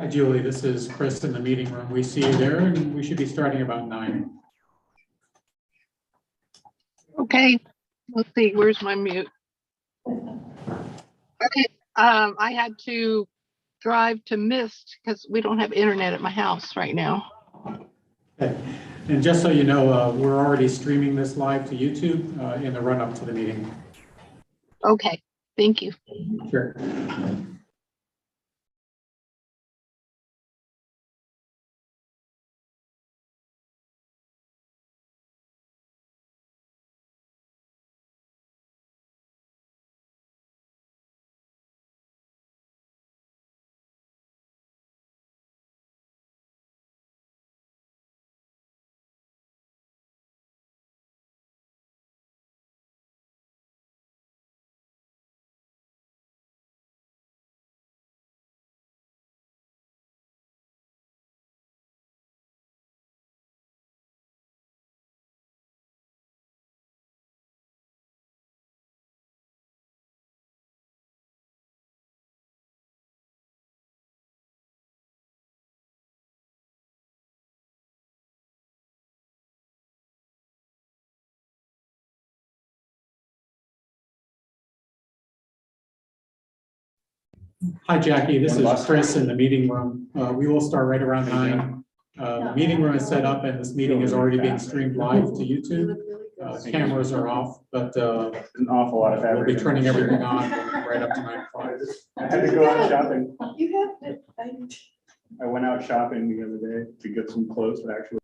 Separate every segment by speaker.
Speaker 1: Hi, Julie. This is Chris in the meeting room. We see you there, and we should be starting about 9.
Speaker 2: Okay, let's see, where's my mute? Okay, I had to drive to Mist because we don't have internet at my house right now.
Speaker 1: Okay. And just so you know, we're already streaming this live to YouTube in the run-up to the meeting.
Speaker 2: Okay, thank you.
Speaker 1: Sure. Hi, Jackie. This is Chris in the meeting room. We will start right around 9. The meeting room is set up, and this meeting is already being streamed live to YouTube. Cameras are off, but
Speaker 3: An awful lot of
Speaker 1: we'll be
Speaker 3: fabric.
Speaker 1: turning everything on right up to 9:05.
Speaker 3: I had to go out shopping.
Speaker 4: You have to,
Speaker 3: I went out shopping the other day to get some clothes that actually.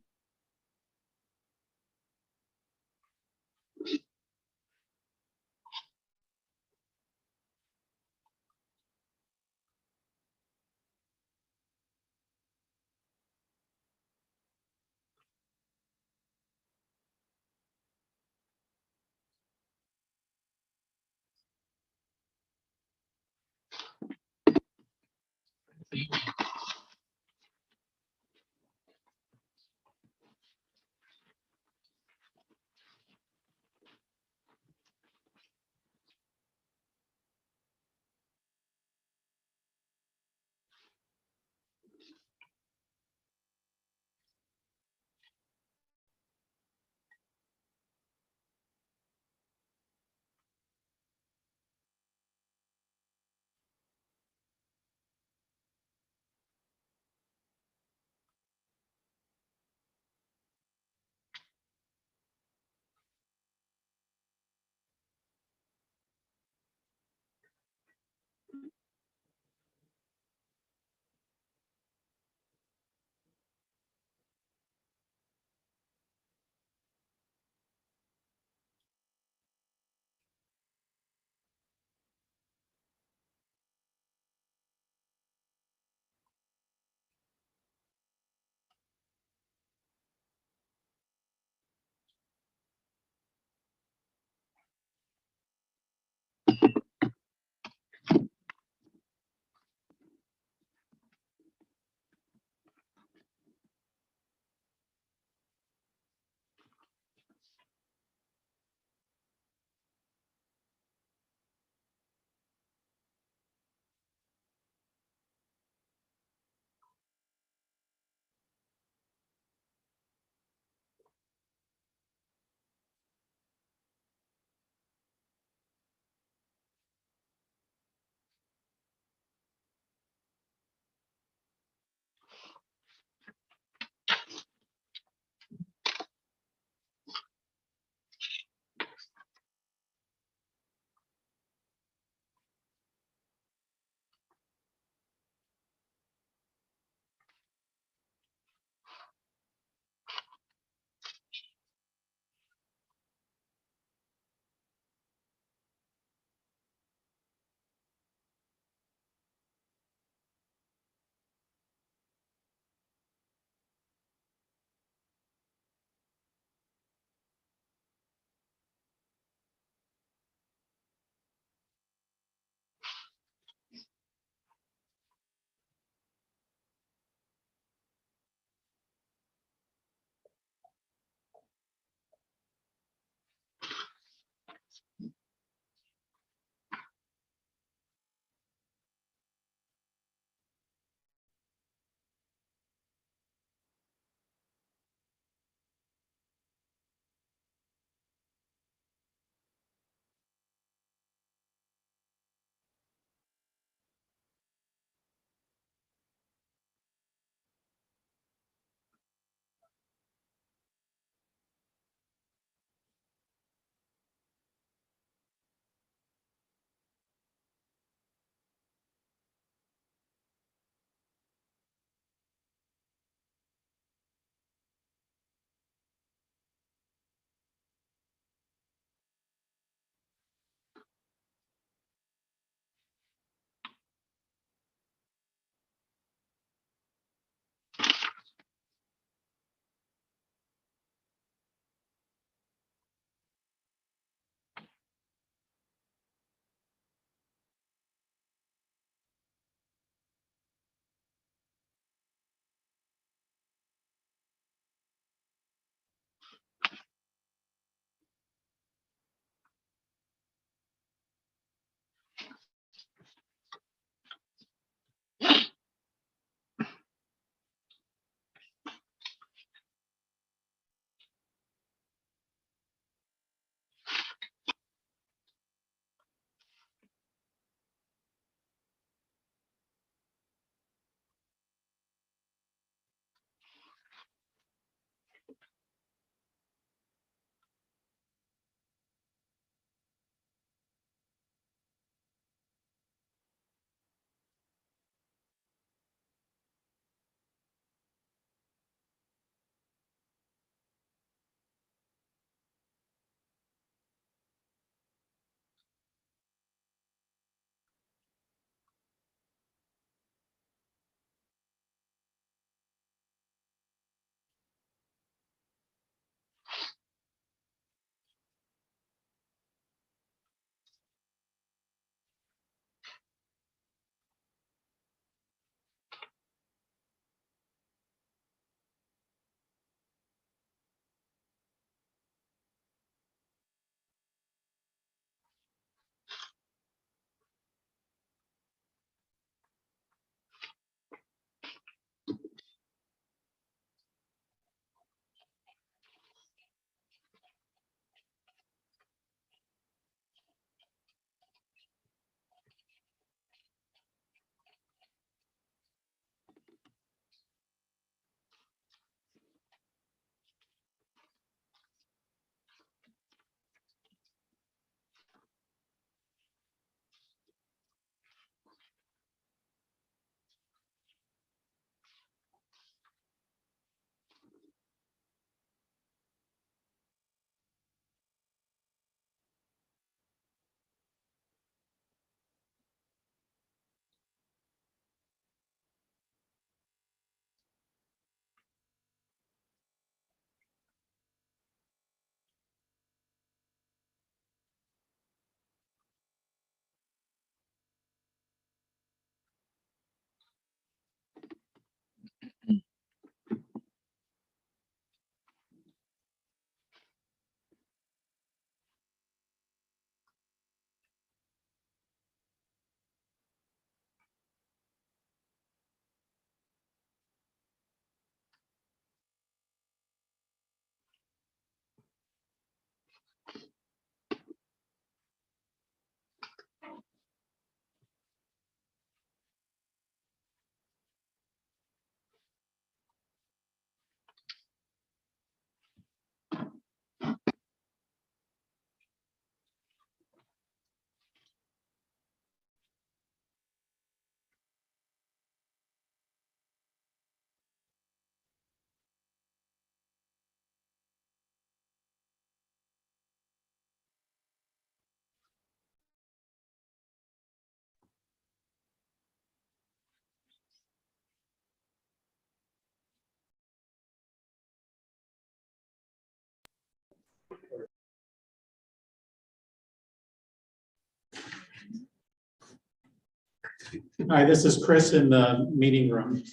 Speaker 1: Hi, this is Chris in the meeting room.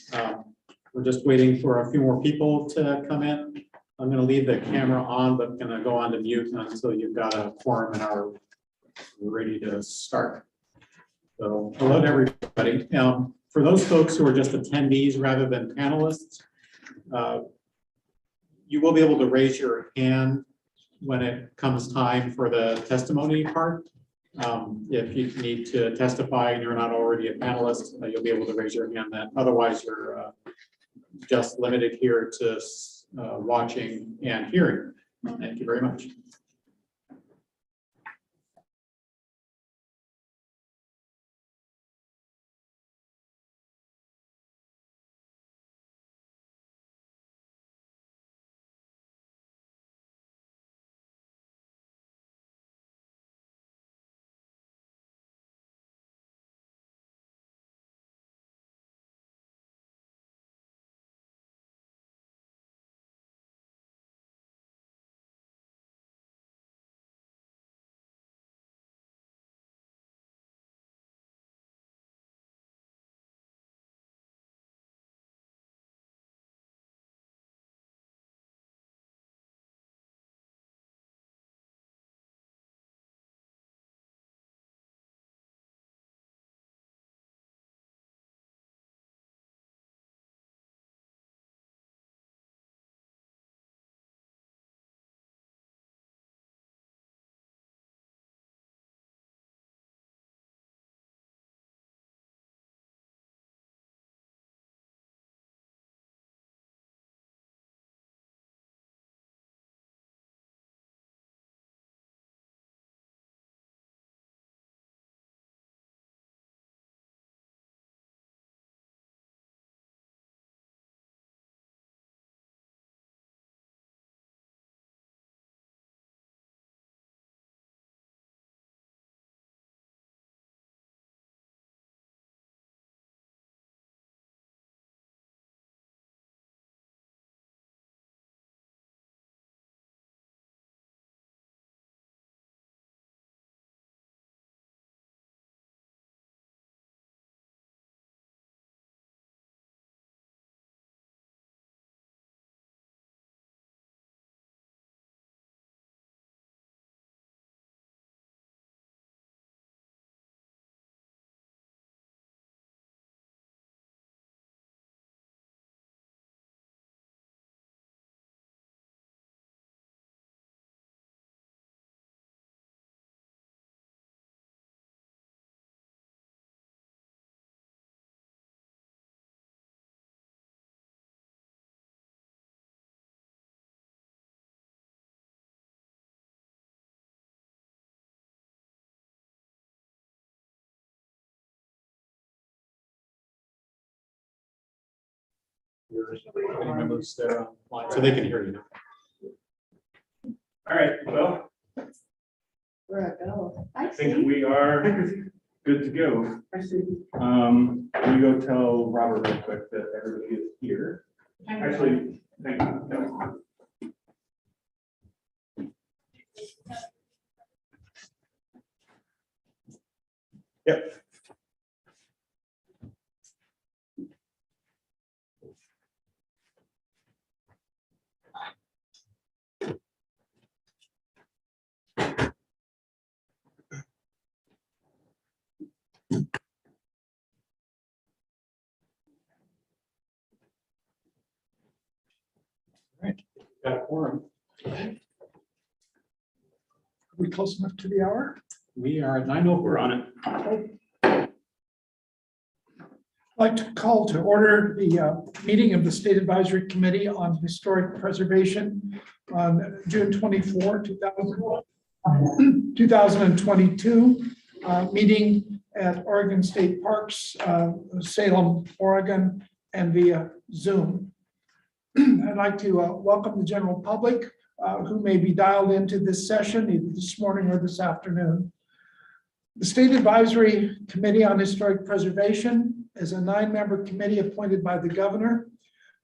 Speaker 1: We're just waiting for a few more people to come in. I'm going to leave the camera on, but going to go on to mute until you've got a quorum and are ready to start. So hello to everybody. For those folks who are just attendees rather than panelists, you will be able to raise your hand when it comes time for the testimony part. If you need to testify and you're not already a panelist, you'll be able to raise your hand then. Otherwise, you're just limited here to watching and hearing. Thank you very much. Any members there online, so they can hear you now.
Speaker 3: All right, well, I think we are good to go. We go tell Robert real quick that everybody is here. Actually, thank you. Yep.
Speaker 1: Got a quorum.
Speaker 4: Are we close enough to the hour?
Speaker 1: We are at 9:04.
Speaker 3: We're on it.
Speaker 4: I'd like to call to order the meeting of the State Advisory Committee on Historic Preservation on June 24, 2022, meeting at Oregon State Parks, Salem, Oregon, and via Zoom. I'd like to welcome the general public who may be dialed into this session either this morning or this afternoon. The State Advisory Committee on Historic Preservation is a 9-member committee appointed by the governor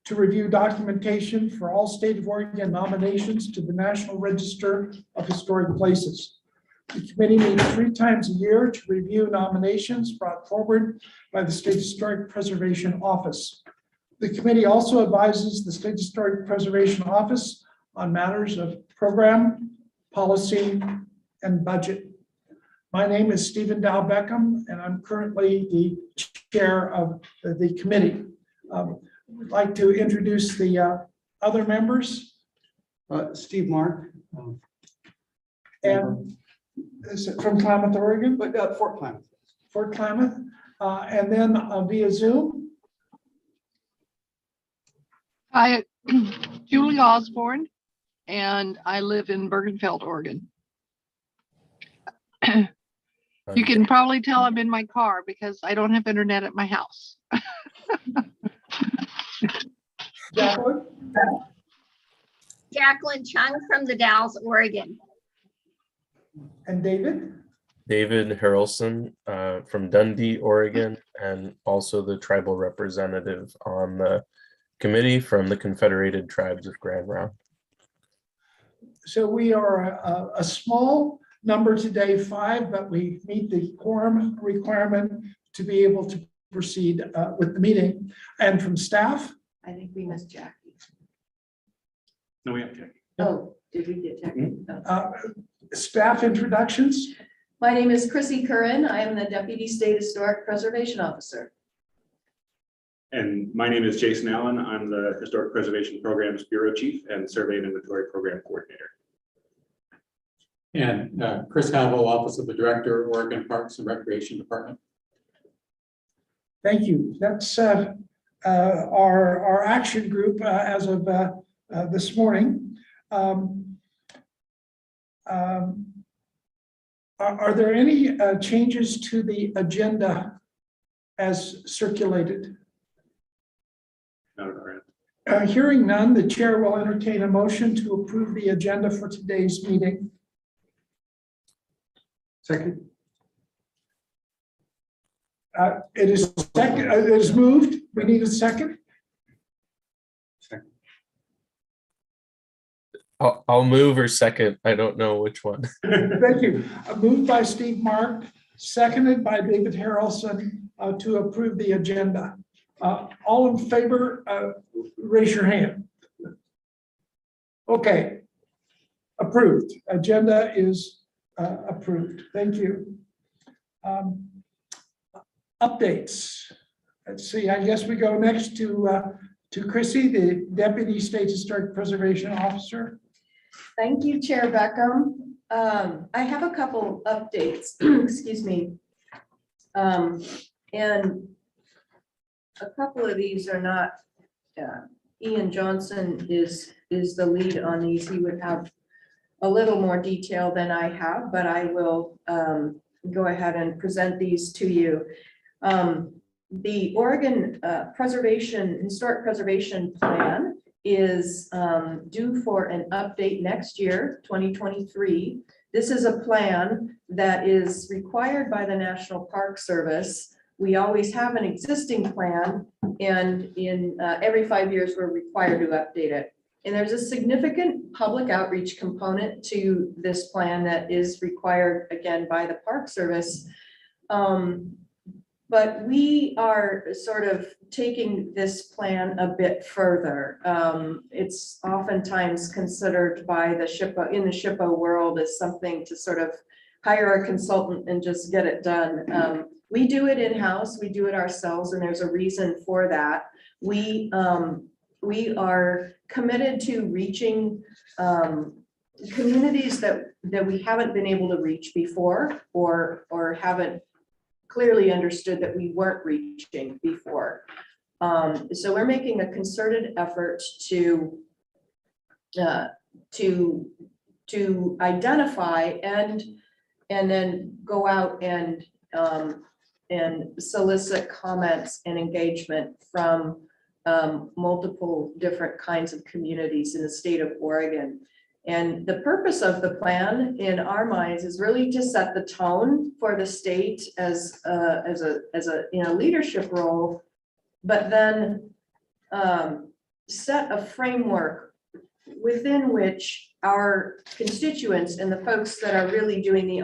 Speaker 4: to review documentation for all state of Oregon nominations to the National Register of Historic Places. The committee meets 3 times a year to review nominations brought forward by the State Historic Preservation Office. The committee also advises the State Historic Preservation Office on matters of program, policy, and budget. My name is Stephen Dow Beckham, and I'm currently the chair of the committee. I'd like to introduce the other members.
Speaker 5: Steve Mark,
Speaker 4: And is it from Klamath, Oregon?
Speaker 5: but Fort Klamath.
Speaker 4: Fort Klamath, and then via Zoom,
Speaker 2: Hi, Julie Osborne, and I live in Bergenfeld, Oregon. You can probably tell I'm in my car because I don't have internet at my house.
Speaker 4: Jacqueline,
Speaker 6: Jacqueline Chung from the Dalles, Oregon.
Speaker 4: and David.
Speaker 7: David Harrelson from Dundee, Oregon, and also the tribal representative on the committee from the Confederated Tribes of Grand Round.
Speaker 4: So we are a small number today, 5, but we meet the quorum requirement to be able to proceed with the meeting. And from staff,
Speaker 8: I think we missed Jackie.
Speaker 3: No, we have to.
Speaker 8: Oh, did we get Jackie? Oh.
Speaker 4: staff introductions.
Speaker 8: My name is Chrissy Curran. I am the Deputy State Historic Preservation Officer.
Speaker 3: And my name is Jason Allen. I'm the Historic Preservation Programs Bureau Chief and Survey and Inventory Program Coordinator.
Speaker 1: And Chris Havel, Office of the Director, Oregon Parks and Recreation Department.
Speaker 4: Thank you. That's our action group as of this morning. Are there any changes to the agenda as circulated?
Speaker 3: Not around.
Speaker 4: Hearing none, the chair will entertain a motion to approve the agenda for today's meeting.
Speaker 5: Second.
Speaker 4: It is second, it is moved. We need a second.
Speaker 7: I'll move or second. I don't know which one.
Speaker 4: Thank you. Moved by Steve Mark, seconded by David Harrelson to approve the agenda. All in favor, raise your hand. Okay. Approved. Agenda is approved. Thank you. Updates. Let's see, I guess we go next to Chrissy, the Deputy State Historic Preservation Officer.
Speaker 8: Thank you, Chair Beckham. I have a couple updates, excuse me. And a couple of these are not, Ian Johnson is the lead on these. He would have a little more detail than I have, but I will go ahead and present these to you. The Oregon Historic Preservation Plan is due for an update next year, 2023. This is a plan that is required by the National Park Service. We always have an existing plan, and in every 5 years, we're required to update it. And there's a significant public outreach component to this plan that is required, again, by the Park Service. But we are sort of taking this plan a bit further. It's oftentimes considered by the SHPO, in the SHPO world, as something to sort of hire a consultant and just get it done. We do it in-house, we do it ourselves, and there's a reason for that. We are committed to reaching communities that we haven't been able to reach before, or haven't clearly understood that we weren't reaching before. So we're making a concerted effort to identify and then go out and solicit comments and engagement from multiple different kinds of communities in the state of Oregon. And the purpose of the plan in our minds is really to set the tone for the state as a in a leadership role, but then set a framework within which our constituents and the folks that are really doing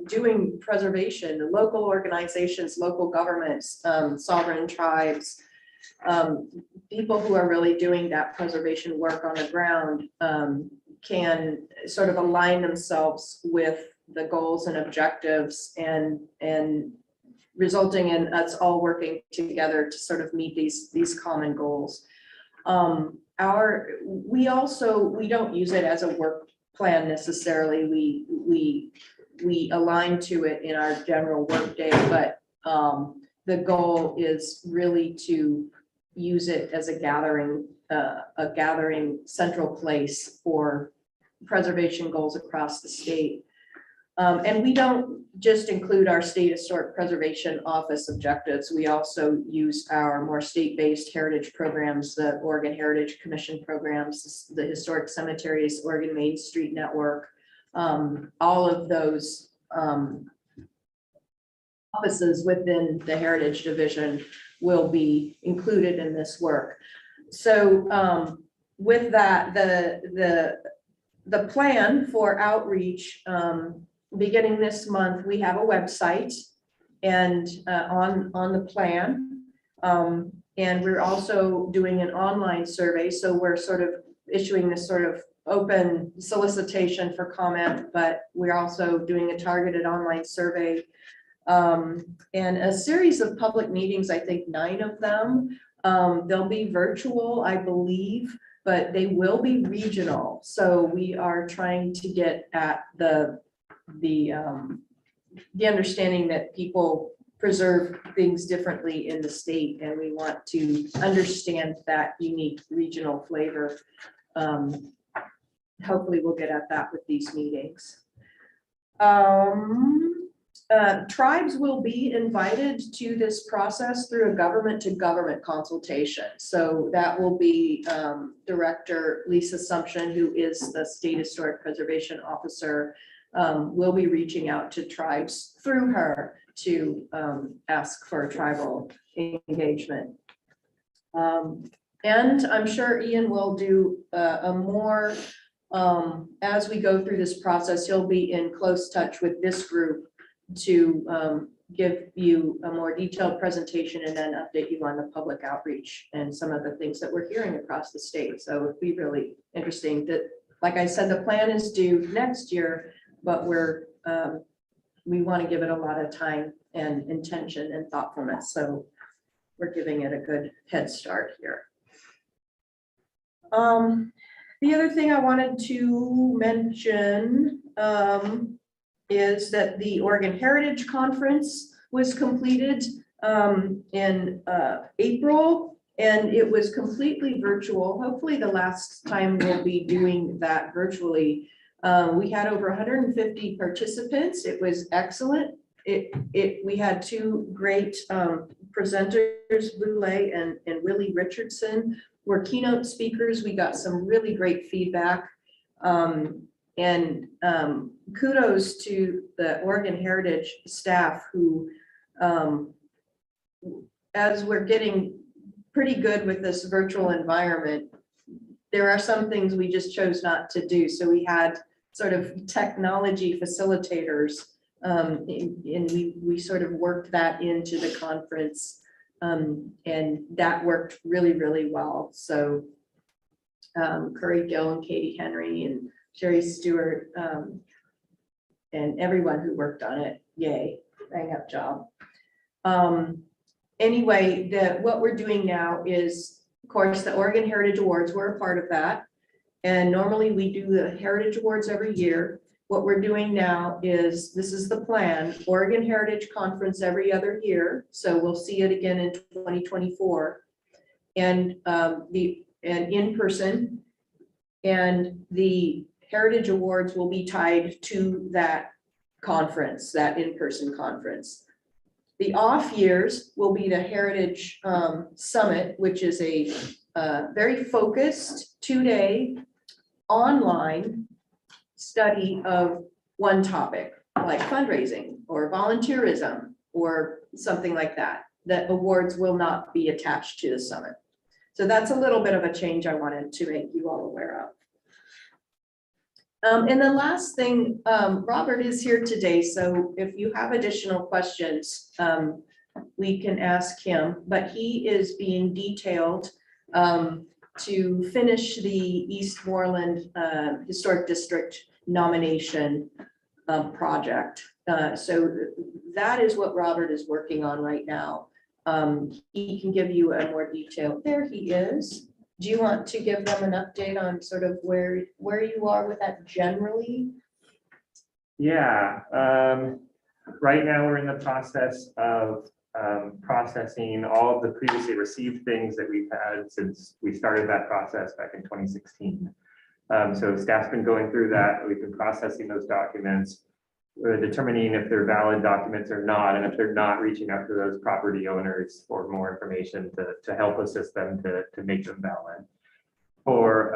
Speaker 8: doing preservation, the local organizations, local governments, sovereign tribes, people who are really doing that preservation work on the ground, can sort of align themselves with the goals and objectives and resulting in us all working together to sort of meet these common goals. We don't use it as a work plan necessarily. We align to it in our general work day, but the goal is really to use it as a gathering central place for preservation goals across the state. And we don't just include our State Historic Preservation Office objectives. We also use our more state-based heritage programs, the Oregon Heritage Commission programs, the Historic Cemeteries, Oregon Main Street Network. All of those offices within the Heritage Division will be included in this work. So with that, the plan for outreach, beginning this month, we have a website and on the plan. And we're also doing an online survey. So we're sort of issuing this sort of open solicitation for comment, but we're also doing a targeted online survey. And a series of public meetings, I think 9 of them. They'll be virtual, I believe, but they will be regional. So we are trying to get at the understanding that people preserve things differently in the state, and we want to understand that unique regional flavor. Hopefully we'll get at that with these meetings. Tribes will be invited to this process through a government to government consultation. So that will be Director Lisa Sumption, who is the State Historic Preservation Officer, will be reaching out to tribes through her to ask for tribal engagement. And I'm sure Ian will do a more, as we go through this process, he'll be in close touch with this group to give you a more detailed presentation and then update you on the public outreach and some of the things that we're hearing across the state. So it'd be really interesting. That, like I said, the plan is due next year, but we want to give it a lot of time and intention and thoughtfulness. So we're giving it a good head start here. The other thing I wanted to mention is that the Oregon Heritage Conference was completed in April, and it was completely virtual. Hopefully the last time we'll be doing that virtually. We had over 150 participants. It was excellent. We had 2 great presenters, Boulay and Willie Richardson, were keynote speakers. We got some really great feedback. And kudos to the Oregon Heritage staff who, as we're getting pretty good with this virtual environment, there are some things we just chose not to do. So we had sort of technology facilitators, and we sort of worked that into the conference, and that worked really, really well. So Curry Gill and Katie Henry and Sherry Stewart, and everyone who worked on it, yay, bang up job. Anyway, what we're doing now is, of course, the Oregon Heritage Awards were a part of that. And normally we do the Heritage Awards every year. What we're doing now is, this is the plan, Oregon Heritage Conference every other year. So we'll see it again in 2024. And in person, and the Heritage Awards will be tied to that conference, that in-person conference. The off years will be the Heritage Summit, which is a very focused 2-day online study of one topic, like fundraising or volunteerism or something like that. That awards will not be attached to the summit. So that's a little bit of a change I wanted to make you all aware of. And the last thing, Robert is here today, so if you have additional questions, we can ask him, but he is being detailed to finish the Eastmoreland Historic District nomination project. So that is what Robert is working on right now. He can give you a more detail. There he is. Do you want to give them an update on sort of where you are with that generally?
Speaker 9: Yeah, right now we're in the process of processing all of the previously received things that we've had since we started that process back in 2016. So staff's been going through that. We've been processing those documents. We're determining if they're valid documents or not, and if they're not, reaching out to those property owners for more information to help assist them to make them valid. For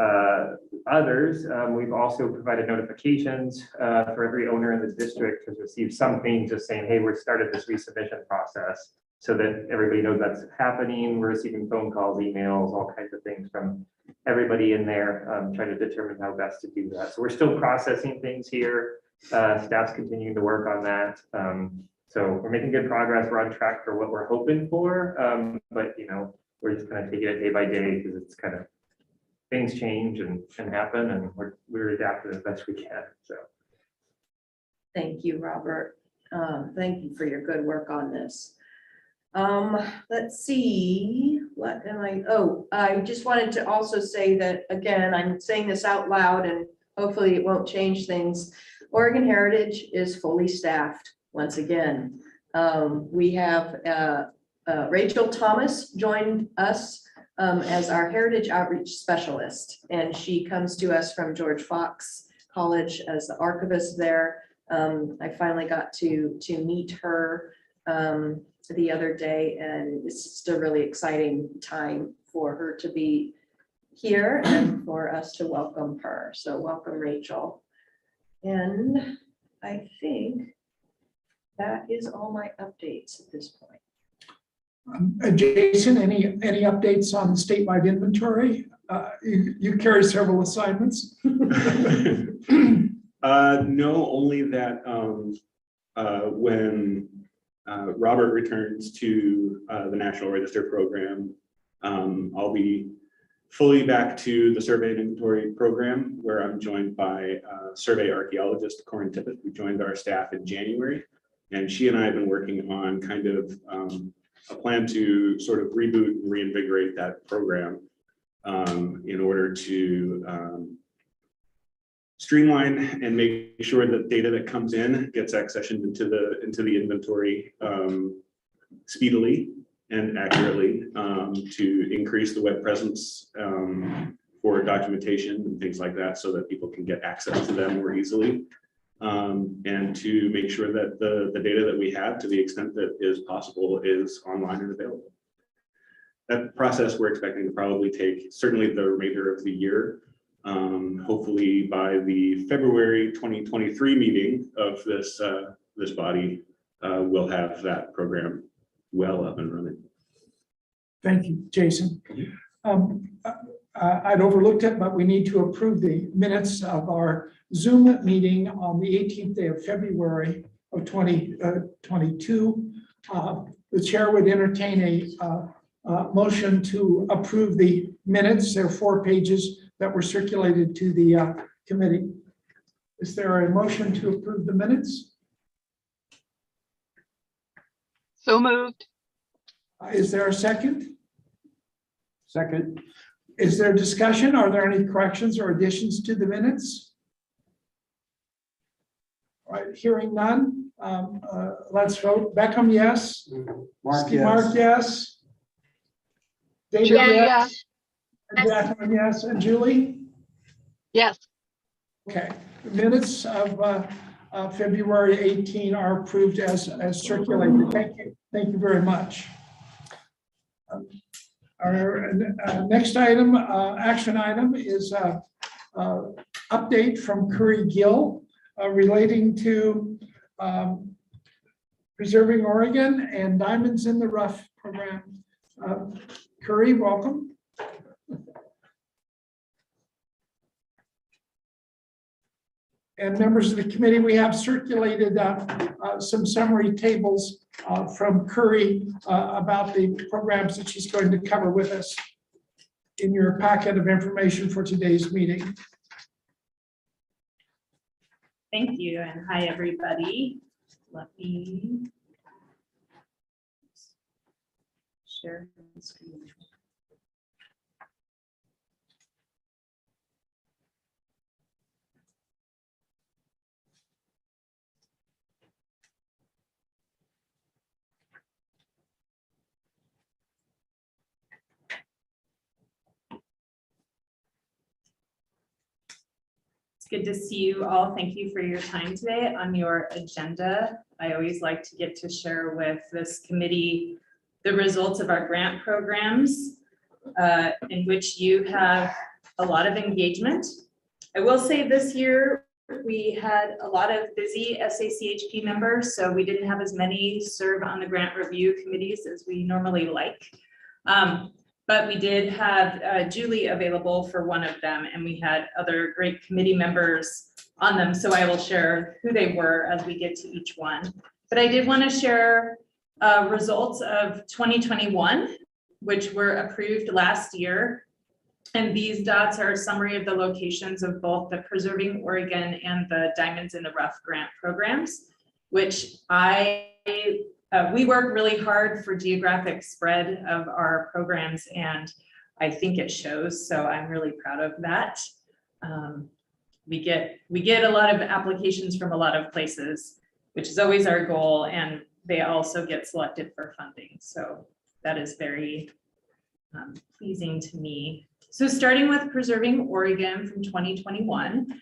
Speaker 9: others, we've also provided notifications for every owner in the district has received something just saying, hey, we've started this resubmission process, so that everybody knows that's happening. We're receiving phone calls, emails, all kinds of things from everybody in there, trying to determine how best to do that. So we're still processing things here. Staff's continuing to work on that. So we're making good progress. We're on track for what we're hoping for. But we're just kind of taking it day by day because it's kind of things change and happen, and we're adapting as best we can. So
Speaker 8: Thank you, Robert. Thank you for your good work on this. Let's see, what am I just wanted to also say that, again, I'm saying this out loud and hopefully it won't change things. Oregon Heritage is fully staffed once again. We have Rachel Thomas joined us as our Heritage Outreach Specialist, and she comes to us from George Fox College as the archivist there. I finally got to meet her the other day, and it's just a really exciting time for her to be here and for us to welcome her. So welcome, Rachel. And I think that is all my updates at this point.
Speaker 4: Jason, any updates on statewide inventory? You carry several assignments.
Speaker 3: No, only that when Robert returns to the National Register program, I'll be fully back to the survey and inventory program, where I'm joined by survey archaeologist Corin Tippett, who joined our staff in January. And she and I have been working on kind of a plan to sort of reboot and reinvigorate that program in order to streamline and make sure that data that comes in gets accessioned into the inventory speedily and accurately, to increase the web presence for documentation and things like that, so that people can get access to them more easily, and to make sure that the data that we have, to the extent that is possible, is online and available. That process we're expecting to probably take certainly the remainder of the year. Hopefully by the February 2023 meeting of this body, we'll have that program well up and running.
Speaker 4: Thank you, Jason. I'd overlooked it, but we need to approve the minutes of our Zoom meeting on the 18th day of February of 2022. The chair would entertain a motion to approve the minutes. There are 4 pages that were circulated to the committee. Is there a motion to approve the minutes?
Speaker 2: So moved.
Speaker 4: Is there a second?
Speaker 5: Second.
Speaker 4: Is there discussion? Are there any corrections or additions to the minutes? All right, hearing none. Let's vote. Beckham, yes.
Speaker 5: Mark,
Speaker 4: Steve,
Speaker 5: yes.
Speaker 4: Mark, yes. David,
Speaker 2: Julie,
Speaker 4: yes.
Speaker 2: yes.
Speaker 4: And Jacqueline, yes. And Julie?
Speaker 2: Yes.
Speaker 4: Okay. The minutes of February 18 are approved as circulated. Thank you. Thank you very much. Our next item, action item, is update from Curry Gill relating to Preserving Oregon and Diamonds in the Rough program. Curry, welcome. And members of the committee, we have circulated some summary tables from Curry about the programs that she's going to cover with us in your packet of information for today's meeting.
Speaker 10: Thank you, and hi, everybody. Let me share the screen. Good to see you all. Thank you for your time today on your agenda. I always like to get to share with this committee the results of our grant programs in which you have a lot of engagement. I will say this year we had a lot of busy SACHP members, so we didn't have as many serve on the grant review committees as we normally like. But we did have Julie available for one of them, and we had other great committee members on them. So I will share who they were as we get to each one. But I did want to share results of 2021, which were approved last year. And these dots are a summary of the locations of both the Preserving Oregon and the Diamonds in the Rough grant programs, which we work really hard for geographic spread of our programs, and I think it shows, so I'm really proud of that. We get a lot of applications from a lot of places, which is always our goal, and they also get selected for funding, so that is very pleasing to me. So starting with Preserving Oregon from 2021,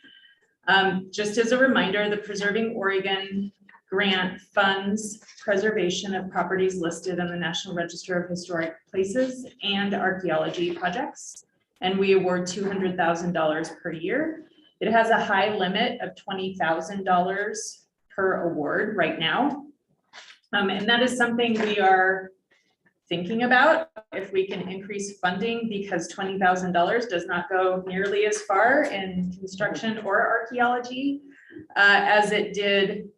Speaker 10: just as a reminder, the Preserving Oregon grant funds preservation of properties listed on the National Register of Historic Places and archaeology projects, and we award $200,000 per year. It has a high limit of $20,000 per award right now, and that is something we are thinking about if we can increase funding, because $20,000 does not go nearly as far in construction or archaeology as it did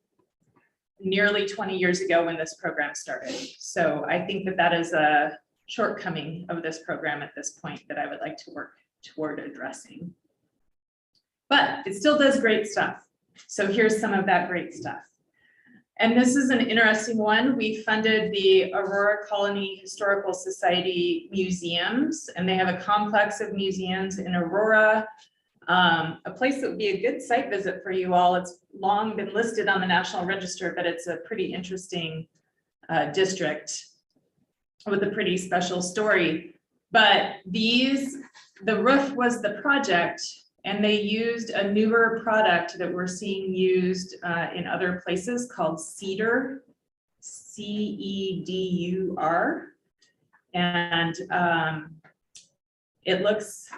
Speaker 10: nearly 20 years ago when this program started. So I think that that is a shortcoming of this program at this point that I would like to work toward addressing. But it still does great stuff. So here's some of that great stuff. And this is an interesting one. We funded the Aurora Colony Historical Society museums, and they have a complex of museums in Aurora, a place that would be a good site visit for you all. It's long been listed on the National Register, but it's a pretty interesting district with a pretty special story. But the roof was the project, and they used a newer product that we're seeing used in other places called CEDUR, C-E-D-U-R. And it looks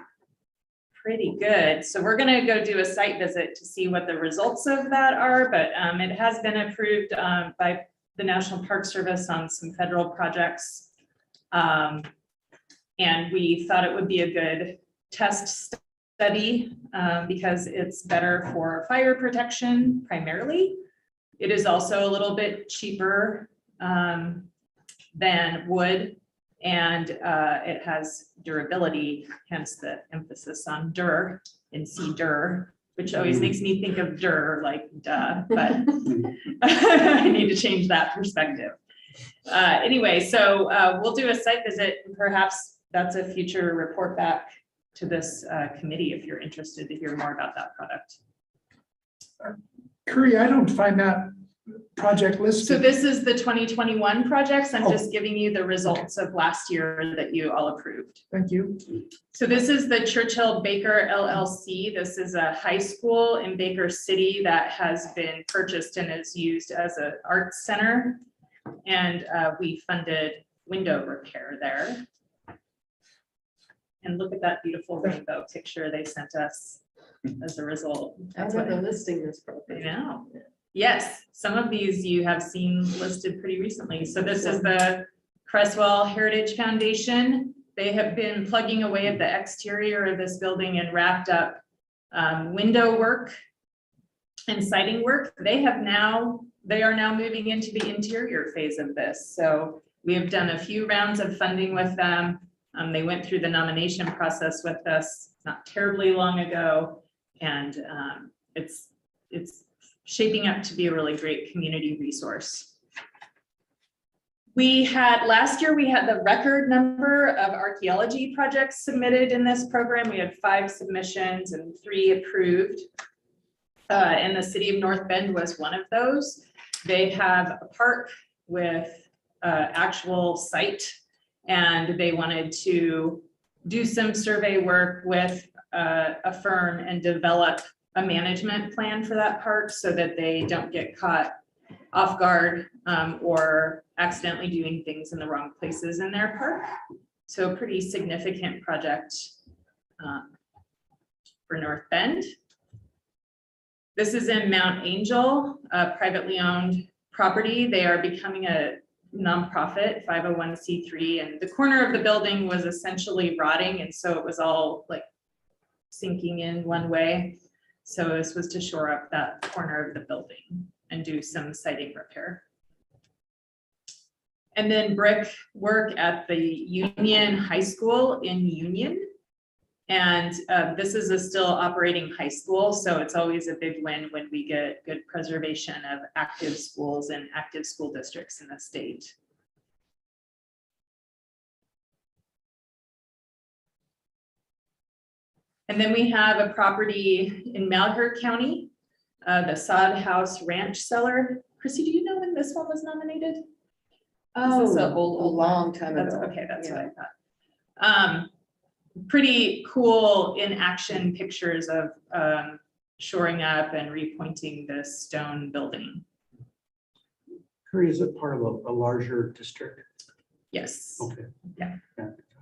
Speaker 10: pretty good. So we're gonna go do a site visit to see what the results of that are, but it has been approved by the National Park Service on some federal projects. And we thought it would be a good test study because it's better for fire protection primarily. It is also a little bit cheaper than wood, and it has durability, hence the emphasis on dur in CEDUR, which always makes me think of dur, like duh, but I need to change that perspective. Anyway, so we'll do a site visit, and perhaps that's a future report back to this committee if you're interested to hear more about that product.
Speaker 4: Curry, I don't find that project listed.
Speaker 10: So this is the 2021 projects. I'm just giving you the results of last year that you all approved.
Speaker 4: Thank you.
Speaker 10: So this is the Churchill Baker LLC. This is a high school in Baker City that has been purchased and is used as an arts center. And we funded window repair there. And look at that beautiful rainbow picture they sent us as a result. That's what
Speaker 8: they're listing this
Speaker 10: I
Speaker 8: property.
Speaker 10: know. Yes, some of these you have seen listed pretty recently. So this is the Creswell Heritage Foundation. They have been plugging away at the exterior of this building and wrapped up window work and siding work. They are now moving into the interior phase of this. So we have done a few rounds of funding with them. They went through the nomination process with us not terribly long ago. And it's shaping up to be a really great community resource. Last year, we had the record number of archaeology projects submitted in this program. We had 5 submissions and 3 approved. And the city of North Bend was one of those. They have a park with actual site, and they wanted to do some survey work with a firm and develop a management plan for that park so that they don't get caught off guard or accidentally doing things in the wrong places in their park. So a pretty significant project for North Bend. This is in Mount Angel, a privately owned property. They are becoming a nonprofit 501c3, and the corner of the building was essentially rotting, and so it was all like sinking in one way. So this was to shore up that corner of the building and do some siding repair. And then brick work at the Union High School in Union. And this is a still operating high school, so it's always a big win when we get good preservation of active schools and active school districts in the state. And then we have a property in Malheur County, the Sod House Ranch Cellar. Chrissy, do you know when this one was nominated?
Speaker 8: Oh,
Speaker 10: Is this
Speaker 8: a long time
Speaker 10: That's
Speaker 8: ago.
Speaker 10: okay, that's what I thought. Pretty cool in action pictures of shoring up and repointing this stone building.
Speaker 5: Curry, is it part of a larger district?
Speaker 10: Yes.
Speaker 5: Okay.
Speaker 10: Yeah.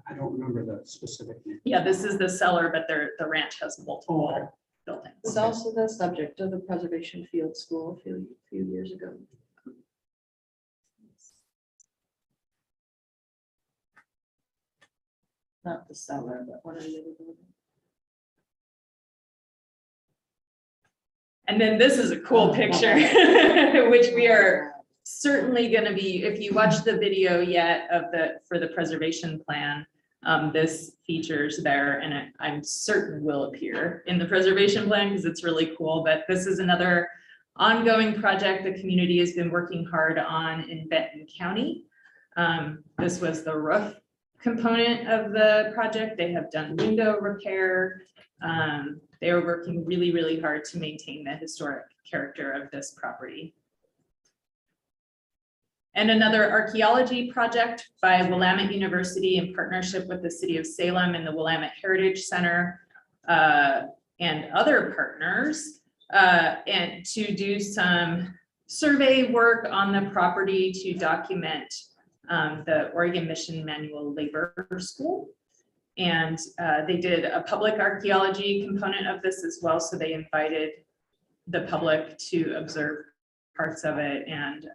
Speaker 5: I don't remember the specific name.
Speaker 10: Yeah, this is the cellar, but the ranch has
Speaker 5: Oh,
Speaker 10: multiple buildings.
Speaker 8: It's also the subject of the Preservation Field School a few years ago. Not the cellar, but one of the other buildings.
Speaker 10: And then this is a cool picture, which we are certainly going to be, if you watch the video yet for the preservation plan, this features there, and I'm certain will appear in the preservation plan because it's really cool. But this is another ongoing project the community has been working hard on in Benton County. This was the roof component of the project. They have done window repair. They are working really, really hard to maintain the historic character of this property. And another archaeology project by Willamette University in partnership with the City of Salem and the Willamette Heritage Center and other partners, and to do some survey work on the property to document the Oregon Mission Manual Labor School. And they did a public archaeology component of this as well. So they invited the public to observe parts of it, and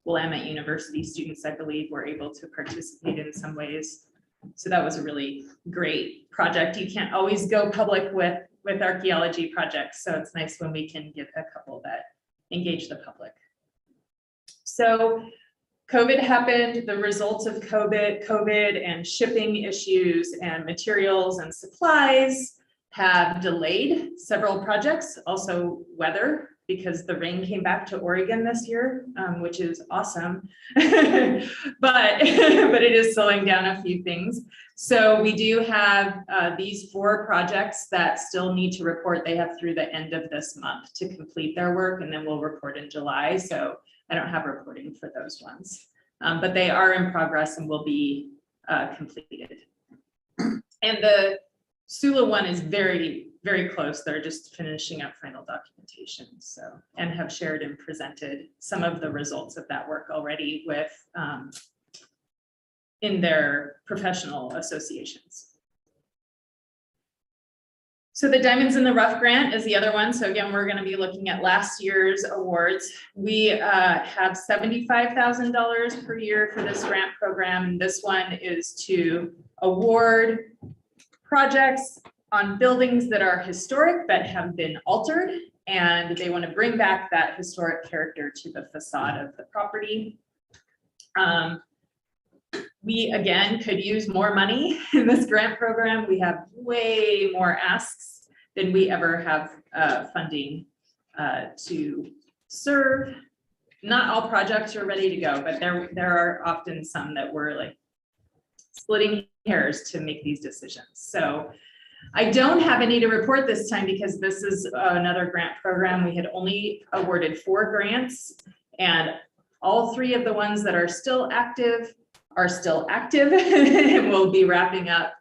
Speaker 10: Willamette University students, I believe, were able to participate in some ways. So that was a really great project. You can't always go public with archaeology projects. So it's nice when we can get a couple that engage the public. So COVID happened, the results of COVID and shipping issues and materials and supplies have delayed several projects, also weather, because the rain came back to Oregon this year, which is awesome, but it is slowing down a few things. So we do have these 4 projects that still need to report. They have through the end of this month to complete their work, and then we'll report in July. So I don't have reporting for those ones, but they are in progress and will be completed. And the Sula one is very, very close. They're just finishing up final documentation. So, and have shared and presented some of the results of that work already with in their professional associations. So the Diamonds in the Rough grant is the other one. So again, we're going to be looking at last year's awards. We have $75,000 per year for this grant program. This one is to award projects on buildings that are historic but have been altered and they want to bring back that historic character to the facade of the property. We, again, could use more money in this grant program. We have way more asks than we ever have funding to serve. Not all projects are ready to go, but there are often some that we're like splitting hairs to make these decisions. So I don't have any to report this time because this is another grant program. We had only awarded 4 grants, and all 3 of the ones that are still active and we'll be wrapping up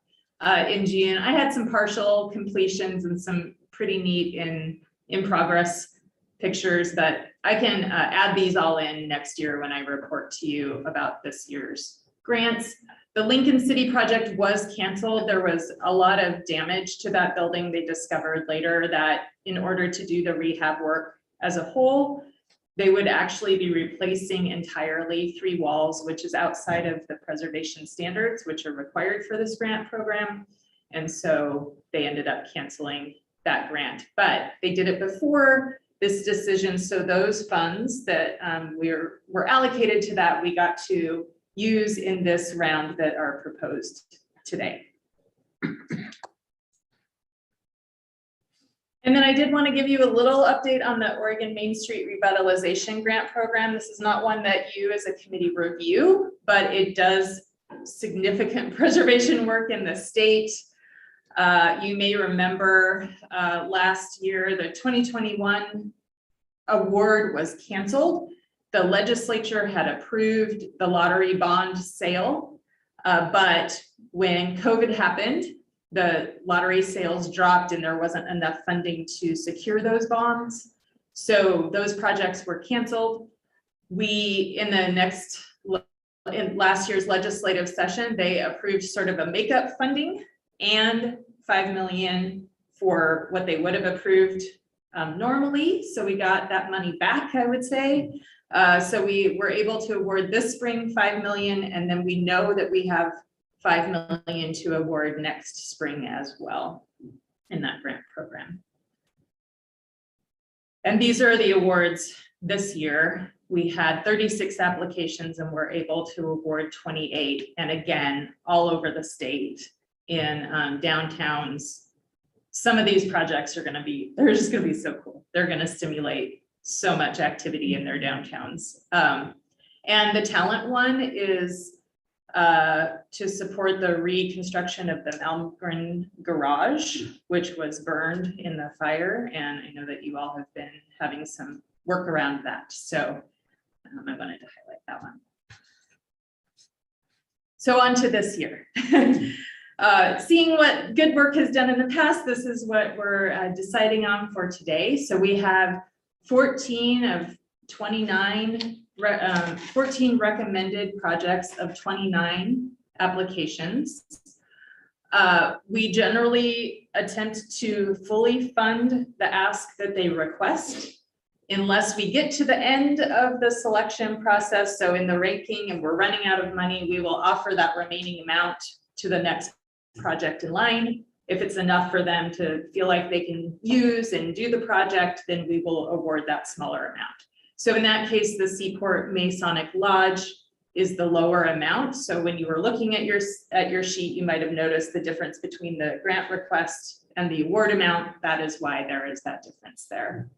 Speaker 10: in June. I had some partial completions and some pretty neat in progress pictures, but I can add these all in next year when I report to you about this year's grants. The Lincoln City project was canceled. There was a lot of damage to that building. They discovered later that in order to do the rehab work as a whole, they would actually be replacing entirely 3 walls, which is outside of the preservation standards, which are required for this grant program. And so they ended up canceling that grant, but they did it before this decision. So those funds that were allocated to that, we got to use in this round that are proposed today. And then I did want to give you a little update on the Oregon Main Street Revitalization Grant Program. This is not one that you as a committee review, but it does significant preservation work in the state. You may remember last year, the 2021 award was canceled. The legislature had approved the lottery bond sale, but when COVID happened, the lottery sales dropped and there wasn't enough funding to secure those bonds. So those projects were canceled. In last year's legislative session, they approved sort of a makeup funding and $5 million for what they would have approved normally. So we got that money back, I would say. So we were able to award this spring $5 million, and then we know that we have $5 million to award next spring as well in that grant program. And these are the awards this year. We had 36 applications and we're able to award 28. And again, all over the state in downtowns. Some of these projects are they're just gonna be so cool. They're gonna stimulate so much activity in their downtowns. And the talent one is to support the reconstruction of the Malmgren Garage, which was burned in the fire. And I know that you all have been having some work around that. So I wanted to highlight that one. So on to this year. Seeing what good work has done in the past, this is what we're deciding on for today. So we have 14 of 29 14 recommended projects of 29 applications. We generally attempt to fully fund the ask that they request unless we get to the end of the selection process. So in the ranking and we're running out of money, we will offer that remaining amount to the next project in line. If it's enough for them to feel like they can use and do the project, then we will award that smaller amount. So in that case, the Seaport Masonic Lodge is the lower amount. So when you were looking at your sheet, you might have noticed the difference between the grant request and the award amount. That is why there is that difference there.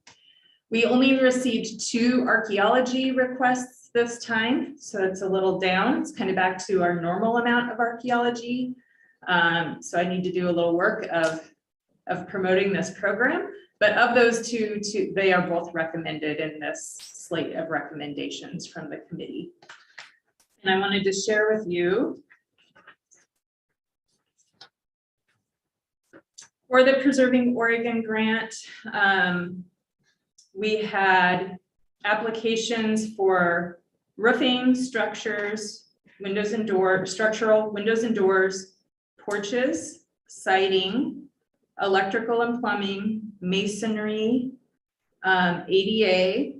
Speaker 10: We only received 2 archaeology requests this time, so it's a little down. It's kind of back to our normal amount of archaeology. So I need to do a little work of promoting this program. But of those two, they are both recommended in this slate of recommendations from the committee. And I wanted to share with you for the Preserving Oregon grant, we had applications for roofing, structures, windows and doors, structural windows and doors, porches, siding, electrical and plumbing, masonry, ADA,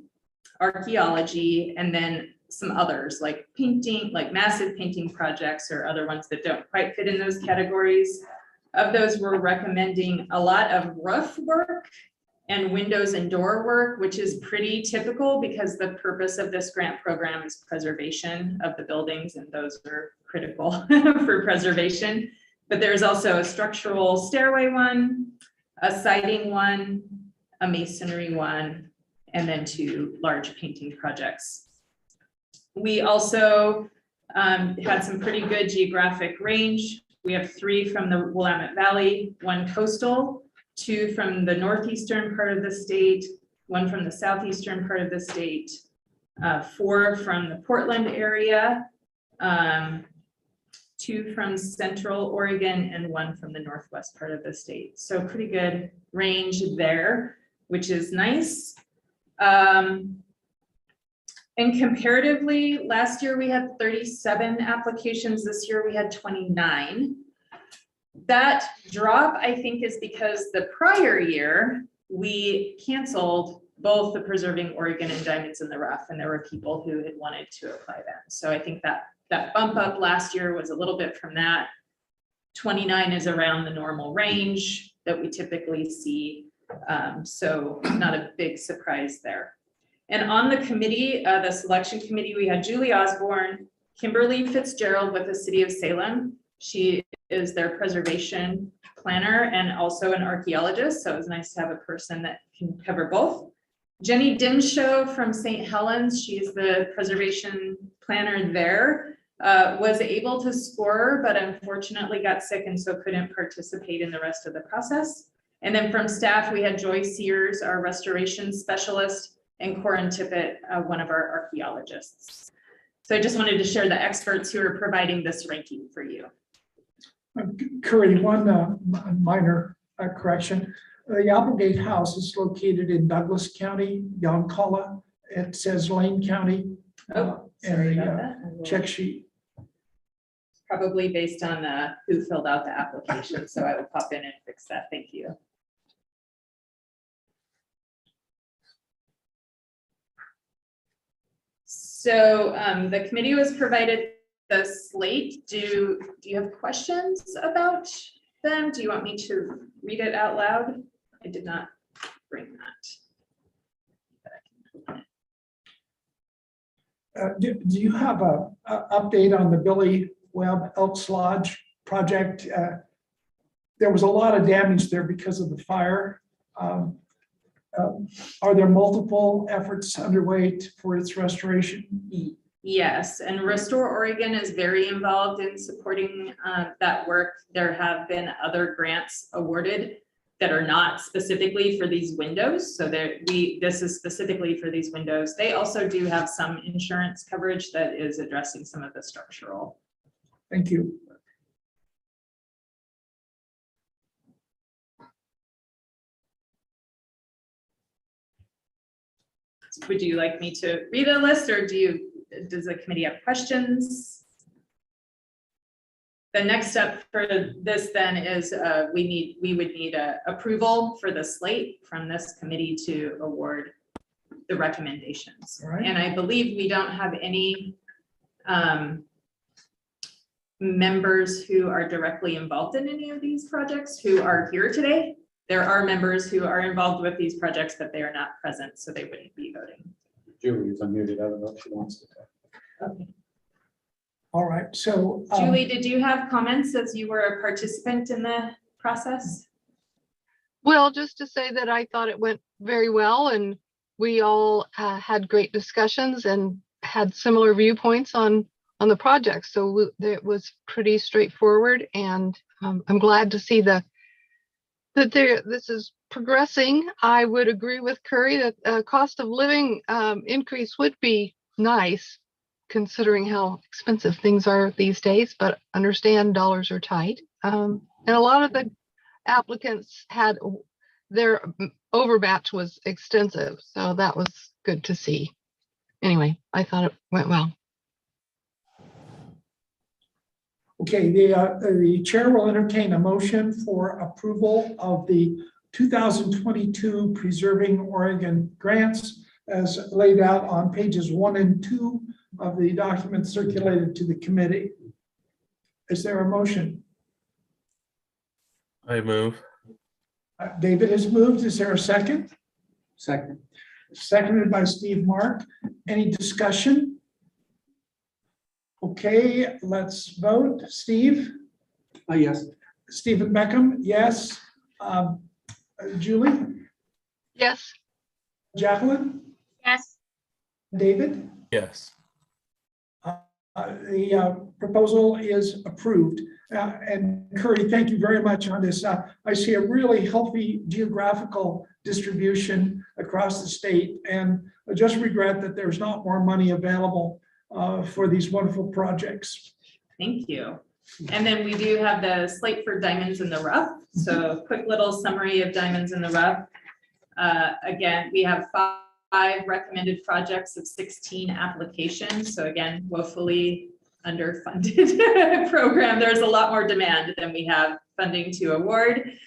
Speaker 10: archaeology, and then some others like painting, like massive painting projects or other ones that don't quite fit in those categories. Of those, we're recommending a lot of roof work and windows and door work, which is pretty typical because the purpose of this grant program is preservation of the buildings, and those are critical for preservation. But there's also a structural stairway one, a siding one, a masonry one, and then 2 large painting projects. We also had some pretty good geographic range. We have 3 from the Willamette Valley, 1 coastal, 2 from the northeastern part of the state, 1 from the southeastern part of the state, 4 from the Portland area, 2 from Central Oregon, and 1 from the northwest part of the state. So pretty good range there, which is nice. And comparatively, last year we had 37 applications. This year we had 29. That drop, I think, is because the prior year we canceled both the Preserving Oregon and Diamonds in the Rough, and there were people who had wanted to apply then. So I think that bump up last year was a little bit from that. 29 is around the normal range that we typically see. So not a big surprise there. And on the committee, the selection committee, we had Julie Osborne, Kimberly Fitzgerald with the City of Salem. She is their preservation planner and also an archaeologist. So it was nice to have a person that can cover both. Jenny Dinshow from St. Helens, she's the preservation planner there, was able to score, but unfortunately got sick and so couldn't participate in the rest of the process. And then from staff, we had Joy Sears, our restoration specialist, and Corin Tippett, one of our archaeologists. So I just wanted to share the experts who are providing this ranking for you.
Speaker 4: Curry, one minor correction. The Applegate House is located in Douglas County, Yoncalla. It says Lane County.
Speaker 10: Sorry
Speaker 4: and
Speaker 10: about
Speaker 4: the
Speaker 10: that.
Speaker 4: check sheet.
Speaker 10: Probably based on who filled out the application. So I will pop in and fix that. Thank you. So the committee was provided the slate. Do you have questions about them? Do you want me to read it out loud? I did not bring that.
Speaker 4: Do you have a update on the Billy Webb Elks Lodge project? There was a lot of damage there because of the fire. Are there multiple efforts underway for its restoration?
Speaker 10: Yes, and Restore Oregon is very involved in supporting that work. There have been other grants awarded that are not specifically for these windows. So this is specifically for these windows. They also do have some insurance coverage that is addressing some of the structural.
Speaker 4: Thank you.
Speaker 10: Would you like me to read a list, or does the committee have questions? The next step for this then is we would need approval for the slate from this committee to award the recommendations.
Speaker 4: All right.
Speaker 10: And I believe we don't have any members who are directly involved in any of these projects who are here today. There are members who are involved with these projects, but they are not present, so they wouldn't be voting.
Speaker 1: Julie is unmuted. I don't know if she wants to talk.
Speaker 10: Okay.
Speaker 4: All right, so.
Speaker 10: Julie, did you have comments as you were a participant in the process?
Speaker 2: Well, just to say that I thought it went very well, and we all had great discussions and had similar viewpoints on the project. So it was pretty straightforward, and I'm glad to see that this is progressing. I would agree with Curry that cost of living increase would be nice, considering how expensive things are these days, but understand dollars are tight. And a lot of the applicants had their overbatch was extensive, so that was good to see. Anyway, I thought it went well.
Speaker 4: Okay, the chair will entertain a motion for approval of the 2022 Preserving Oregon grants as laid out on pages 1 and 2 of the document circulated to the committee. Is there a motion?
Speaker 7: I move.
Speaker 4: David has moved. Is there a second?
Speaker 5: Second.
Speaker 4: Seconded by Steve Mark. Any discussion? Okay, let's vote. Steve?
Speaker 5: Yes.
Speaker 4: Stephen Beckham, yes. Julie?
Speaker 2: Yes,
Speaker 4: Jacqueline?
Speaker 6: Yes,
Speaker 4: David?
Speaker 7: Yes.
Speaker 4: The proposal is approved. And Curry, thank you very much on this. I see a really healthy geographical distribution across the state, and I just regret that there's not more money available for these wonderful projects.
Speaker 10: Thank you. And then we do have the slate for Diamonds in the Rough. So quick little summary of Diamonds in the Rough. Again, we have five recommended projects of 16 applications. So again, woefully underfunded program. There's a lot more demand than we have funding to award.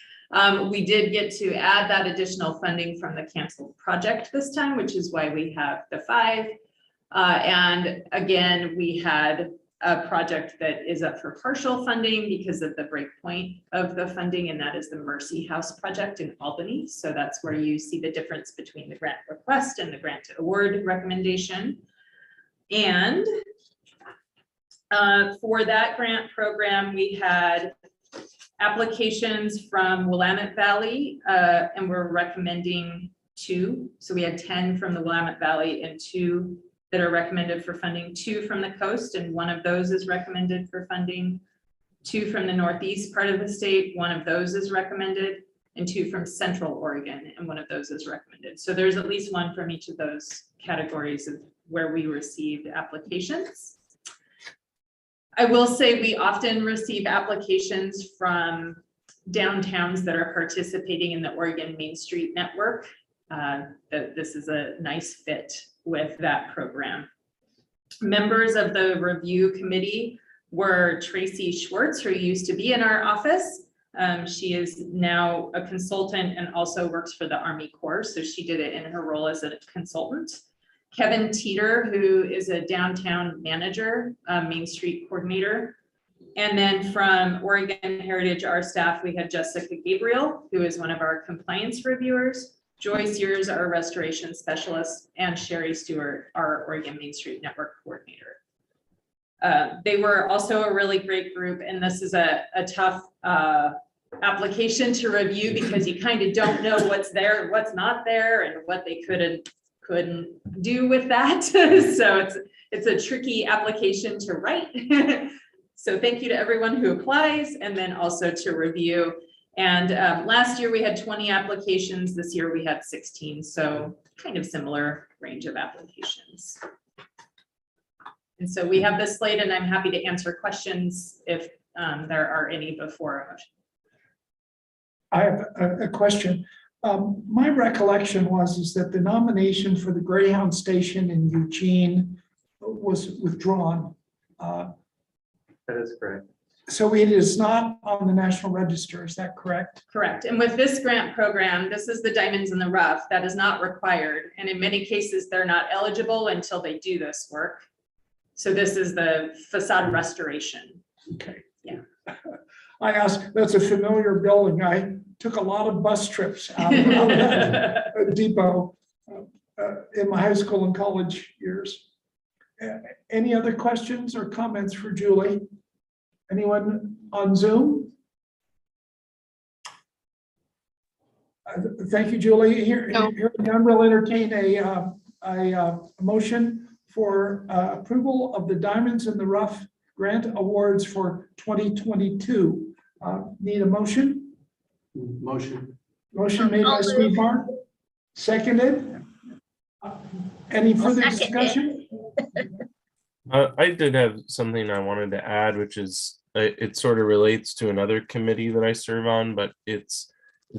Speaker 10: We did get to add that additional funding from the canceled project this time, which is why we have the 5. And again, we had a project that is up for partial funding because of the break point of the funding, and that is the Mercy House project in Albany. So that's where you see the difference between the grant request and the grant award recommendation. And for that grant program, we had applications from Willamette Valley, and we're recommending 2. So we had 10 from the Willamette Valley and 2 that are recommended for funding, 2 from the coast, and 1 of those is recommended for funding, 2 from the northeast part of the state, 1 of those is recommended, and 2 from Central Oregon, and 1 of those is recommended. So there's at least 1 from each of those categories of where we received applications. I will say we often receive applications from downtowns that are participating in the Oregon Main Street Network. This is a nice fit with that program. Members of the review committee were Tracy Schwartz, who used to be in our office. She is now a consultant and also works for the Army Corps, so she did it in her role as a consultant. Kevin Teeter, who is a downtown manager, Main Street coordinator. And then from Oregon Heritage, our staff, we had Jessica Gabriel, who is one of our compliance reviewers, Joyce Years, our restoration specialist, and Sherry Stewart, our Oregon Main Street Network coordinator. They were also a really great group, and this is a tough application to review because you kind of don't know what's there and what's not there and what they couldn't do with that. So it's a tricky application to write. So thank you to everyone who applies and then also to review. And last year we had 20 applications. This year we had 16. So kind of similar range of applications. And so we have this slate, and I'm happy to answer questions if there are any before a motion.
Speaker 4: I have a question. My recollection is that the nomination for the Greyhound station in Eugene was withdrawn.
Speaker 9: That is correct.
Speaker 4: So it is not on the National Register, is that correct?
Speaker 10: Correct. And with this grant program, this is the Diamonds in the Rough. That is not required. And in many cases, they're not eligible until they do this work. So this is the facade restoration.
Speaker 4: Okay.
Speaker 10: Yeah.
Speaker 4: I asked, that's a familiar building. I took a lot of bus trips out of that depot in my high school and college years. Any other questions or comments for Julie? Anyone on Zoom? Thank you, Julie. Here, we'll entertain a motion for approval of the Diamonds in the Rough grant awards for 2022. Need a motion?
Speaker 5: Motion.
Speaker 4: Motion made by Steve Mark, seconded. Any further
Speaker 6: second it.
Speaker 4: discussion?
Speaker 7: I did have something I wanted to add, which is it sort of relates to another committee that I serve on, but it's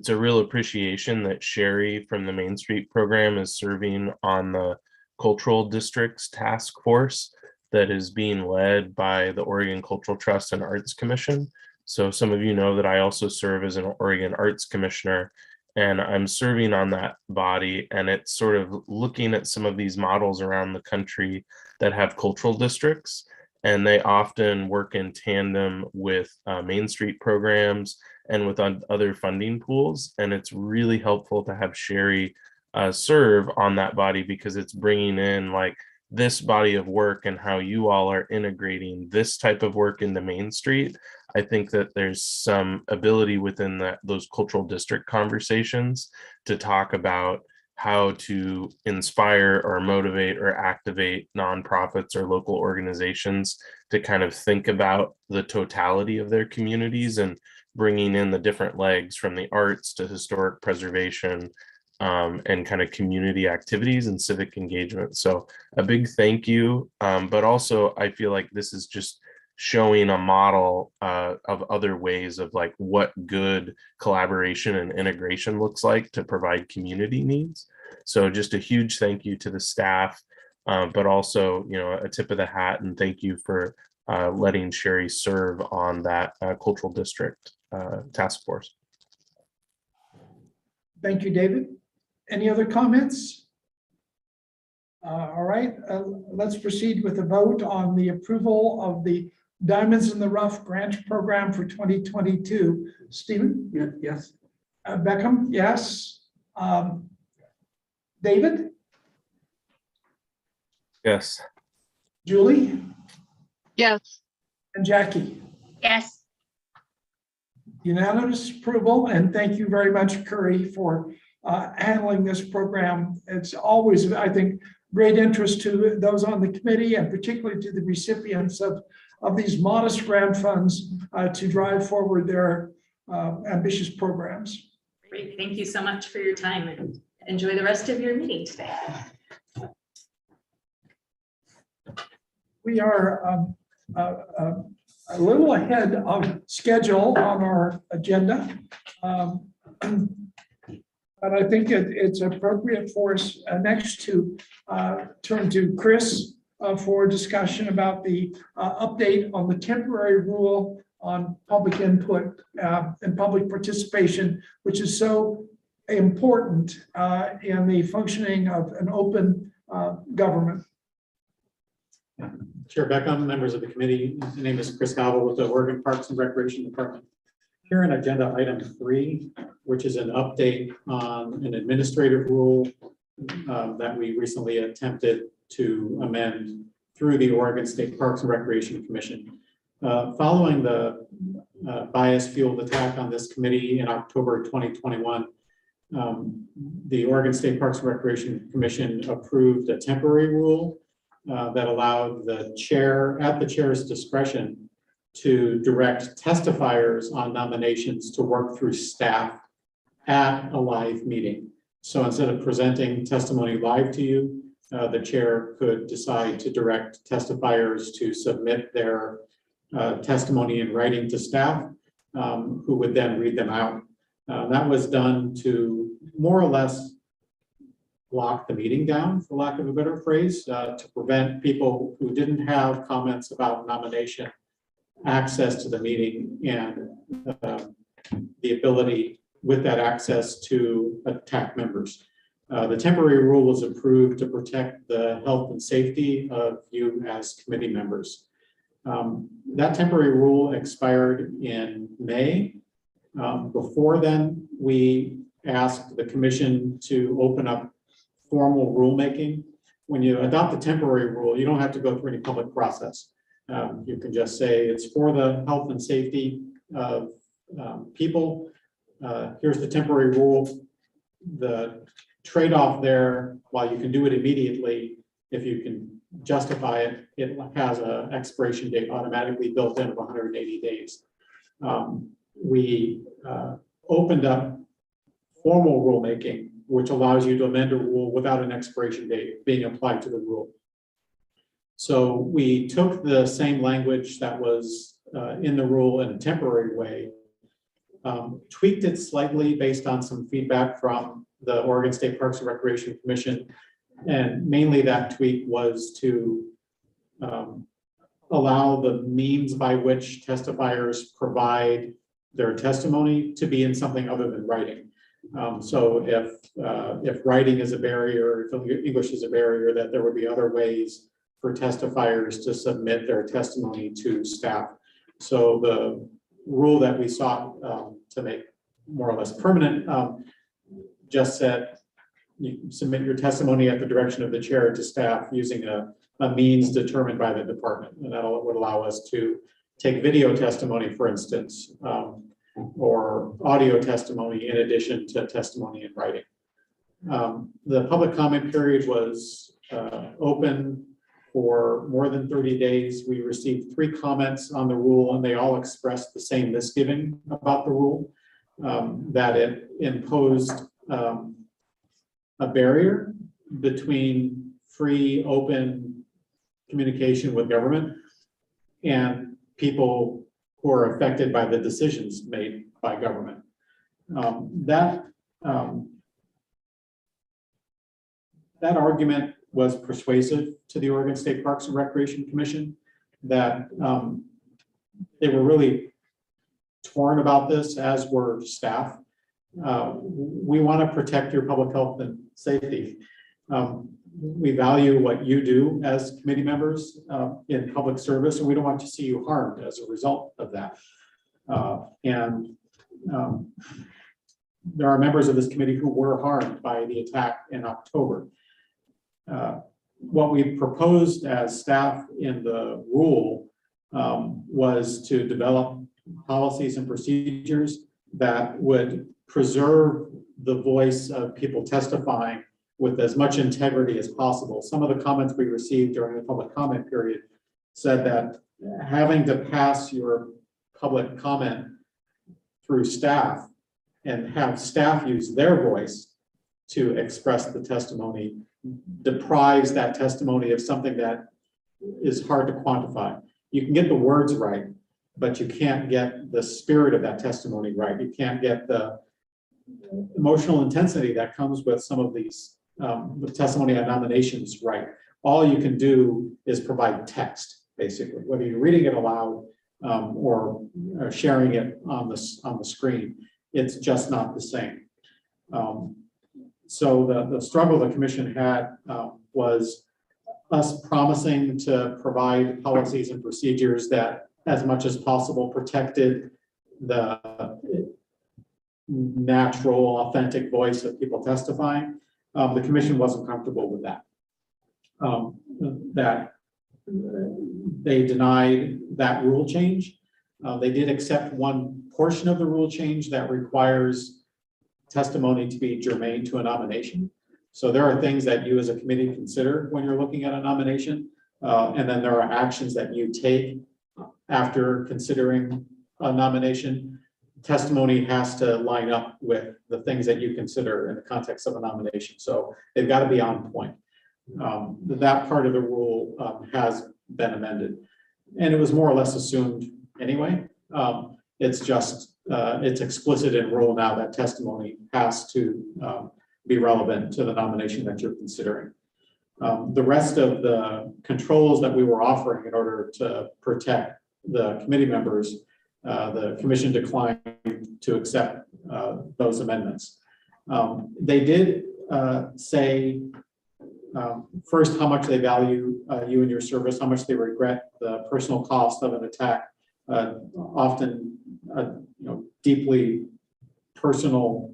Speaker 7: a real appreciation that Sherry from the Main Street program is serving on the Cultural Districts Task Force that is being led by the Oregon Cultural Trust and Arts Commission. So some of you know that I also serve as an Oregon Arts Commissioner, and I'm serving on that body, and it's sort of looking at some of these models around the country that have cultural districts and they often work in tandem with Main Street programs and with other funding pools. And it's really helpful to have Sherry serve on that body, because it's bringing in like this body of work and how you all are integrating this type of work into Main Street. I think that there's some ability within those cultural district conversations to talk about how to inspire or motivate or activate nonprofits or local organizations to kind of think about the totality of their communities and bringing in the different legs from the arts to historic preservation, and kind of community activities and civic engagement. So a big thank you. But also I feel like this is just showing a model of other ways of like what good collaboration and integration looks like to provide community needs. So just a huge thank you to the staff, but also, you know, a tip of the hat and thank you for letting Sherry serve on that cultural district task force.
Speaker 4: Thank you, David. Any other comments? All right, let's proceed with the vote on the approval of the Diamonds in the Rough Grant Program for 2022. Stephen?
Speaker 5: Yes.
Speaker 4: Beckham, yes. David?
Speaker 7: Yes.
Speaker 4: Julie?
Speaker 2: Yes.
Speaker 4: And Jackie?
Speaker 6: Yes.
Speaker 4: Unanimous approval, and thank you very much, Curry, for handling this program. It's always, I think, great interest to those on the committee and particularly to the recipients of these modest grant funds to drive forward their ambitious programs.
Speaker 10: Great, thank you so much for your time and enjoy the rest of your meeting today.
Speaker 4: We are a little ahead of schedule on our agenda. But I think it's appropriate for us next to turn to Chris for discussion about the update on the temporary rule on public input and public participation, which is so important in the functioning of an open government.
Speaker 1: Chair Beckham, members of the committee, my name is Chris Gobble with the Oregon Parks and Recreation Department. Here in agenda item 3, which is an update on an administrative rule that we recently attempted to amend through the Oregon State Parks and Recreation Commission. Following the bias-fueled attack on this committee in October 2021, the Oregon State Parks and Recreation Commission approved a temporary rule that allowed the chair, at the chair's discretion, to direct testifiers on nominations to work through staff at a live meeting. So instead of presenting testimony live to you, the chair could decide to direct testifiers to submit their testimony in writing to staff, who would then read them out. That was done to more or less lock the meeting down, for lack of a better phrase, to prevent people who didn't have comments about nomination access to the meeting and the ability with that access to attack members. The temporary rule was approved to protect the health and safety of you as committee members. That temporary rule expired in May. Before then, we asked the commission to open up formal rulemaking. When you adopt a temporary rule, you don't have to go through any public process. You can just say it's for the health and safety of people. Here's the temporary rule. The trade-off there, while you can do it immediately, if you can justify it, it has an expiration date automatically built in of 180 days. We opened up formal rulemaking, which allows you to amend a rule without an expiration date being applied to the rule. So we took the same language that was in the rule in a temporary way, tweaked it slightly based on some feedback from the Oregon State Parks and Recreation Commission. And mainly that tweak was to allow the means by which testifiers provide their testimony to be in something other than writing. So if writing is a barrier, if English is a barrier, that there would be other ways for testifiers to submit their testimony to staff. So the rule that we sought to make more or less permanent just said you can submit your testimony at the direction of the chair to staff using a means determined by the department. And that would allow us to take video testimony, for instance, or audio testimony in addition to testimony in writing. The public comment period was open for more than 30 days. We received 3 comments on the rule, and they all expressed the same misgiving about the rule, that it imposed a barrier between free, open communication with government and people who are affected by the decisions made by government. That argument was persuasive to the Oregon State Parks and Recreation Commission, that they were really torn about this, as were staff. We want to protect your public health and safety. We value what you do as committee members in public service, and we don't want to see you harmed as a result of that. There are members of this committee who were harmed by the attack in October. What we proposed as staff in the rule was to develop policies and procedures that would preserve the voice of people testifying with as much integrity as possible. Some of the comments we received during the public comment period said that having to pass your public comment through staff and have staff use their voice to express the testimony deprives that testimony of something that is hard to quantify. You can get the words right, but you can't get the spirit of that testimony right. You can't get the emotional intensity that comes with some of these the testimony on nominations right. All you can do is provide text, basically, whether you're reading it aloud or sharing it on the screen. It's just not the same. So the struggle the commission had was us promising to provide policies and procedures that, as much as possible, protected the natural, authentic voice of people testifying. The commission wasn't comfortable with that. That they denied that rule change. They did accept one portion of the rule change that requires testimony to be germane to a nomination. So there are things that you as a committee consider when you're looking at a nomination. And then there are actions that you take after considering a nomination. Testimony has to line up with the things that you consider in the context of a nomination. So they've got to be on point. That part of the rule has been amended. And it was more or less assumed anyway. It's just, it's explicit in rule now that testimony has to be relevant to the nomination that you're considering. The rest of the controls that we were offering in order to protect the committee members, the commission declined to accept those amendments. They did say first how much they value you and your service, how much they regret the personal cost of an attack. Often, deeply personal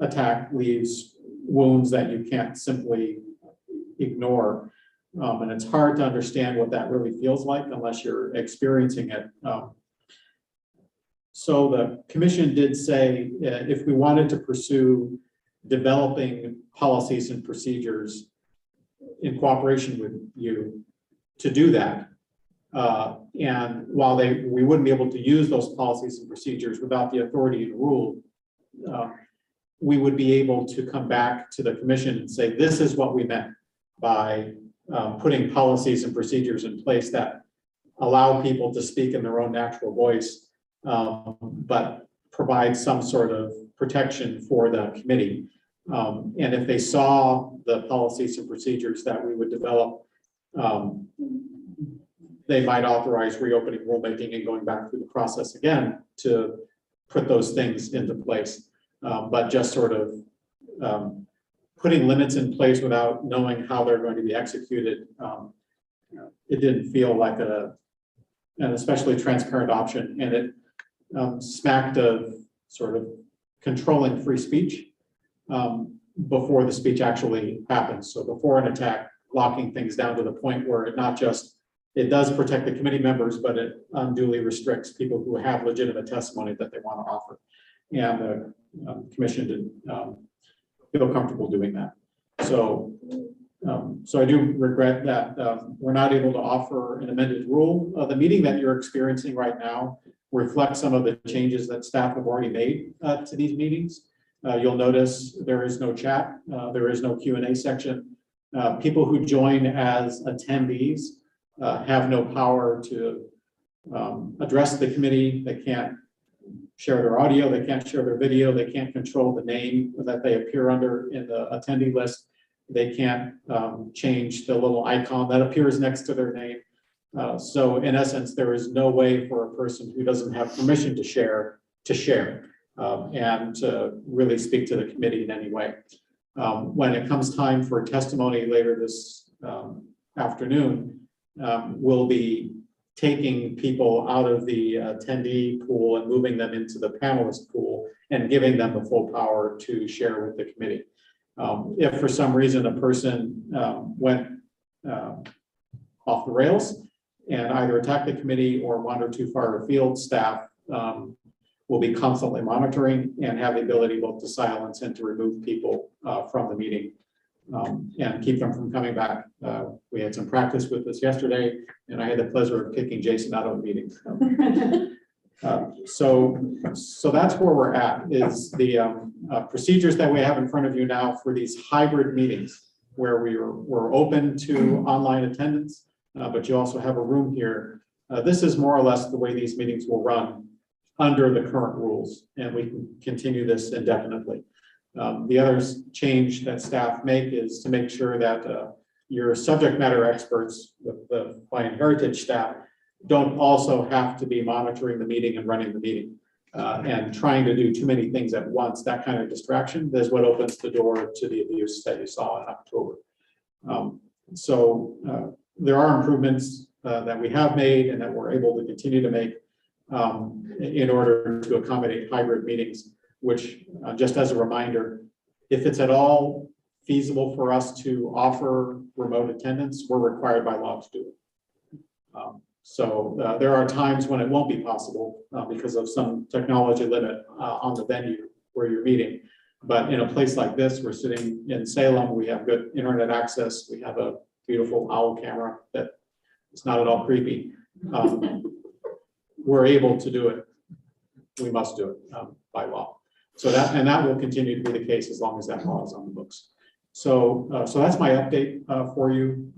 Speaker 1: attack leaves wounds that you can't simply ignore. And it's hard to understand what that really feels like unless you're experiencing it. So the commission did say if we wanted to pursue developing policies and procedures in cooperation with you to do that, and while we wouldn't be able to use those policies and procedures without the authority and rule, we would be able to come back to the commission and say, this is what we meant by putting policies and procedures in place that allow people to speak in their own natural voice, but provide some sort of protection for the committee. And if they saw the policies and procedures that we would develop, they might authorize reopening rulemaking and going back through the process again to put those things into place. But just sort of putting limits in place without knowing how they're going to be executed, it didn't feel like an especially transparent option, and it smacked of sort of controlling free speech before the speech actually happens. So before an attack, locking things down to the point where it not just, it does protect the committee members, but it unduly restricts people who have legitimate testimony that they want to offer. And the commission didn't feel comfortable doing that. So, so I do regret that we're not able to offer an amended rule. The meeting that you're experiencing right now reflects some of the changes that staff have already made to these meetings. You'll notice there is no chat, there is no Q&A section. People who join as attendees have no power to address the committee. They can't share their audio, they can't share their video, they can't control the name that they appear under in the attendee list. They can't change the little icon that appears next to their name. So in essence, there is no way for a person who doesn't have permission to share and to really speak to the committee in any way. When it comes time for testimony later this afternoon, we'll be taking people out of the attendee pool and moving them into the panelist pool and giving them the full power to share with the committee. If for some reason a person went off the rails and either attacked the committee or wandered too far afield, staff will be constantly monitoring and have the ability both to silence and to remove people from the meeting and keep them from coming back. We had some practice with this yesterday, and I had the pleasure of kicking Jason out of a meeting. So that's where we're at, is the procedures that we have in front of you now for these hybrid meetings where we're open to online attendance, but you also have a room here. This is more or less the way these meetings will run under the current rules, and we can continue this indefinitely. The other change that staff make is to make sure that your subject matter experts with the Hawaiian Heritage staff don't also have to be monitoring the meeting and running the meeting and trying to do too many things at once. That kind of distraction is what opens the door to the abuse that you saw in October. There are improvements that we have made and that we're able to continue to make in order to accommodate hybrid meetings, which just as a reminder, if it's at all feasible for us to offer remote attendance, we're required by law to do it. There are times when it won't be possible because of some technology limit on the venue where you're meeting. But in a place like this, we're sitting in Salem, we have good internet access, we have a beautiful owl camera that is not at all creepy. We're able to do it. We must do it by law. So that will continue to be the case as long as that law is on the books. So that's my update for you.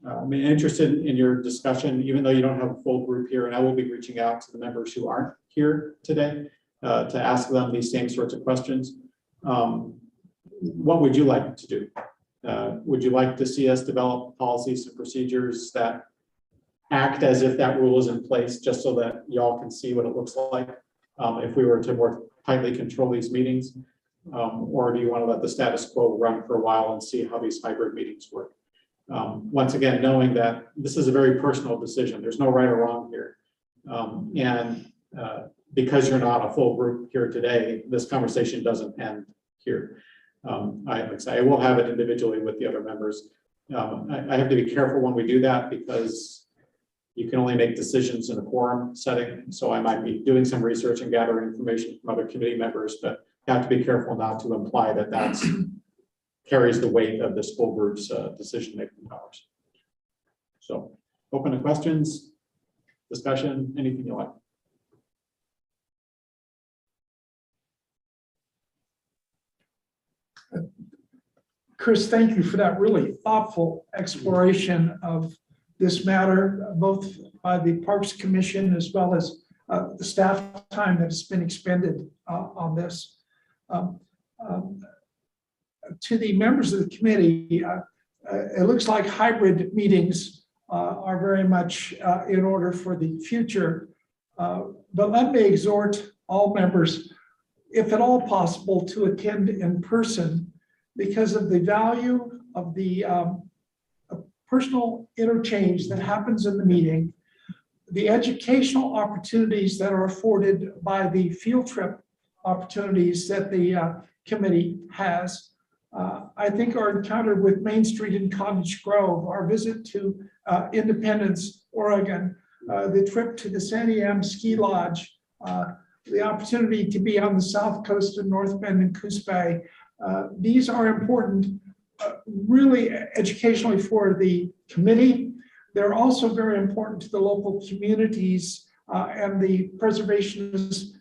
Speaker 1: I'm interested in your discussion, even though you don't have a full group here, and I will be reaching out to the members who aren't here today to ask them these same sorts of questions. What would you like to do? Would you like to see us develop policies and procedures that act as if that rule is in place, just so that y'all can see what it looks like if we were to more tightly control these meetings? Or do you want to let the status quo run for a while and see how these hybrid meetings work? Once again, knowing that this is a very personal decision, there's no right or wrong here. Because you're not a full group here today, this conversation doesn't end here. I will have it individually with the other members. I have to be careful when we do that because you can only make decisions in a quorum setting. So I might be doing some research and gathering information from other committee members, but you have to be careful not to imply that that's carries the weight of this full group's decision-making powers. So open to questions, discussion, anything you like.
Speaker 4: Chris, thank you for that really thoughtful exploration of this matter, both by the Parks Commission as well as the staff time that has been expended on this. To the members of the committee, it looks like hybrid meetings are very much in order for the future. But let me exhort all members, if at all possible, to attend in person because of the value of the personal interchange that happens in the meeting, the educational opportunities that are afforded by the field trip opportunities that the committee has. I think our encounter with Main Street in Cottage Grove, our visit to Independence, Oregon, the trip to the Santiam Ski Lodge, the opportunity to be on the south coast of North Bend and Coos Bay. These are important, really educationally for the committee. They're also very important to the local communities and the preservationists,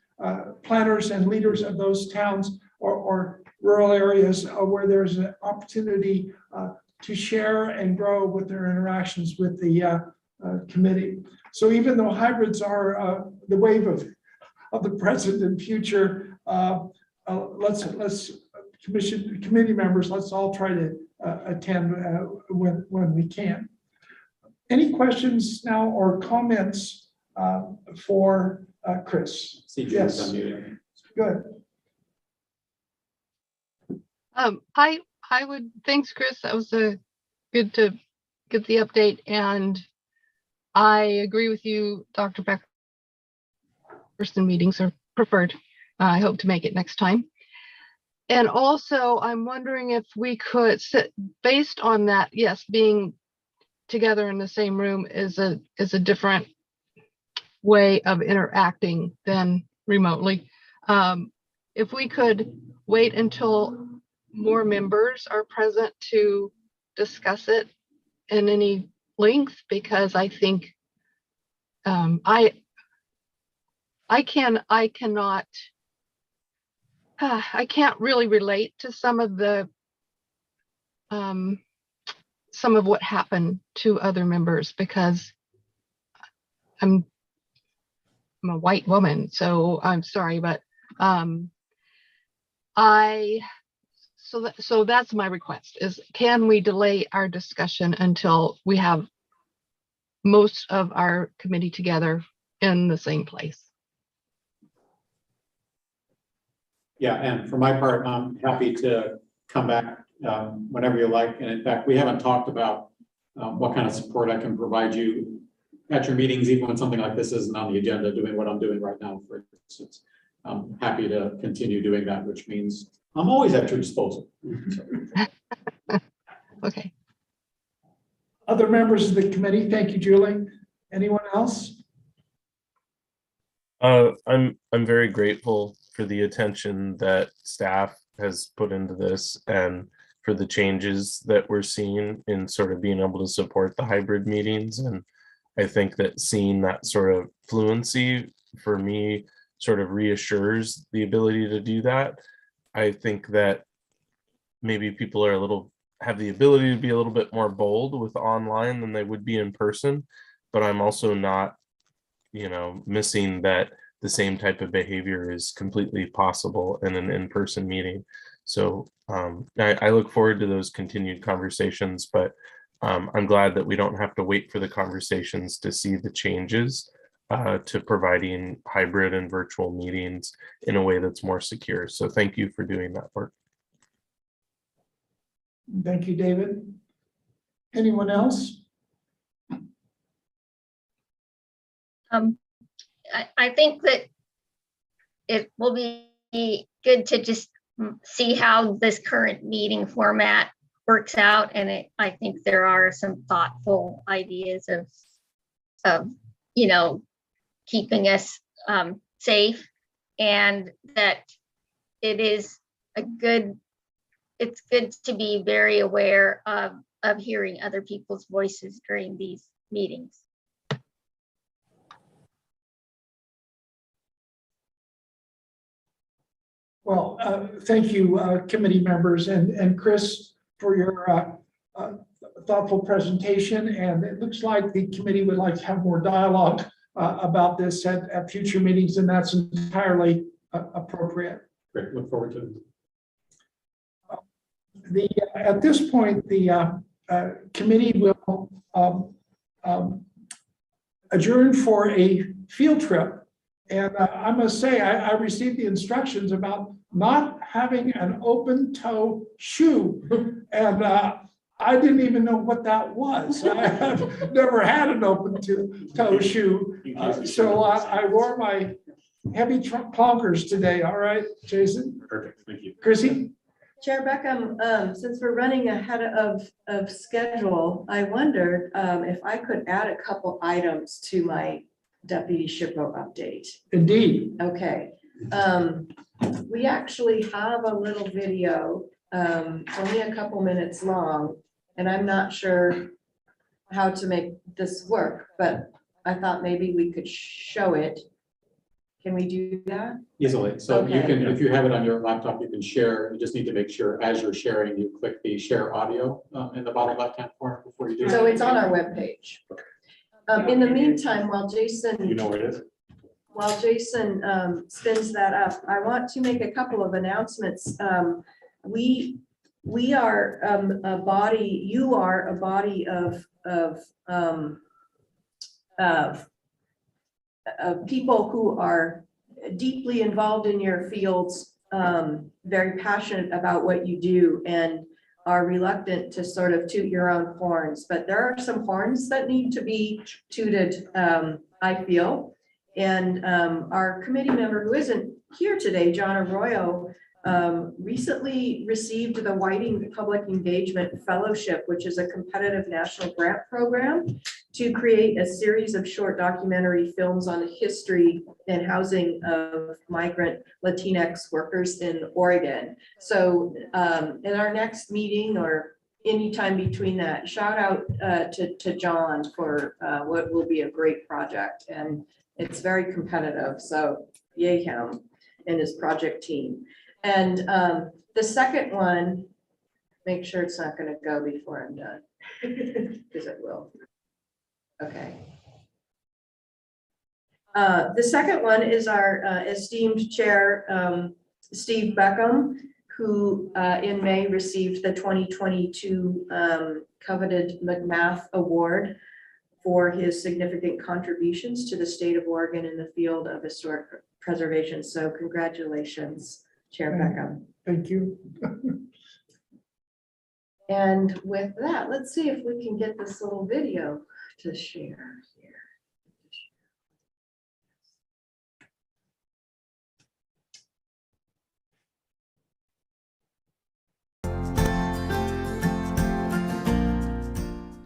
Speaker 4: planners and leaders of those towns or rural areas where there's an opportunity to share and grow with their interactions with the committee. So even though hybrids are the wave of the present and future, let's committee members, let's all try to attend when we can. Any questions now or comments for Chris? Yes, good.
Speaker 2: I would, thanks, Chris. That was good to get the update. And I agree with you, Dr. Becker. Person meetings are preferred. I hope to make it next time. And also, I'm wondering if we could sit based on that. Yes, being together in the same room is a different way of interacting than remotely. If we could wait until more members are present to discuss it in any length, because I think I can't really relate to some of what happened to other members, because I'm a white woman, so I'm sorry, but so that's my request, is can we delay our discussion until we have most of our committee together in the same place?
Speaker 1: Yeah, and for my part, I'm happy to come back whenever you like. And in fact, we haven't talked about what kind of support I can provide you at your meetings, even when something like this isn't on the agenda, doing what I'm doing right now, for instance. I'm happy to continue doing that, which means I'm always at your disposal.
Speaker 2: Okay.
Speaker 4: Other members of the committee, thank you, Julie. Anyone else?
Speaker 7: I'm very grateful for the attention that staff has put into this and for the changes that we're seeing in sort of being able to support the hybrid meetings. And I think that seeing that sort of fluency for me sort of reassures the ability to do that. I think that maybe people are have the ability to be a little bit more bold with online than they would be in person, but I'm also not, missing that the same type of behavior is completely possible in an in-person meeting. So I look forward to those continued conversations, but I'm glad that we don't have to wait for the conversations to see the changes to providing hybrid and virtual meetings in a way that's more secure. So thank you for doing that work.
Speaker 4: Thank you, David. Anyone else?
Speaker 6: I think that it will be good to just see how this current meeting format works out. And I think there are some thoughtful ideas of keeping us safe, and that it's good to be very aware of hearing other people's voices during these meetings.
Speaker 4: Well, thank you, committee members, and Chris, for your thoughtful presentation. And it looks like the committee would like to have more dialogue about this at future meetings, and that's entirely appropriate.
Speaker 1: Great, look forward to it.
Speaker 4: At this point, the committee will adjourn for a field trip And I must say, I received the instructions about not having an open toe shoe. And I didn't even know what that was. I have never had an open toe shoe. So I wore my heavy clunkers today. All right, Jason?
Speaker 3: Perfect, thank you.
Speaker 4: Chrissy?
Speaker 8: Chair Beckham, since we're running ahead of schedule, I wondered if I could add a couple items to my Deputy SHPO update.
Speaker 4: Indeed.
Speaker 8: Okay. We actually have a little video, only a couple minutes long, and I'm not sure how to make this work, but I thought maybe we could show it. Can we do that?
Speaker 1: Easily. So you
Speaker 8: Okay.
Speaker 1: can, if you have it on your laptop, you can share. You just need to make sure as you're sharing, you click the share audio in the bottom left-hand corner before you do.
Speaker 8: So
Speaker 1: it.
Speaker 8: it's on our webpage. In the meantime, while Jason.
Speaker 3: You know where it is?
Speaker 8: While Jason spins that up, I want to make a couple of announcements. We are a body, you are a body of people who are deeply involved in your fields, very passionate about what you do, and are reluctant to sort of toot your own horns. But there are some horns that need to be tooted, I feel. And our committee member who isn't here today, John Arroyo, recently received the Whiting Public Engagement Fellowship, which is a competitive national grant program to create a series of short documentary films on the history and housing of migrant Latinx workers in Oregon. So in our next meeting or anytime between that, shout out to John for what will be a great project. And it's very competitive, so yay him and his project team. And the second one, make sure it's not going to go before I'm done, because it will. Okay. The second one is our esteemed chair, Steve Beckham, who in May received the 2022 coveted McMath Award for his significant contributions to the state of Oregon in the field of historic preservation. So congratulations, Chair Beckham.
Speaker 4: Thank you.
Speaker 8: And with that, let's see if we can get this little video to share here.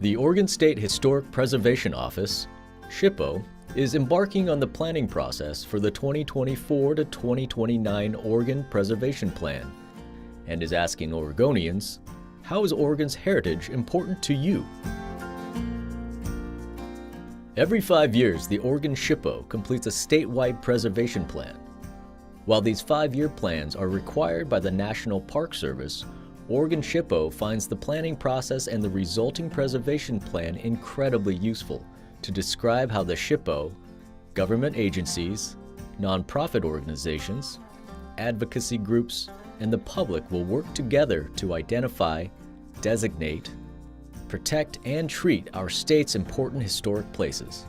Speaker 11: The Oregon State Historic Preservation Office, SHPO, is embarking on the planning process for the 2024 to 2029 Oregon Preservation Plan and is asking Oregonians, how is Oregon's heritage important to you? Every 5 years, the Oregon SHPO completes a statewide preservation plan. While these 5-year plans are required by the National Park Service, Oregon SHPO finds the planning process and the resulting preservation plan incredibly useful to describe how the SHPO, government agencies, nonprofit organizations, advocacy groups, and the public will work together to identify, designate, protect, and treat our state's important historic places.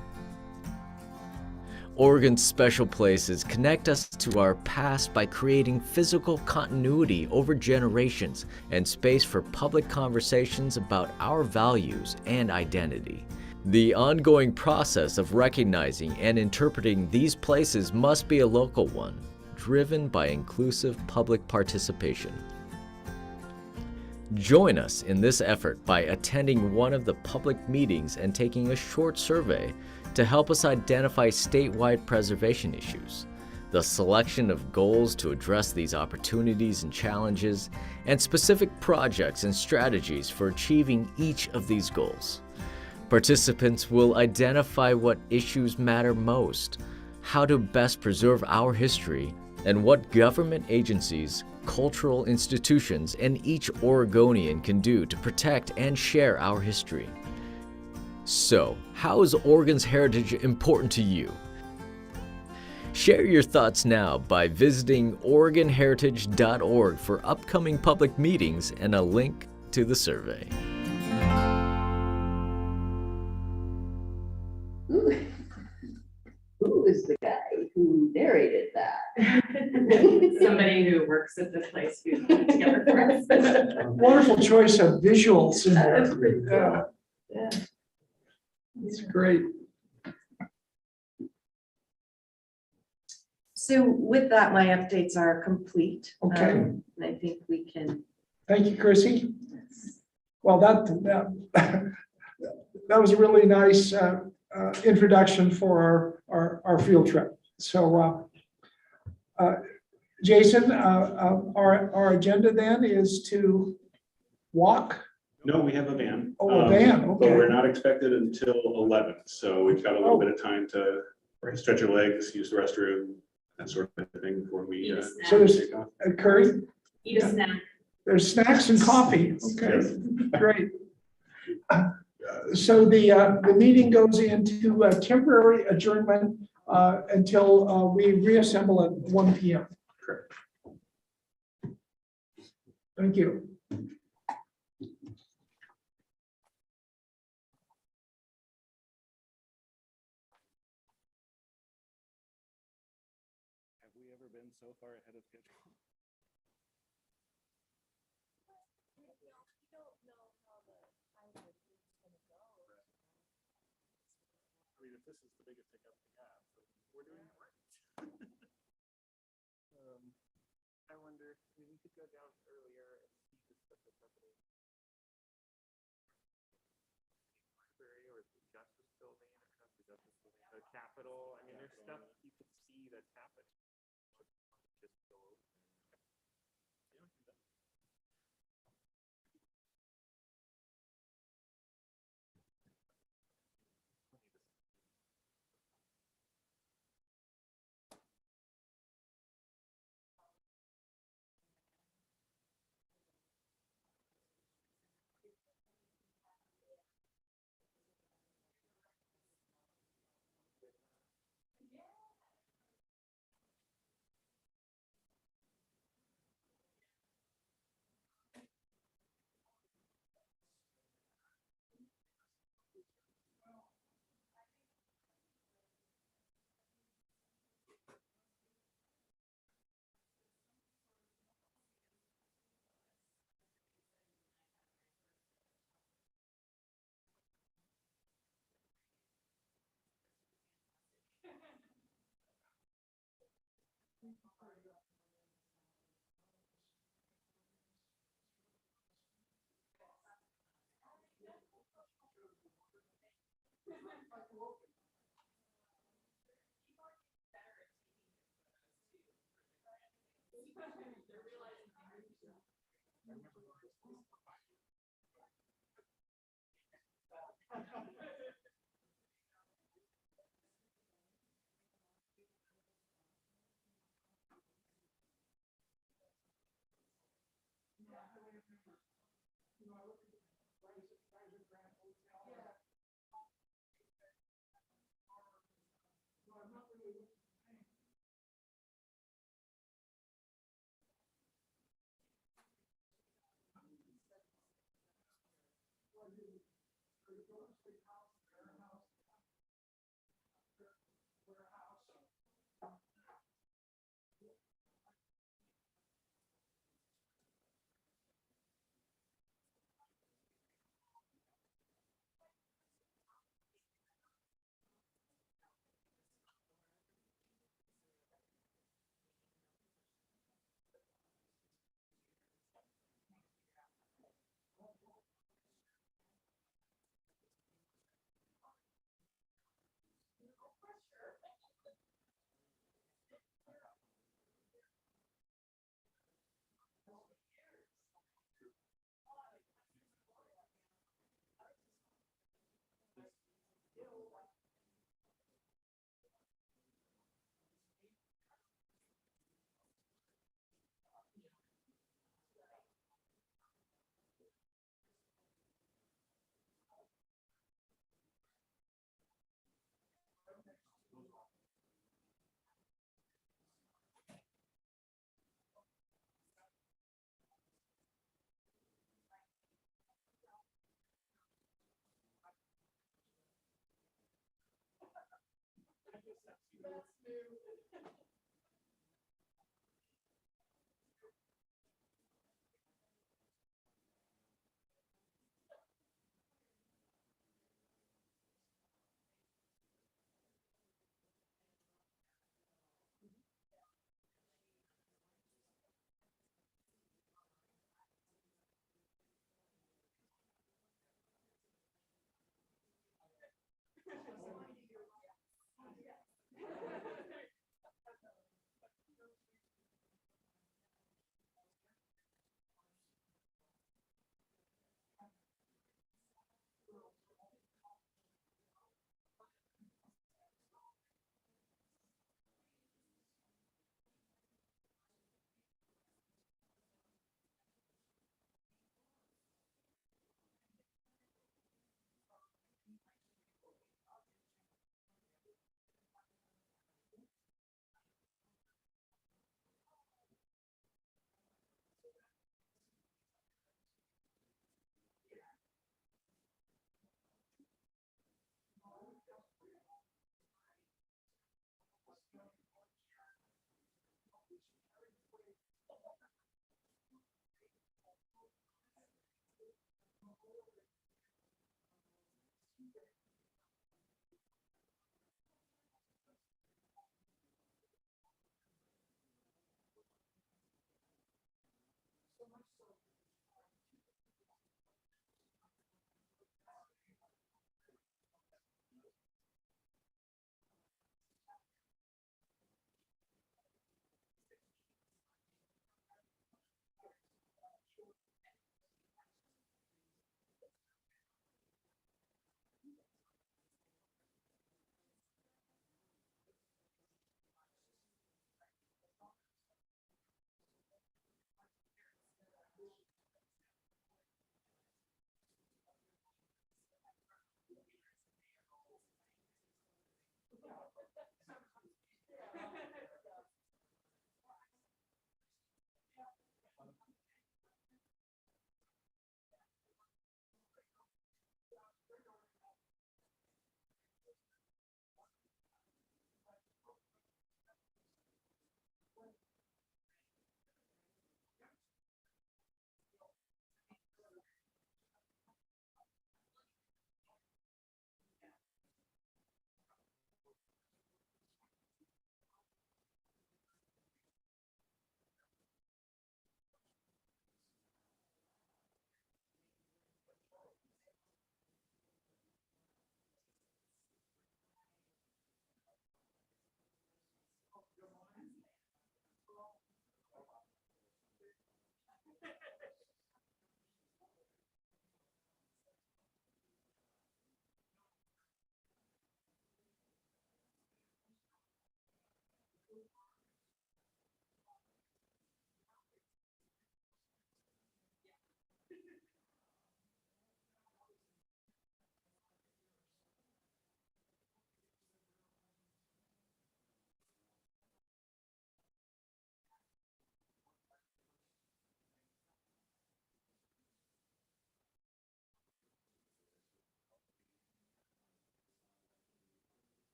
Speaker 11: Oregon's special places connect us to our past by creating physical continuity over generations and space for public conversations about our values and identity. The ongoing process of recognizing and interpreting these places must be a local one, driven by inclusive public participation. Join us in this effort by attending one of the public meetings and taking a short survey to help us identify statewide preservation issues, the selection of goals to address these opportunities and challenges, and specific projects and strategies for achieving each of these goals. Participants will identify what issues matter most, how to best preserve our history, and what government agencies, cultural institutions, and each Oregonian can do to protect and share our history. So, how is Oregon's heritage important to you? Share your thoughts now by visiting OregonHeritage.org for upcoming public meetings and a link to the survey.
Speaker 8: Ooh,
Speaker 12: was the guy who narrated that?
Speaker 10: Somebody who works at the place who put it together for us.
Speaker 4: Wonderful choice of visuals in
Speaker 12: That was
Speaker 4: there.
Speaker 12: pretty
Speaker 4: Yeah,
Speaker 12: cool. Yeah.
Speaker 4: it's great.
Speaker 8: So with that, my updates are complete.
Speaker 4: Okay.
Speaker 8: And I think we can.
Speaker 4: Thank you, Chrissy. Well, that was a really nice introduction for our field trip. So, Jason, our agenda then is to walk.
Speaker 3: No, we have a van.
Speaker 4: Oh, a van,
Speaker 3: But we're
Speaker 4: okay.
Speaker 3: not expected until 11, so we've got a little bit of time to stretch your legs, use the restroom, that sort of thing before we.
Speaker 10: Eat a
Speaker 4: So there's
Speaker 3: take off.
Speaker 4: Curry,
Speaker 10: Eat a snack.
Speaker 4: there's snacks and coffee. Okay,
Speaker 3: Yes.
Speaker 4: great. So the meeting goes into a temporary adjournment until we reassemble at 1 p.m.
Speaker 3: Correct.
Speaker 4: Thank you.
Speaker 3: Have we ever been so far ahead of schedule? I mean, if this is the biggest hiccup we have, so we're doing it right.
Speaker 9: I wonder, we could go down earlier and see the stuff that's happening. Library or the Justice Building, or not the Justice Building, the Capitol. I mean, there's stuff you could see that's happening. Just go over.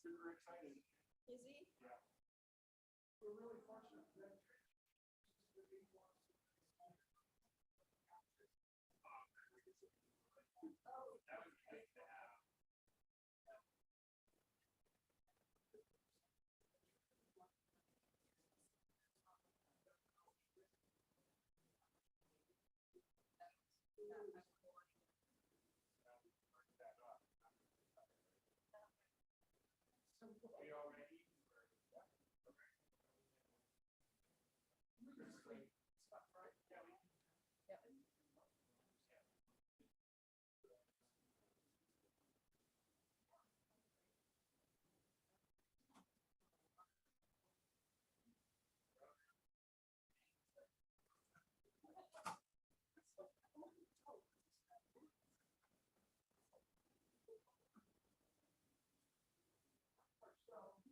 Speaker 4: Super excited.
Speaker 8: Is he?
Speaker 4: Yeah. We're really fortunate that. We already. So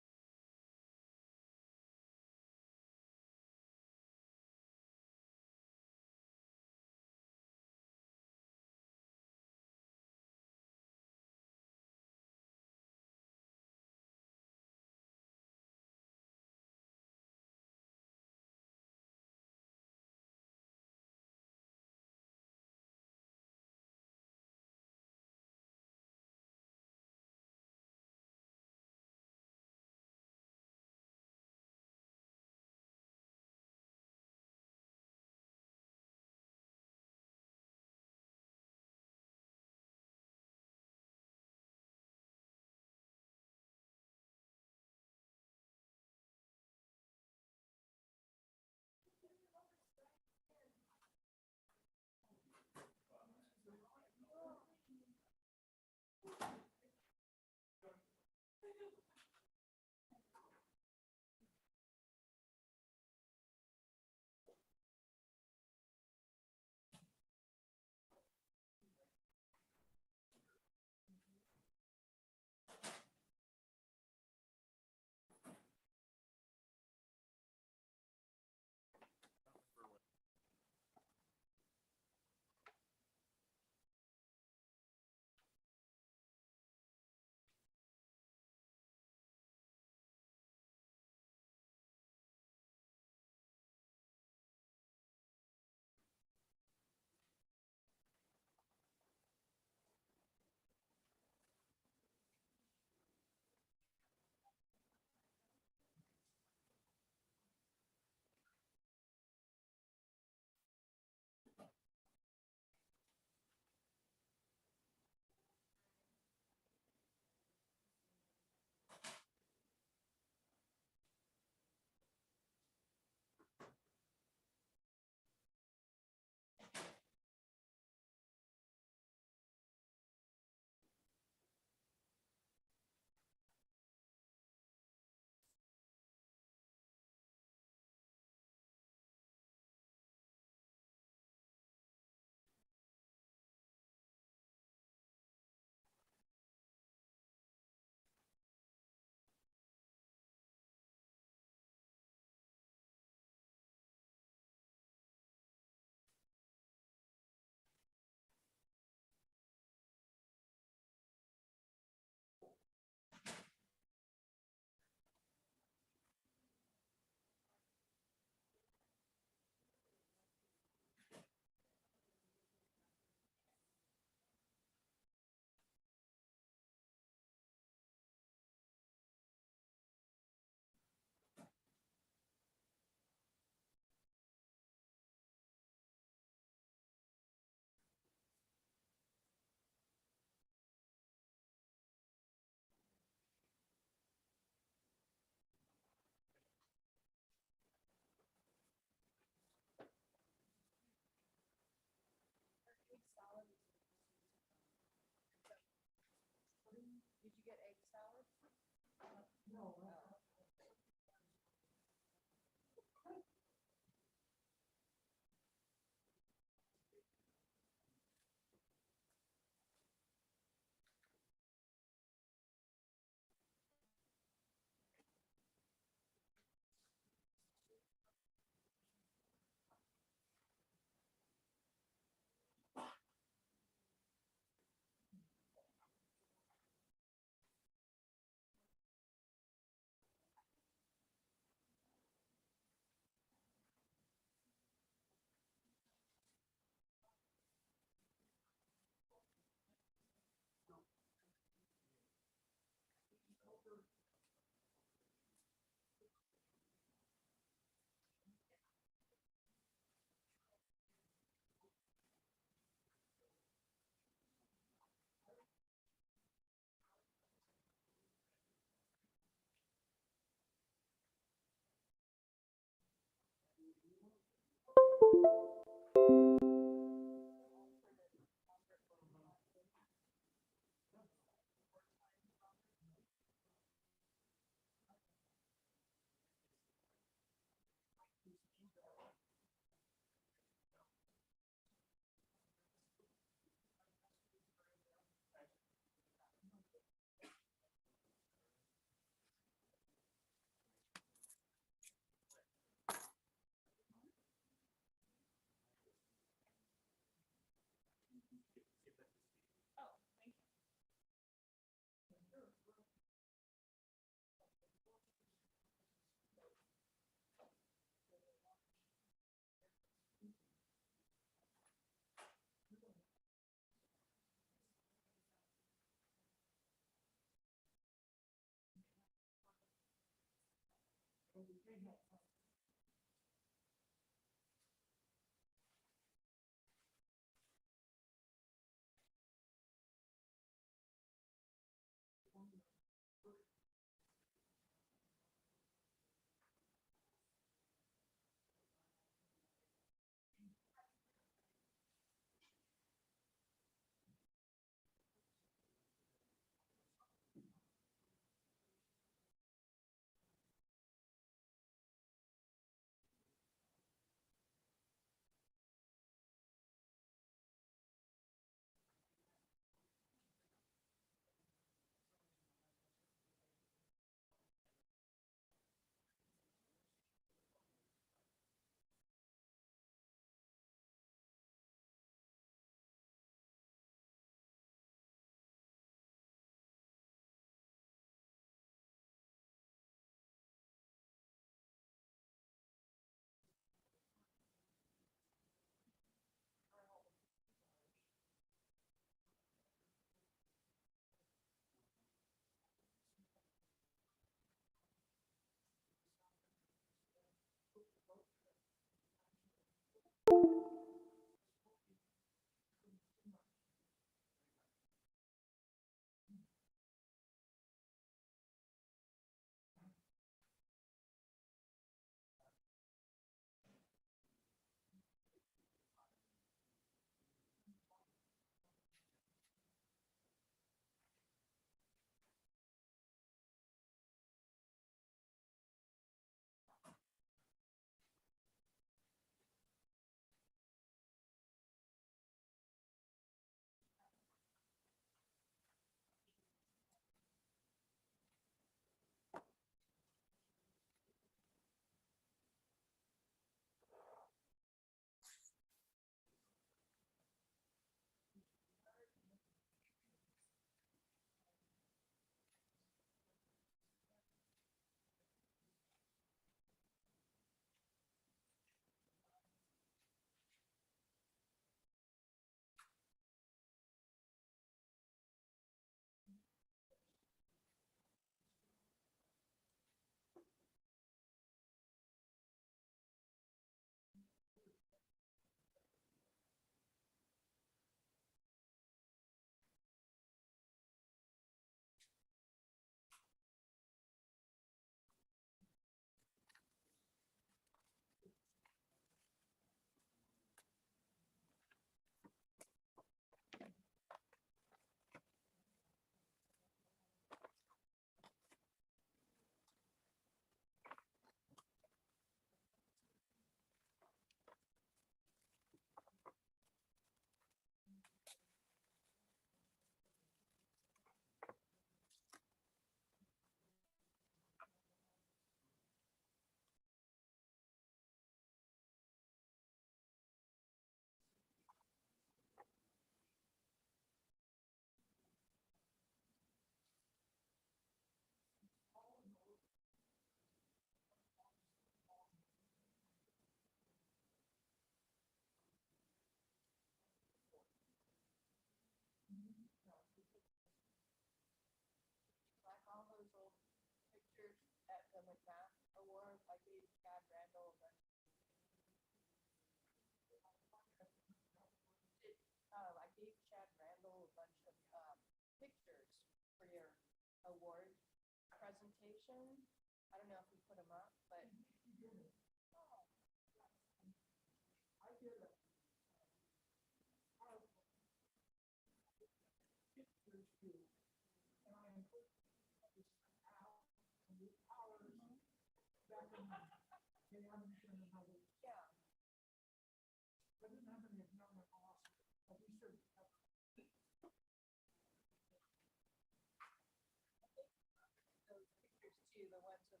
Speaker 8: Too, the ones of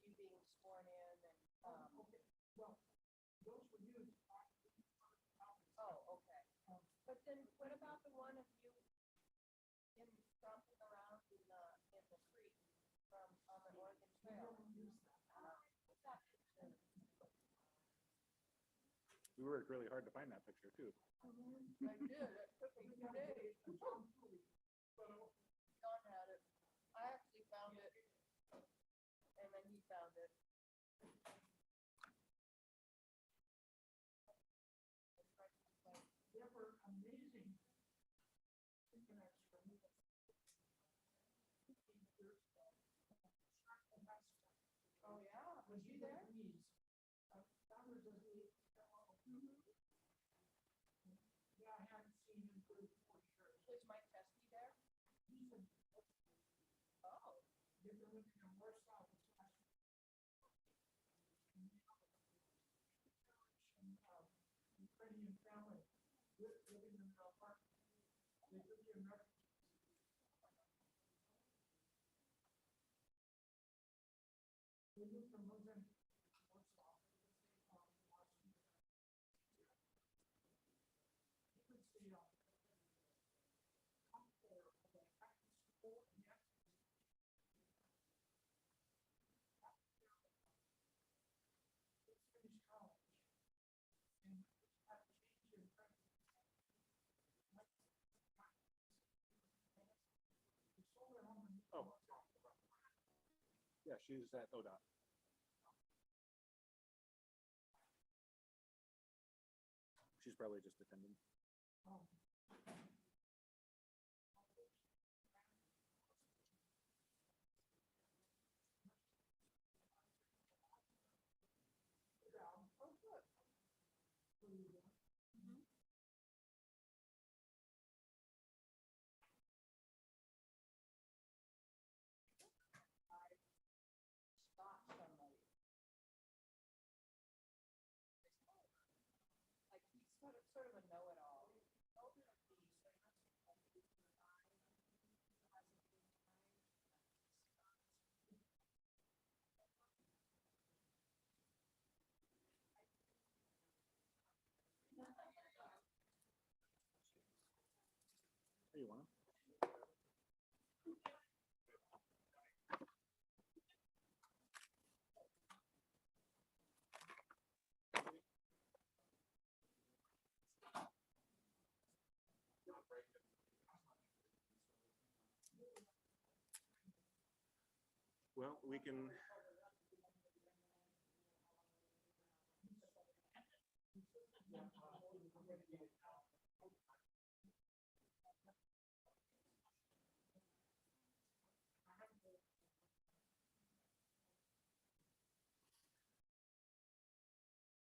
Speaker 8: you being sworn in and, oh, okay. But then what about the one of you in stomping around in the street from, on the Oregon Trail?
Speaker 13: We worked really hard to find that picture too.
Speaker 8: I did, it took me 2 days. John had it. I actually found it. And then he found it. They were amazing. Oh, yeah, was you there? Yeah, I haven't seen him for sure. Was Mike Chesky there? Oh. They're living in Warsaw. Ukrainian family living in their apartment. They took the American. They moved from London to Warsaw. You could see
Speaker 13: Oh. Yeah, she's at ODOT. She's probably just attending.
Speaker 8: Sort of a know-it-all.
Speaker 13: Hey, you wanna? Well, we can.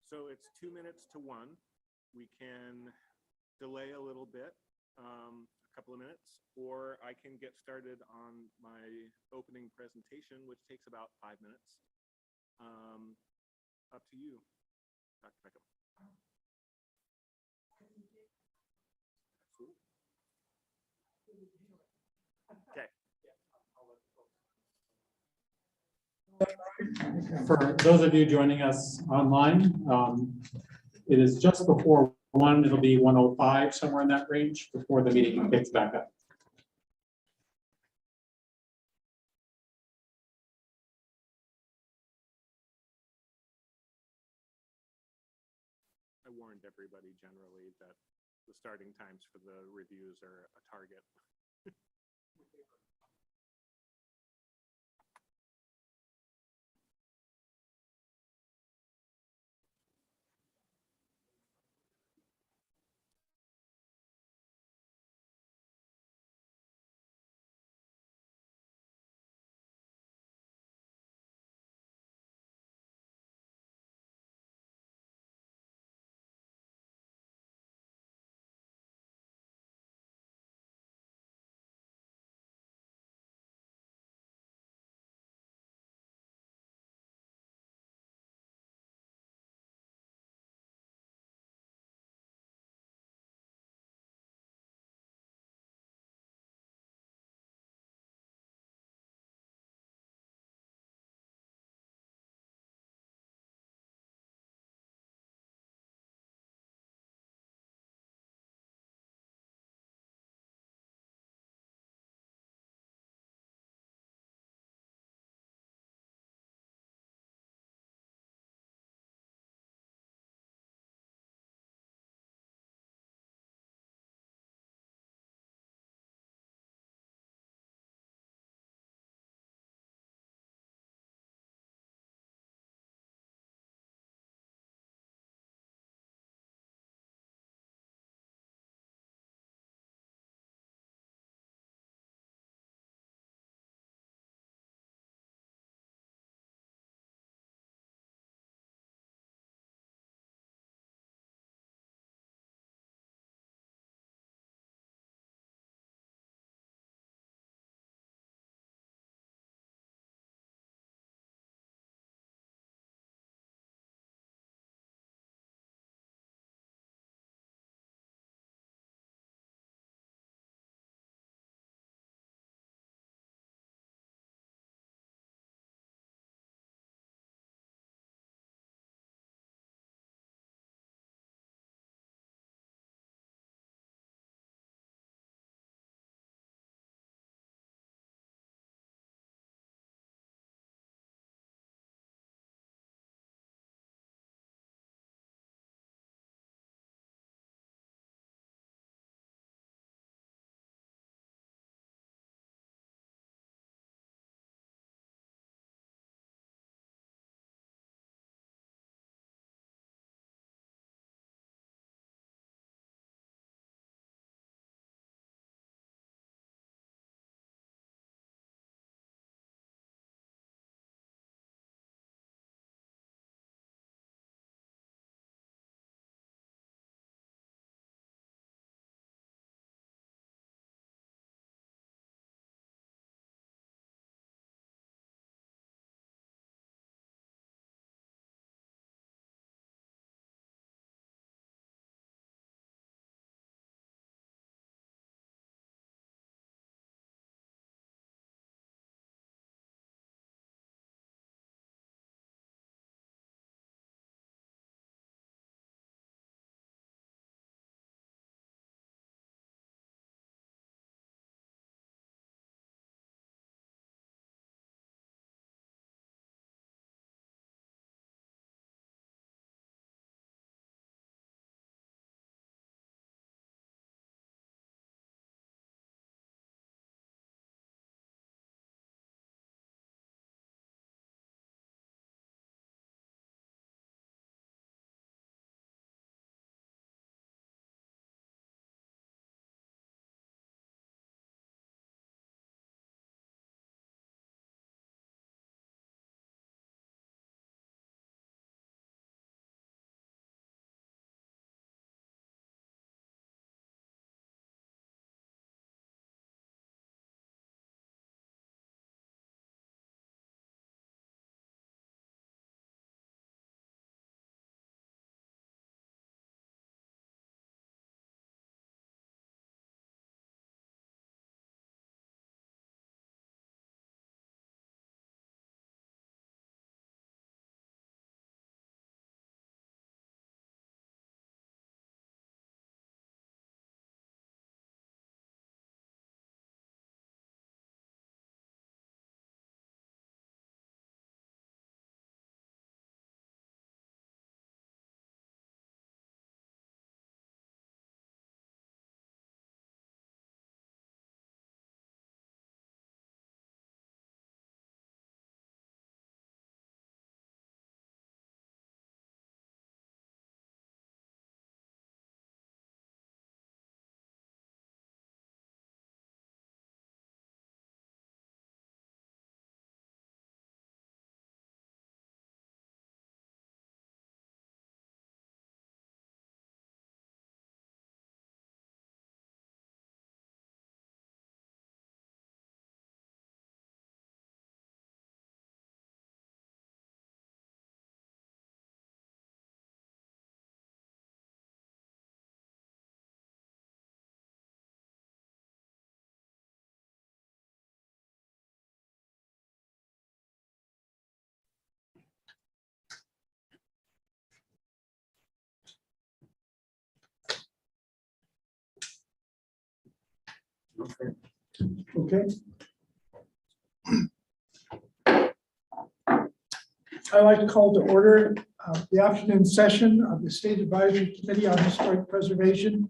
Speaker 13: So it's 2 minutes to 1. We can delay a little bit, a couple of minutes, or I can get started on my opening presentation, which takes about 5 minutes. Up to you, Dr. Peckham. Okay.
Speaker 1: For those of you joining us online, it is just before 1, it'll be 1:05, somewhere in that range, before the meeting gets back up.
Speaker 13: I warned everybody generally that the starting times for the reviews are a target.
Speaker 4: Okay. I'd like to call to order the afternoon session of the State Advisory Committee on Historic Preservation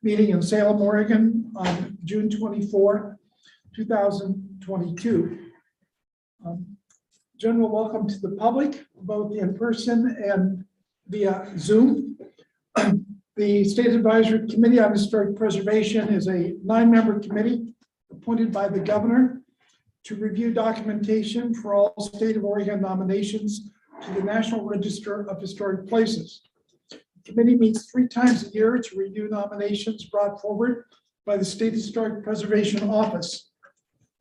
Speaker 4: meeting in Salem, Oregon on June 24, 2022. General welcome to the public, both in person and via Zoom. The State Advisory Committee on Historic Preservation is a 9-member committee appointed by the governor to review documentation for all state of Oregon nominations to the National Register of Historic Places. The committee meets 3 times a year to review nominations brought forward by the State Historic Preservation Office.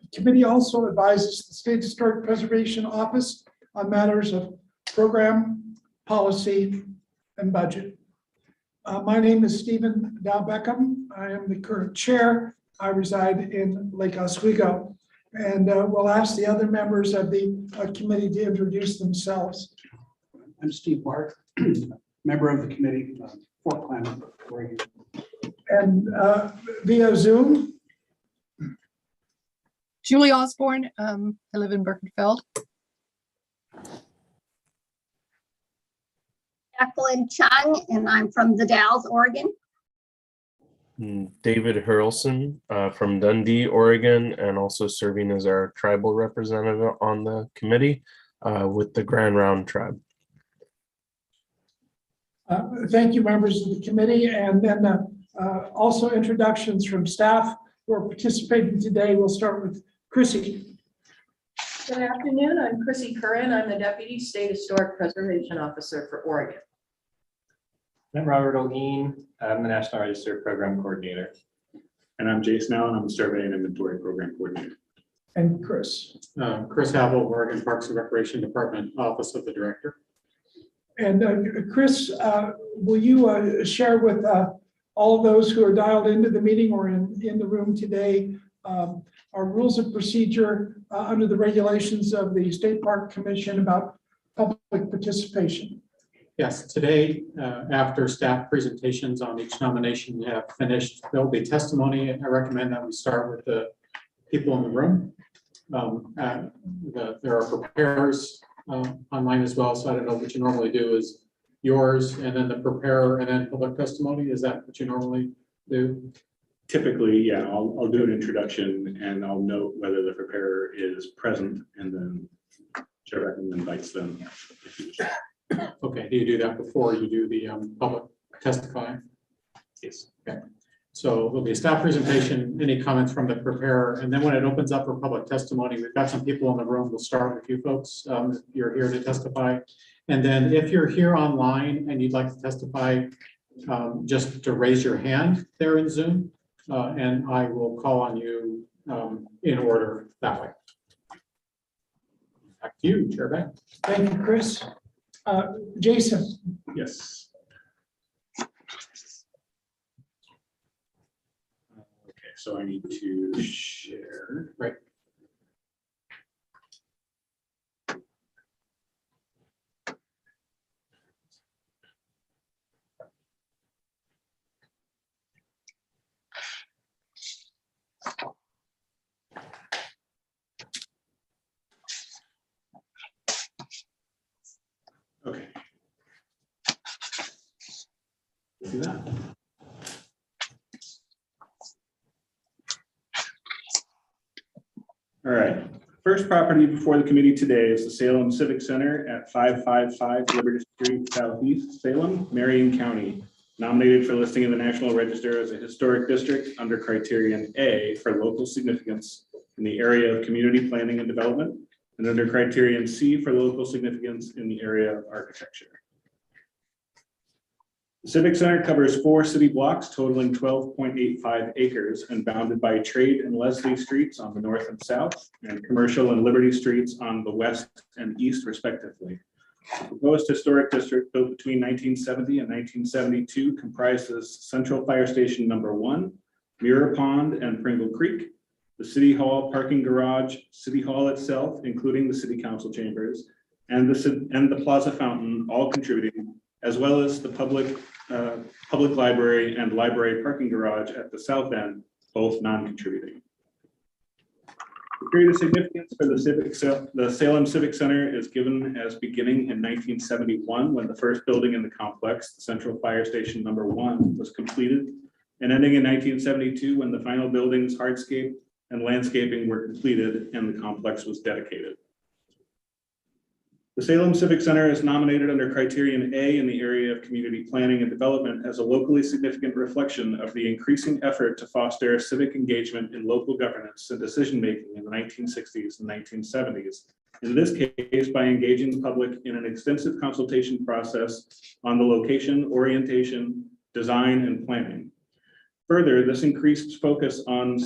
Speaker 4: The committee also advises the State Historic Preservation Office on matters of program, policy, and budget. My name is Stephen Dow Beckham. I am the current chair. I reside in Lake Oswego. And we'll ask the other members of the committee to introduce themselves.
Speaker 5: I'm Steve Barth, member of the committee, Fort Clement, Oregon.
Speaker 4: And via Zoom,
Speaker 14: Julie Osborne, I live in Birkenfeld.
Speaker 6: Jacqueline Chung, and I'm from the Dalles, Oregon.
Speaker 7: David Hurlson from Dundee, Oregon, and also serving as our tribal representative on the committee with the Grand Round tribe.
Speaker 4: thank you, members of the committee. And then also introductions from staff who are participating today. We'll start with Chrissy.
Speaker 8: Good afternoon, I'm Chrissy Curran. I'm the Deputy State Historic Preservation Officer for Oregon.
Speaker 9: I'm Robert Olguin. I'm the National Register Program Coordinator.
Speaker 3: And I'm Jason Allen. I'm the Survey and Inventory Program Coordinator.
Speaker 4: And Chris.
Speaker 1: Chris Havel, Oregon Parks and Recreation Department, Office of the Director.
Speaker 4: And Chris, will you share with all of those who are dialed into the meeting or in the room today our rules of procedure under the regulations of the State Park Commission about public participation?
Speaker 1: Yes, today, after staff presentations on each nomination have finished, there will be testimony. I recommend that we start with the people in the room. There are preparers online as well, so I don't know what you normally do is yours and then the preparer and then public testimony. Is that what you normally do?
Speaker 3: Typically, yeah, I'll do an introduction and I'll note whether the preparer is present and then Chair Beckham invites them.
Speaker 1: Okay, do you do that before you do the public testifying?
Speaker 3: Yes.
Speaker 1: Okay, so there'll be a staff presentation, any comments from the preparer, and then when it opens up for public testimony, we've got some people in the room. We'll start with you folks. If you're here to testify. And then if you're here online and you'd like to testify, just to raise your hand there in Zoom, and I will call on you in order that way. Back to you, Chair Beck.
Speaker 4: Thank you, Chris. Jason.
Speaker 3: Yes. Okay, so I need to share.
Speaker 1: Right.
Speaker 3: Okay. Do that. All right, first property before the committee today is the Salem Civic Center at 555 Liberty Street Southeast, Salem, Marion County. Nominated for listing in the National Register as a historic district under criterion A for local significance in the area of community planning and development, and under criterion C for local significance in the area of architecture. The Civic Center covers 4 city blocks totaling 12.85 acres and bounded by Trade and Leslie Streets on the north and south, and Commercial and Liberty Streets on the west and east respectively. The proposed historic district built between 1970 and 1972 comprises Central Fire Station Number 1, Mirror Pond and Pringle Creek, the City Hall parking garage, City Hall itself, including the City Council chambers, and the Plaza Fountain, all contributing, as well as the public library and library parking garage at the south end, both non-contributing. The period of significance for the Salem Civic Center is given as beginning in 1971, when the first building in the complex, the Central Fire Station number 1, was completed, and ending in 1972, when the final buildings, hardscape, and landscaping were completed and the complex was dedicated. The Salem Civic Center is nominated under criterion A in the area of community planning and development as a locally significant reflection of the increasing effort to foster civic engagement in local governance and decision-making in the 1960s and 1970s. In this case, by engaging the public in an extensive consultation process on the location, orientation, design, and planning. Further, this increased focus on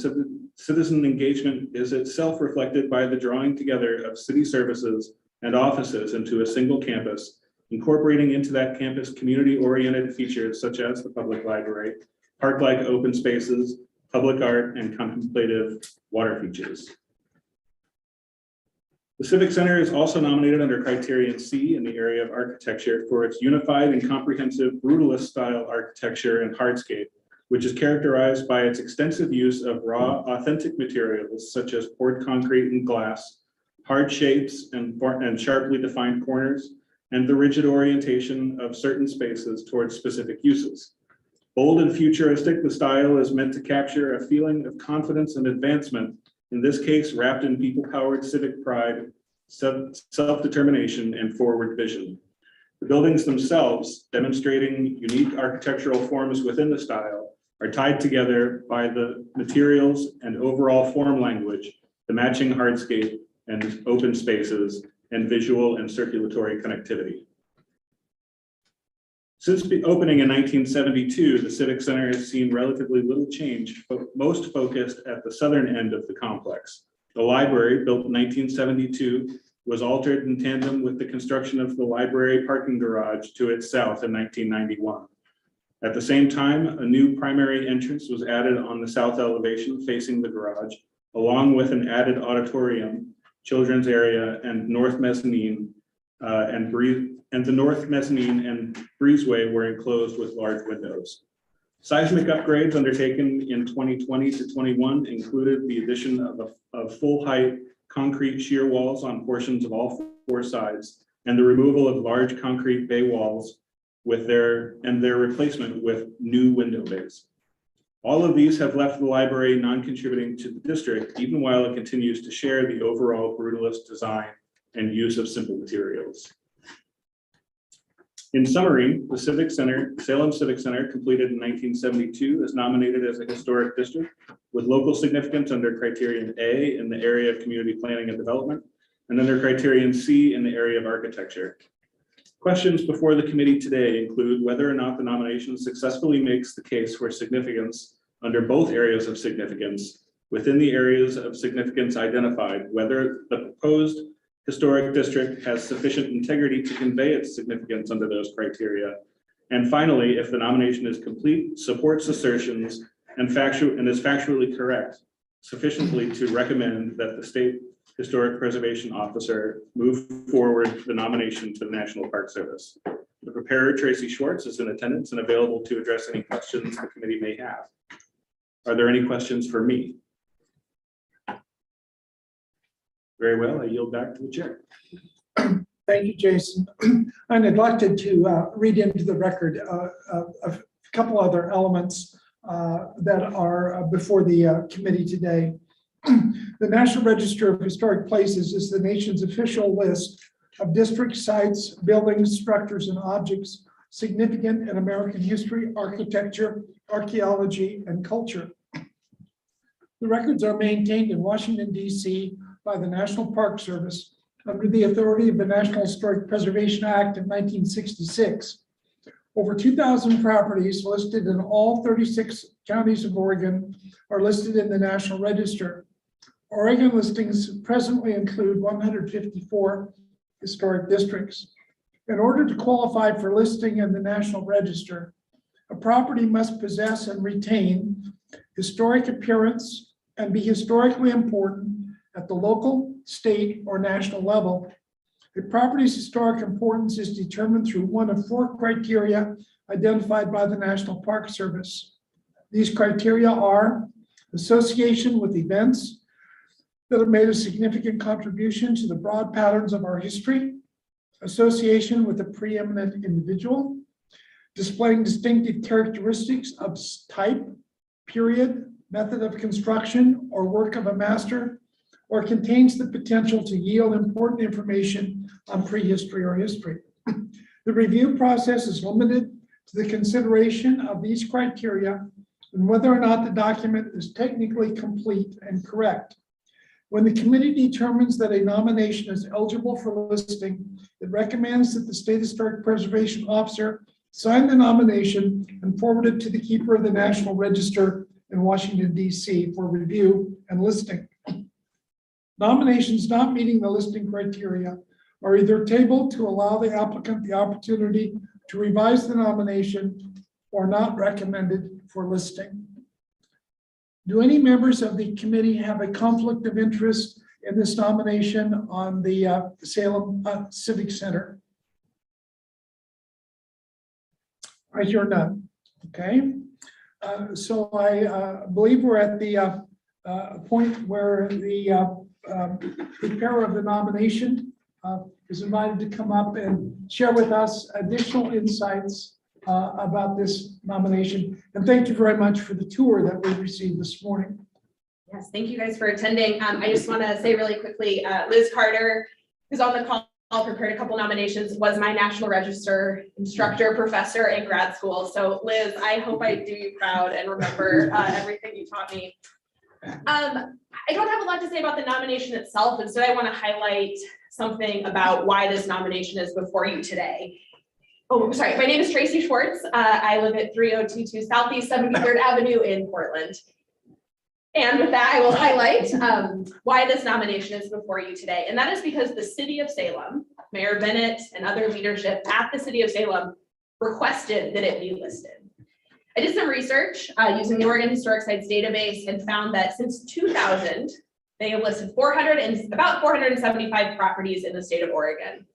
Speaker 3: citizen engagement is itself reflected by the drawing together of city services and offices into a single campus, incorporating into that campus community-oriented features such as the public library, park-like open spaces, public art, and contemplative water features. The Civic Center is also nominated under criterion C in the area of architecture for its unified and comprehensive brutalist style architecture and hardscape, which is characterized by its extensive use of raw, authentic materials such as poured concrete and glass, hard shapes and sharply defined corners, and the rigid orientation of certain spaces towards specific uses. Bold and futuristic, the style is meant to capture a feeling of confidence and advancement, in this case wrapped in people-powered civic pride, self-determination, and forward vision. The buildings themselves, demonstrating unique architectural forms within the style, are tied together by the materials and overall form language, the matching hardscape, and open spaces, and visual and circulatory connectivity. Since opening in 1972, the Civic Center has seen relatively little change, but most focused at the southern end of the complex. The library, built in 1972, was altered in tandem with the construction of the library parking garage to its south in 1991. At the same time, a new primary entrance was added on the south elevation facing the garage, along with an added auditorium, children's area, and north mezzanine the north mezzanine and breezeway were enclosed with large windows. Seismic upgrades undertaken in 2020 to 21 included the addition of full height concrete shear walls on portions of all 4 sides, and the removal of large concrete bay walls with their replacement with new window bays. All of these have left the library non-contributing to the district, even while it continues to share the overall brutalist design and use of simple materials. In summary, the Civic Center, Salem Civic Center, completed in 1972, is nominated as a historic district with local significance under criterion A in the area of community planning and development, and under criterion C in the area of architecture. Questions before the committee today include whether or not the nomination successfully makes the case for significance under both areas of significance within the areas of significance identified, whether the proposed historic district has sufficient integrity to convey its significance under those criteria. And finally, if the nomination is complete, supports assertions and is factually correct sufficiently to recommend that the State Historic Preservation Officer move forward the nomination to the National Park Service. The preparer, Tracy Schwartz, is in attendance and available to address any questions the committee may have. Are there any questions for me? Very well, I yield back to the chair.
Speaker 4: Thank you, Jason. I neglected to read into the record a couple other elements that are before the committee today. The National Register of Historic Places is the nation's official list of district sites, buildings, structures, and objects significant in American history, architecture, archaeology, and culture. The records are maintained in Washington, D.C. by the National Park Service under the authority of the National Historic Preservation Act of 1966. Over 2,000 properties listed in all 36 counties of Oregon are listed in the National Register. Oregon listings presently include 154 historic districts. In order to qualify for listing in the National Register, a property must possess and retain historic appearance and be historically important at the local, state, or national level. A property's historic importance is determined through one of 4 criteria identified by the National Park Service. These criteria are association with events that have made a significant contribution to the broad patterns of our history, association with a preeminent individual, displaying distinctive characteristics of type, period, method of construction, or work of a master, or contains the potential to yield important information on prehistory or history. The review process is limited to the consideration of these criteria and whether or not the document is technically complete and correct. When the committee determines that a nomination is eligible for listing, it recommends that the State Historic Preservation Officer sign the nomination and forward it to the keeper of the National Register in Washington, D.C. for review and listing. Nominations not meeting the listing criteria are either tabled to allow the applicant the opportunity to revise the nomination or not recommended for listing. Do any members of the committee have a conflict of interest in this nomination on the Salem Civic Center? I hear none. Okay. So I believe we're at the point where the preparer of the nomination is invited to come up and share with us additional insights about this nomination. And thank you very much for the tour that we received this morning.
Speaker 15: Yes, thank you guys for attending. I just want to say really quickly, Liz Carter, who's on the call, prepared a couple nominations, was my National Register instructor, professor in grad school. So Liz, I hope I do you proud and remember everything you taught me. I don't have a lot to say about the nomination itself. Instead, I want to highlight something about why this nomination is before you today. Oh, sorry. My name is Tracy Schwartz. I live at 3022 Southeast 73rd Avenue in Portland. And with that, I will highlight why this nomination is before you today. And that is because the City of Salem, Mayor Bennett and other leadership at the City of Salem requested that it be listed. I did some research using the Oregon Historic Sites database and found that since 2000, they have listed about 475 properties in the state of Oregon.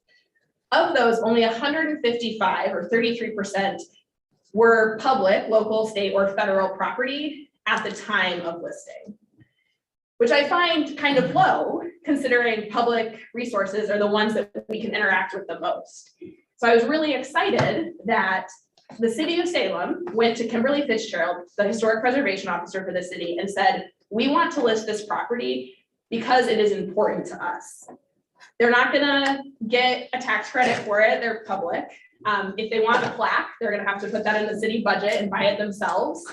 Speaker 15: Of those, only 155 or 33% were public, local, state, or federal property at the time of listing, which I find kind of low considering public resources are the ones that we can interact with the most. So I was really excited that the City of Salem went to Kimberly Fitzgerald, the Historic Preservation Officer for the city, and said, we want to list this property because it is important to us. They're not gonna get a tax credit for it, they're public. If they want a plaque, they're gonna have to put that in the city budget and buy it themselves.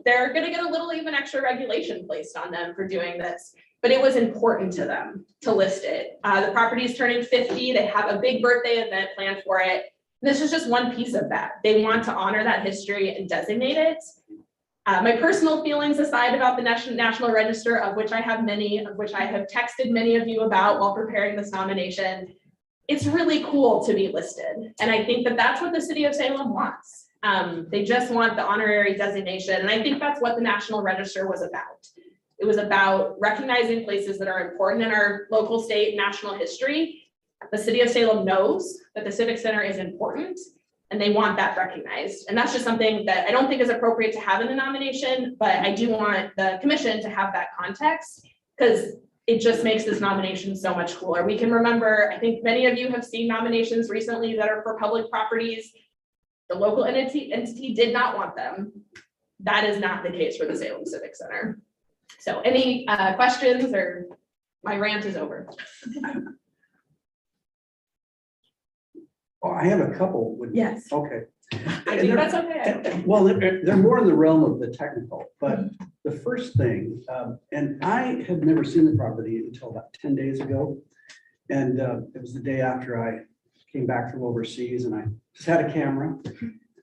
Speaker 15: They're gonna get a little even extra regulation placed on them for doing this, but it was important to them to list it. The property is turning 50, they have a big birthday event planned for it. This is just one piece of that. They want to honor that history and designate it. My personal feelings aside about the National Register, of which I have many, of which I have texted many of you about while preparing this nomination, it's really cool to be listed. And I think that that's what the City of Salem wants. They just want the honorary designation. And I think that's what the National Register was about. It was about recognizing places that are important in our local, state, and national history. The City of Salem knows that the Civic Center is important and they want that recognized. And that's just something that I don't think is appropriate to have in the nomination, but I do want the commission to have that context because it just makes this nomination so much cooler. We can remember, I think many of you have seen nominations recently that are for public properties. The local entity did not want them. That is not the case for the Salem Civic Center. So any questions or my rant is over.
Speaker 5: Oh, I have a couple.
Speaker 15: Yes.
Speaker 5: Okay.
Speaker 15: I think that's okay.
Speaker 5: Well, they're more in the realm of the technical, but the first thing, and I had never seen the property until about 10 days ago. And it was the day after I came back from overseas and I just had a camera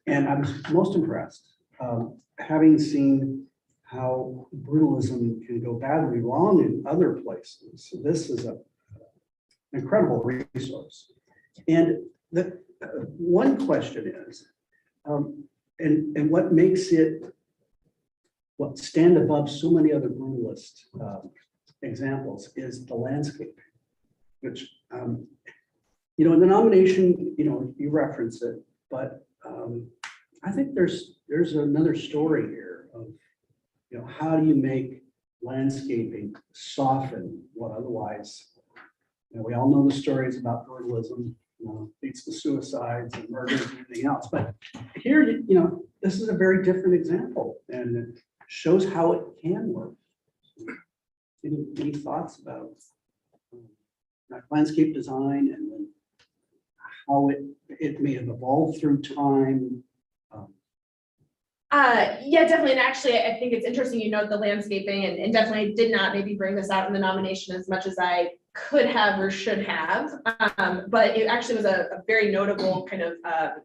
Speaker 5: and I was most impressed. Having seen how brutalism can go badly wrong in other places. So this is an incredible resource. And the one question is, and what makes it stand above so many other brutalist examples is the landscape, which you know, in the nomination, you know, you reference it, but I think there's another story here of, how do you make landscaping soften what otherwise, we all know the stories about vandalism, leads to suicides and murders and everything else. But here, this is a very different example, and it shows how it can work. Any thoughts about landscape design and then how it may have evolved through time?
Speaker 15: Yeah, definitely. And actually, I think it's interesting, the landscaping and definitely did not maybe bring this out in the nomination as much as I could have or should have. But it actually was a very notable kind of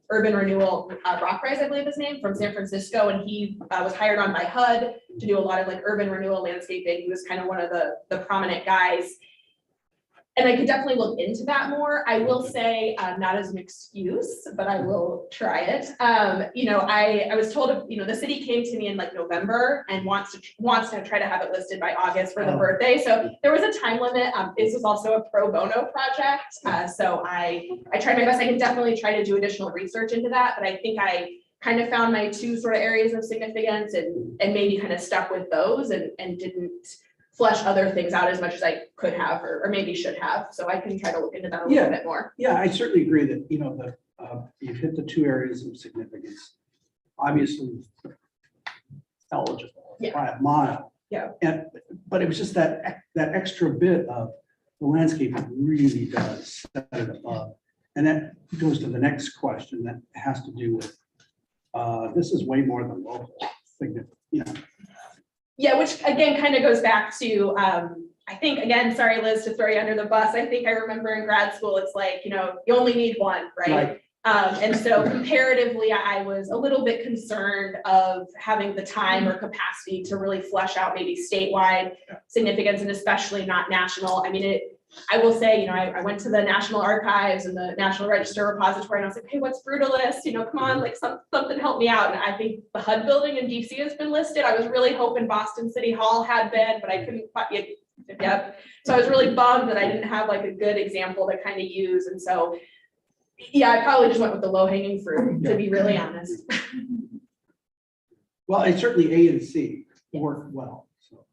Speaker 15: urban renewal rock prize, I believe his name, from San Francisco. And he was hired on by HUD to do a lot of like urban renewal landscaping. He was kind of one of the prominent guys. And I could definitely look into that more. I will say, not as an excuse, but I will try it. I was told, the city came to me in like November and wants to try to have it listed by August for the birthday. So there was a time limit. This was also a pro bono project. So I tried my best. I can definitely try to do additional research into that, but I think I kind of found my two sort of areas of significance and maybe kind of stuck with those and didn't flesh other things out as much as I could have or maybe should have. So I can try to look into that a little bit more.
Speaker 5: Yeah, I certainly agree that, you've hit the two areas of significance. Obviously eligible by a mile.
Speaker 15: Yeah.
Speaker 5: But it was just that extra bit of the landscape really does set it above. And that goes to the next question that has to do with, this is way more than local significance.
Speaker 15: Yeah, which again kind of goes back to, I think, again, sorry, Liz, to throw you under the bus. I think I remember in grad school, it's like, you only need one, right? And so comparatively, I was a little bit concerned of having the time or capacity to really flesh out maybe statewide significance and especially not national. I mean, I will say, I went to the National Archives and the National Register Repository and I was like, hey, what's Brutalist? Come on, like something help me out. And I think the HUD building in DC has been listed. I was really hoping Boston City Hall had been, but I couldn't quite yet. So I was really bummed that I didn't have like a good example to kind of use. And so, yeah, I probably just went with the low hanging fruit, to be really honest.
Speaker 5: Well, it's certainly A and C work well. So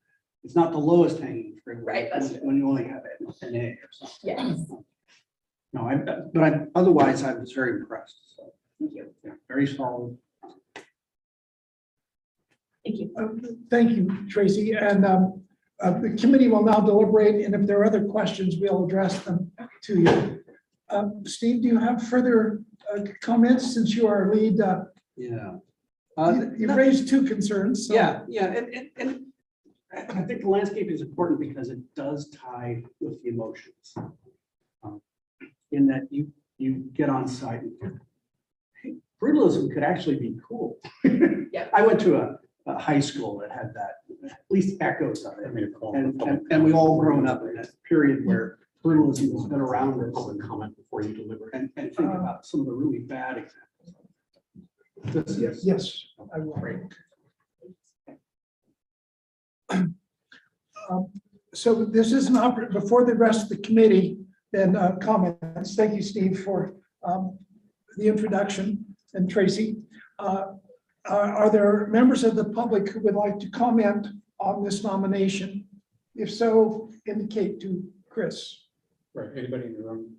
Speaker 5: it's not the lowest hanging fruit.
Speaker 15: Right,
Speaker 5: When you only have an A or something.
Speaker 15: Yes.
Speaker 5: No, otherwise I was very impressed. So,
Speaker 15: Thank you.
Speaker 5: yeah, very solid.
Speaker 15: Thank you.
Speaker 4: Thank you, Tracy. And the committee will now deliberate, and if there are other questions, we'll address them to you. Steve, do you have further comments since you are lead?
Speaker 5: Yeah.
Speaker 4: You've raised two concerns. So.
Speaker 5: Yeah, and I think the landscape is important because it does tie with the emotions. In that you get on site and hey, brutalism could actually be cool.
Speaker 15: Yeah.
Speaker 5: I went to a high school that had that, at least echoes of it. And we all grown up in that period where brutalism has been around us.
Speaker 1: Public comment before you deliver.
Speaker 5: And think about some of the really bad examples.
Speaker 4: Yes, I will. So this is an opportunity before the rest of the committee, then comments. Thank you, Steve, for the introduction, and Tracy. Are there members of the public who would like to comment on this nomination? If so, indicate to Chris.
Speaker 1: Right, anybody in the room?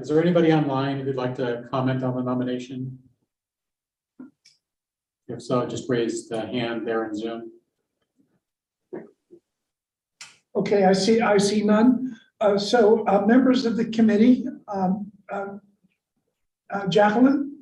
Speaker 1: Is there anybody online who'd like to comment on the nomination? If so, just raise the hand there in Zoom.
Speaker 4: Okay, I see none. So members of the committee, Jacqueline?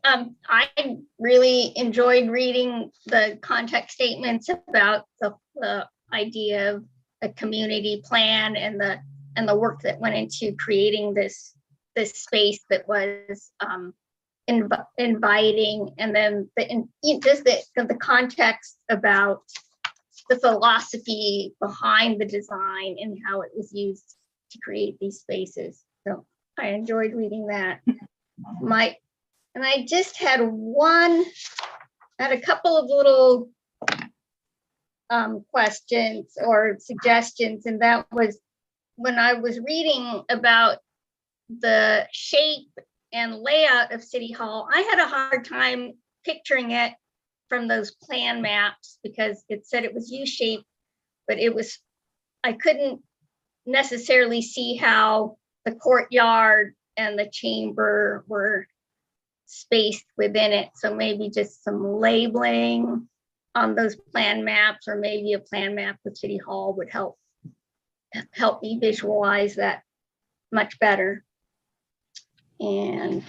Speaker 6: I really enjoyed reading the context statements about the idea of a community plan and the work that went into creating this space that was inviting, and then the context about the philosophy behind the design and how it was used to create these spaces. So I enjoyed reading that. And I just had a couple of little questions or suggestions, and that was when I was reading about the shape and layout of City Hall, I had a hard time picturing it from those plan maps because it said it was U-shaped, but I couldn't necessarily see how the courtyard and the chamber were spaced within it. So maybe just some labeling on those plan maps, or maybe a plan map of City Hall would help me visualize that much better. And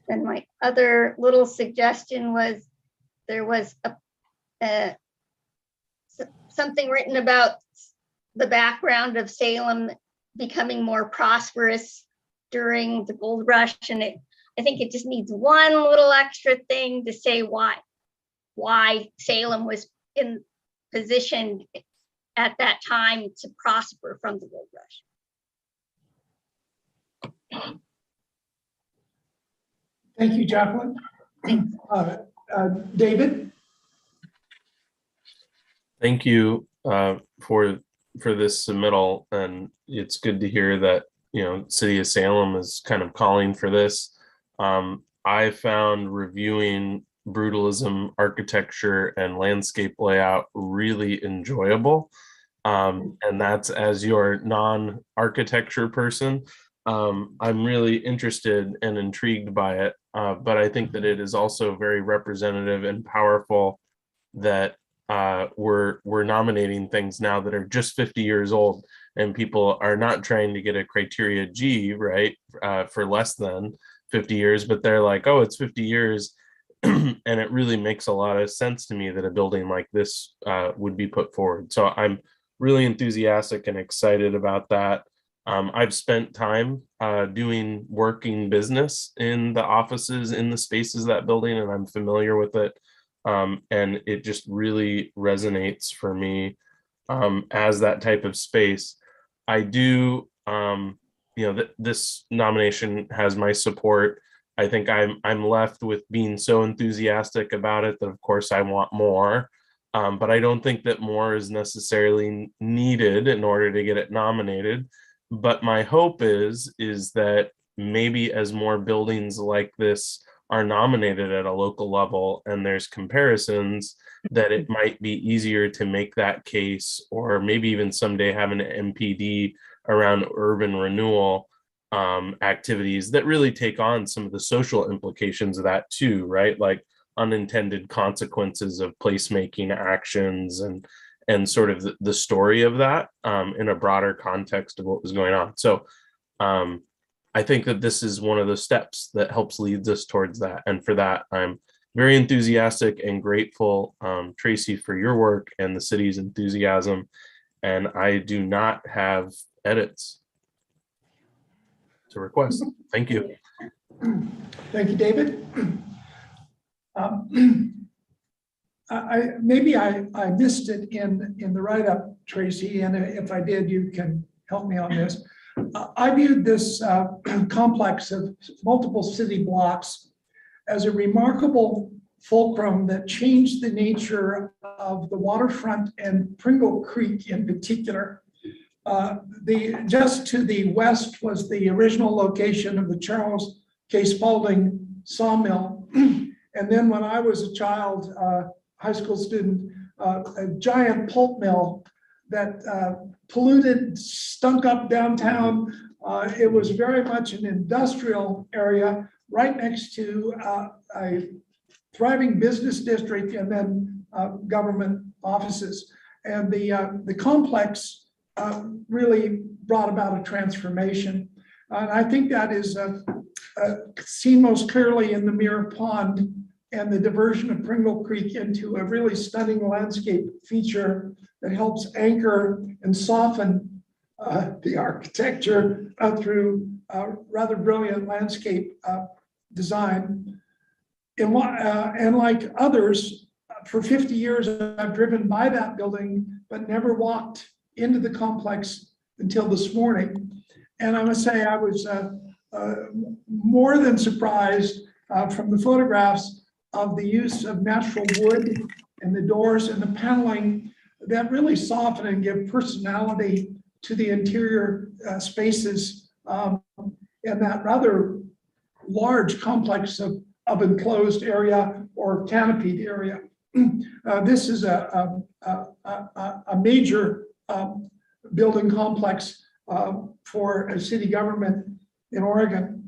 Speaker 6: then my other little suggestion was there was something written about the background of Salem becoming more prosperous during the gold rush, and I think it just needs one little extra thing to say why Salem was in position at that time to prosper from the gold rush.
Speaker 4: Thank you, Jacqueline. David?
Speaker 7: Thank you for this submittal, and it's good to hear that, you know, City of Salem is kind of calling for this. I found reviewing brutalism architecture and landscape layout really enjoyable, and that's as your non-architecture person. I'm really interested and intrigued by it, but I think that it is also very representative and powerful that we're nominating things now that are just 50 years old, and people are not trying to get a criteria G, right, for less than 50 years, but they're like, oh, it's 50 years. And it really makes a lot of sense to me that a building like this would be put forward. So I'm really enthusiastic and excited about that. I've spent time doing working business in the offices, in the spaces of that building, and I'm familiar with it. And it just really resonates for me as that type of space. I do, you know, this nomination has my support. I think I'm left with being so enthusiastic about it that of course I want more, but I don't think that more is necessarily needed in order to get it nominated. But my hope is that maybe as more buildings like this are nominated at a local level and there's comparisons, that it might be easier to make that case, or maybe even someday have an MPD around urban renewal activities that really take on some of the social implications of that too, right? Like unintended consequences of placemaking actions and sort of the story of that in a broader context of what was going on. So I think that this is one of the steps that helps lead us towards that. And for that, I'm very enthusiastic and grateful, Tracy, for your work and the city's enthusiasm. And I do not have edits to request. Thank you.
Speaker 4: Thank you, David. Maybe I missed it in the write-up, Tracy, and if I did, you can help me on this. I viewed this complex of multiple city blocks as a remarkable fulcrum that changed the nature of the waterfront and Pringle Creek in particular. Just to the west was the original location of the Charles K. Spalding sawmill. And then when I was a child, high school student, a giant pulp mill that polluted, stunk up downtown. It was very much an industrial area right next to a thriving business district and then government offices. And the complex really brought about a transformation. And I think that is seen most clearly in the Mirror Pond and the diversion of Pringle Creek into a really stunning landscape feature that helps anchor and soften the architecture through rather brilliant landscape design. And like others, for 50 years, I've driven by that building, but never walked into the complex until this morning. And I must say, I was more than surprised from the photographs of the use of natural wood and the doors and the paneling that really soften and give personality to the interior spaces. in that rather large complex of enclosed area or canopied area. This is a major building complex for a city government in Oregon.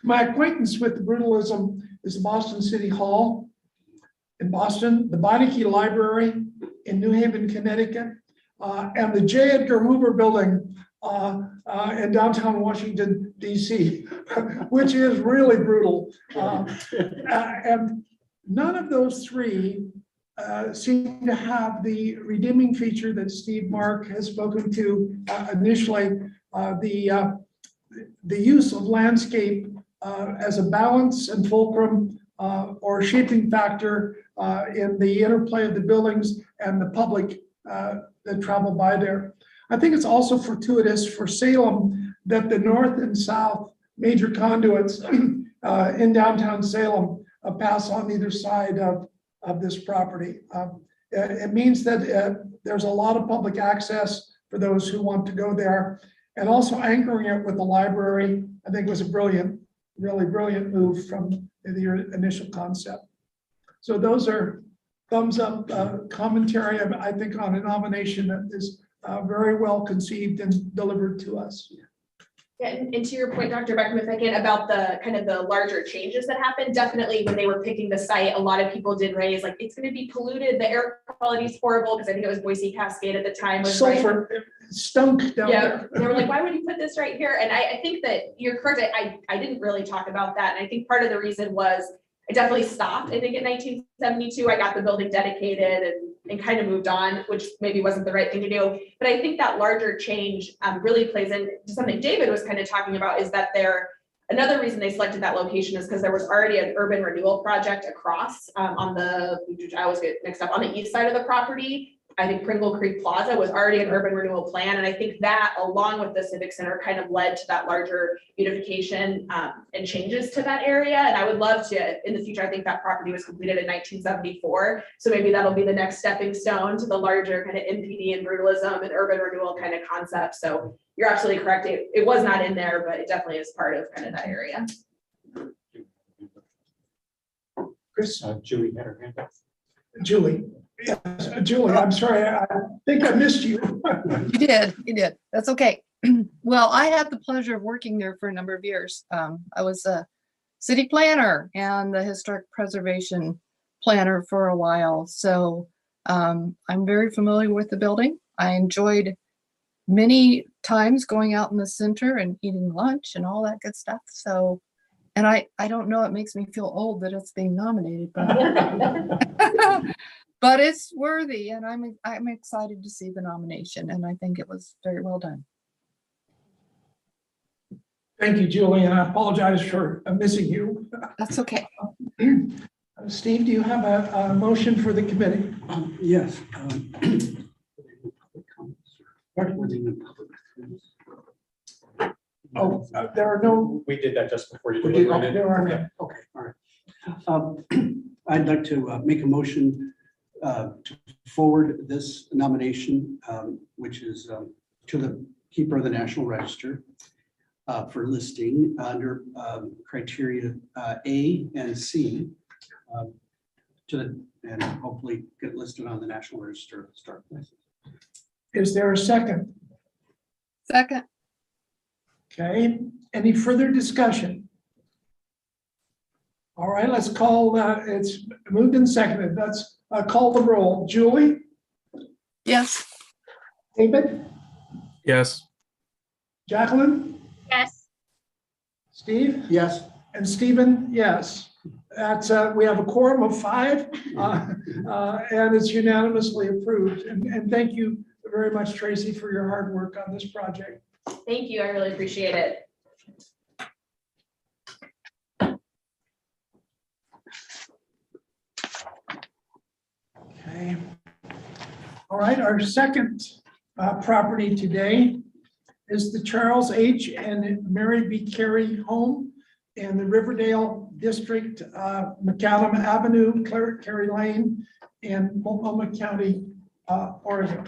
Speaker 4: My acquaintance with the brutalism is the Boston City Hall in Boston, the Beinecke Library in New Haven, Connecticut, and the J. Edgar Hoover Building in downtown Washington, DC, which is really brutal. And none of those three seem to have the redeeming feature that Steve Mark has spoken to initially, the use of landscape as a balance and fulcrum or shaping factor in the interplay of the buildings and the public that travel by there. I think it's also fortuitous for Salem that the north and south major conduits in downtown Salem pass on either side of this property. It means that there's a lot of public access for those who want to go there. And also anchoring it with the library, I think was a brilliant, really brilliant move from the initial concept. So those are thumbs up commentary, I think, on a nomination that is very well conceived and delivered to us.
Speaker 15: Yeah, and to your point, Dr. Beckham, if I can, about the kind of the larger changes that happened, definitely when they were picking the site, a lot of people did raise like, it's gonna be polluted, the air quality is horrible, because I think it was Boise Cascade at the time. Was
Speaker 4: Sulfur, it stunk down
Speaker 15: Yeah,
Speaker 4: there.
Speaker 15: they were like, why would you put this right here? And I think that you're correct. I didn't really talk about that. And I think part of the reason was I definitely stopped. I think in 1972, I got the building dedicated and kind of moved on, which maybe wasn't the right thing to do. But I think that larger change really plays into something David was kind of talking about, is that another reason they selected that location is because there was already an urban renewal project across on the, I always get mixed up, on the east side of the property. I think Pringle Creek Plaza was already an urban renewal plan. And I think that, along with the Civic Center, kind of led to that larger beautification and changes to that area. And I would love to, in the future, I think that property was completed in 1974. So maybe that'll be the next stepping stone to the larger kind of MPD and brutalism and urban renewal kind of concept. So you're absolutely correct. It was not in there, but it definitely is part of kind of that area.
Speaker 4: Chris?
Speaker 1: Julie had her hand up.
Speaker 4: Julie. Yes, Julie, I'm sorry, I think I missed you.
Speaker 14: You did. That's okay. Well, I had the pleasure of working there for a number of years. I was a city planner and the historic preservation planner for a while. So I'm very familiar with the building. I enjoyed many times going out in the center and eating lunch and all that good stuff. So, and I don't know, it makes me feel old that it's being nominated, but but it's worthy, and I'm excited to see the nomination, and I think it was very well done.
Speaker 4: Thank you, Julie, and I apologize for missing you.
Speaker 14: That's okay.
Speaker 4: Steve, do you have a motion for the committee?
Speaker 5: Yes.
Speaker 4: Oh, there are no.
Speaker 1: We did that just before you
Speaker 4: We did,
Speaker 1: deliberated.
Speaker 4: there are
Speaker 5: Okay,
Speaker 4: no.
Speaker 5: okay, all right. I'd like to make a motion to forward this nomination, which is to the keeper of the National Register for listing under criteria A and C and hopefully get listed on the National Register of Historic Places.
Speaker 4: Is there a second?
Speaker 14: Second.
Speaker 4: Okay, any further discussion? All right, let's call, it's moved and seconded. Let's call the roll. Julie?
Speaker 14: Yes.
Speaker 4: David?
Speaker 7: Yes.
Speaker 4: Jacqueline?
Speaker 6: Yes.
Speaker 4: Steve?
Speaker 5: Yes.
Speaker 4: And Stephen, yes. That's, we have a quorum of 5 and it's unanimously approved. And thank you very much, Tracy, for your hard work on this project.
Speaker 15: Thank you. I really appreciate it.
Speaker 4: Okay. All right, our second property today is the Charles H. and Mary B. Carey home in the Riverdale District, McAdam Avenue, Claret Carey Lane in Multnomah County, Oregon.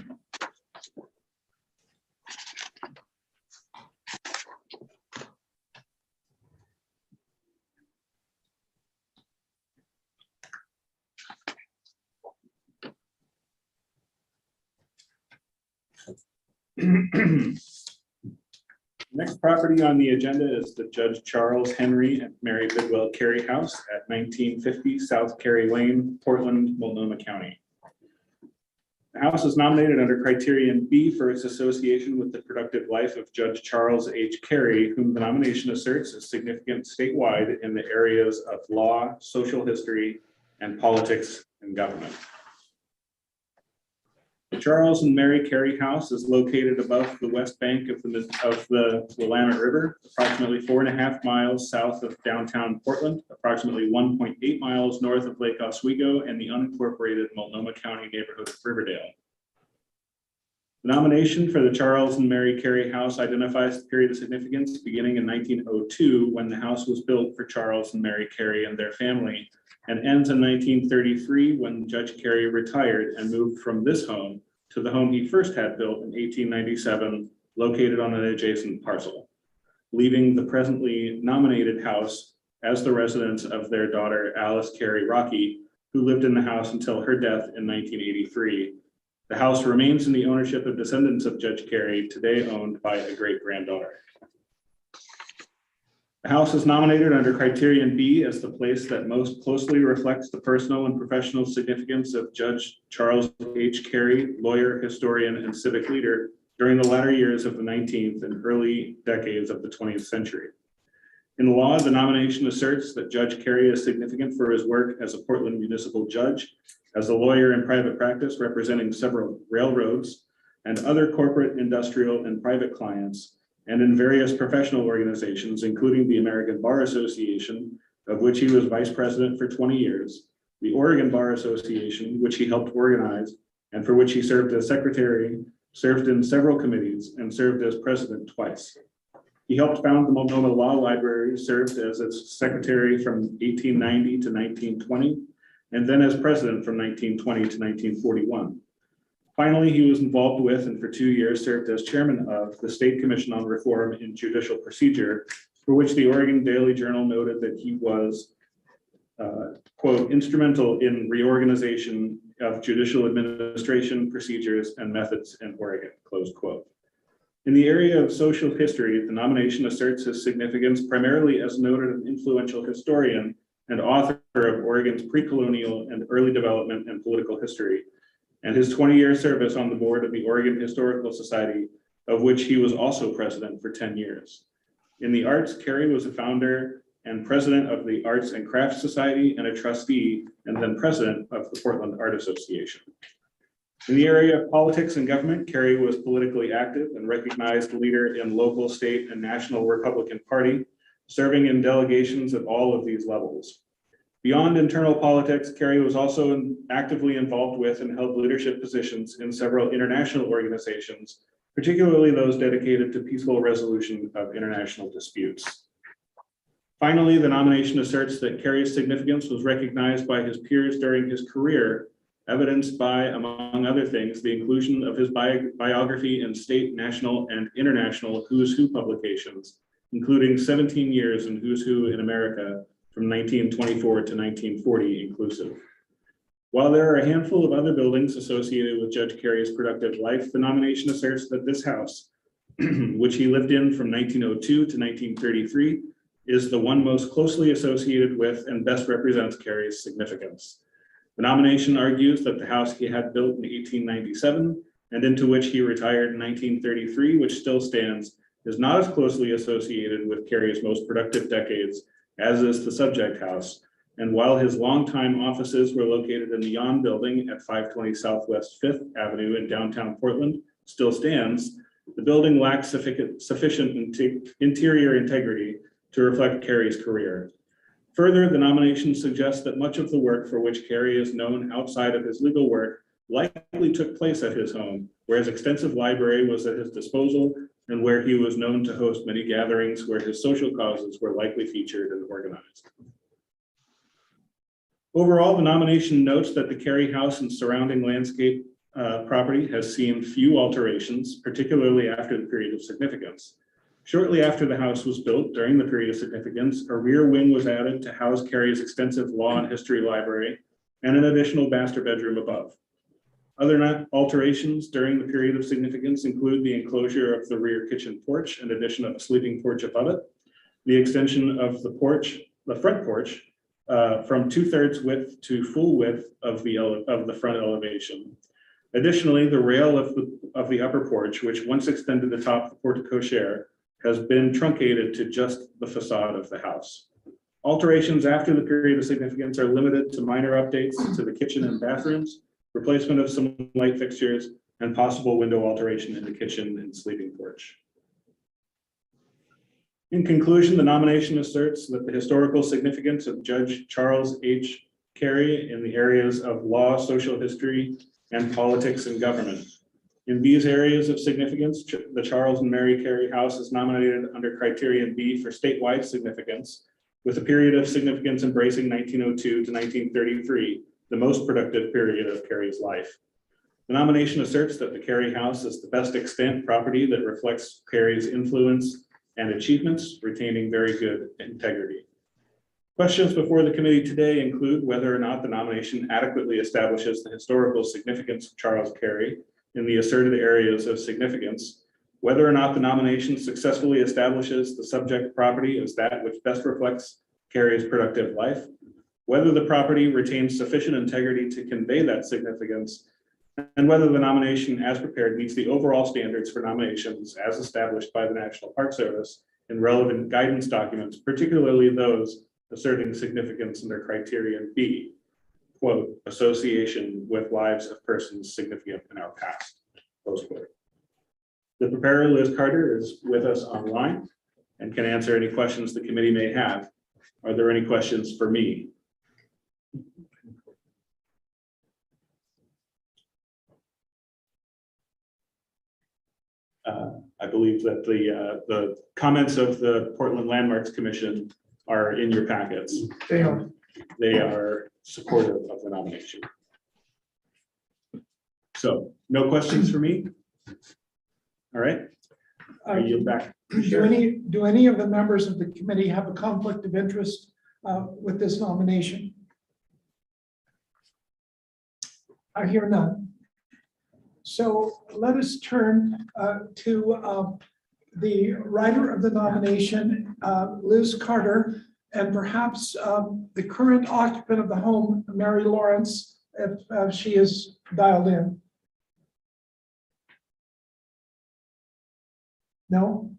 Speaker 3: Next property on the agenda is the Judge Charles Henry and Mary Bidwell Carey House at 1950 South Carey Lane, Portland, Multnomah County. The house is nominated under criterion B for its association with the productive life of Judge Charles H. Carey, whom the nomination asserts is significant statewide in the areas of law, social history, and politics and government. The Charles and Mary Carey House is located above the west bank of the Willamette River, approximately 4.5 miles south of downtown Portland, approximately 1.8 miles north of Lake Oswego and the unincorporated Multnomah County neighborhood of Riverdale. The nomination for the Charles and Mary Carey House identifies the period of significance beginning in 1902, when the house was built for Charles and Mary Carey and their family, and ends in 1933 when Judge Carey retired and moved from this home to the home he first had built in 1897, located on an adjacent parcel, leaving the presently nominated house as the residence of their daughter Alice Carey Rocky, who lived in the house until her death in 1983. The house remains in the ownership of descendants of Judge Carey, today owned by a great-granddaughter. The house is nominated under criterion B as the place that most closely reflects the personal and professional significance of Judge Charles H. Carey, lawyer, historian, and civic leader during the latter years of the 19th and early decades of the 20th century. In law, the nomination asserts that Judge Carey is significant for his work as a Portland municipal judge, as a lawyer in private practice representing several railroads and other corporate, industrial, and private clients, and in various professional organizations, including the American Bar Association, of which he was vice president for 20 years, the Oregon Bar Association, which he helped organize, and for which he served as secretary, served in several committees, and served as president twice. He helped found the Multnomah Law Library, served as its secretary from 1890 to 1920, and then as president from 1920 to 1941. Finally, he was involved with and for 2 years served as chairman of the State Commission on Reform in Judicial Procedure, for which the Oregon Daily Journal noted that he was, quote, instrumental in reorganization of judicial administration, procedures, and methods in Oregon, close quote. In the area of social history, the nomination asserts his significance primarily as noted an influential historian and author of Oregon's pre-colonial and early development and political history, and his 20-year service on the board of the Oregon Historical Society, of which he was also president for 10 years. In the arts, Carey was a founder and president of the Arts and Crafts Society and a trustee, and then president of the Portland Art Association. In the area of politics and government, Carey was politically active and recognized leader in local, state, and national Republican Party, serving in delegations at all of these levels. Beyond internal politics, Carey was also actively involved with and held leadership positions in several international organizations, particularly those dedicated to peaceful resolution of international disputes. Finally, the nomination asserts that Carey's significance was recognized by his peers during his career, evidenced by, among other things, the inclusion of his biography in state, national, and international Who's Who publications, including 17 years in Who's Who in America, from 1924 to 1940 inclusive. While there are a handful of other buildings associated with Judge Carey's productive life, the nomination asserts that this house, which he lived in from 1902 to 1933, is the one most closely associated with and best represents Carey's significance. The nomination argues that the house he had built in 1897 and into which he retired in 1933, which still stands, is not as closely associated with Carey's most productive decades as is the subject house. And while his longtime offices were located in the Yon Building at 520 Southwest 5th Avenue in downtown Portland, still stands, the building lacks sufficient interior integrity to reflect Carey's career. Further, the nomination suggests that much of the work for which Carey is known outside of his legal work likely took place at his home, where his extensive library was at his disposal and where he was known to host many gatherings where his social causes were likely featured and organized. Overall, the nomination notes that the Carey House and surrounding landscape property has seen few alterations, particularly after the period of significance. Shortly after the house was built, during the period of significance, a rear wing was added to house Carey's extensive law and history library and an additional master bedroom above. Other alterations during the period of significance include the enclosure of the rear kitchen porch and addition of a sleeping porch above it, the extension of the front porch, from 2/3 width to full width of the front elevation. Additionally, the rail of the upper porch, which once extended atop the porte cochere, has been truncated to just the facade of the house. Alterations after the period of significance are limited to minor updates to the kitchen and bathrooms, replacement of some light fixtures, and possible window alteration in the kitchen and sleeping porch. In conclusion, the nomination asserts that the historical significance of Judge Charles H. Carey in the areas of law, social history, and politics and government. In these areas of significance, the Charles and Mary Carey House is nominated under criterion B for statewide significance, with a period of significance embracing 1902 to 1933, the most productive period of Carey's life. The nomination asserts that the Carey House is the best extant property that reflects Carey's influence and achievements, retaining very good integrity. Questions before the committee today include whether or not the nomination adequately establishes the historical significance of Charles Carey in the asserted areas of significance, whether or not the nomination successfully establishes the subject property as that which best reflects Carey's productive life, whether the property retains sufficient integrity to convey that significance, and whether the nomination as prepared meets the overall standards for nominations as established by the National Park Service in relevant guidance documents, particularly those asserting significance under criterion B, quote, association with lives of persons significant in our past, close quote. The preparer, Liz Carter, is with us online and can answer any questions the committee may have. Are there any questions for me? I believe that the comments of the Portland Landmarks Commission are in your packets.
Speaker 4: They are.
Speaker 3: They are supportive of the nomination. So no questions for me? All right. I yield back.
Speaker 4: Do any of the members of the committee have a conflict of interest with this nomination? I hear none. So let us turn to the writer of the nomination, Liz Carter, and perhaps the current occupant of the home, Mary Lawrence, if she is dialed in. No?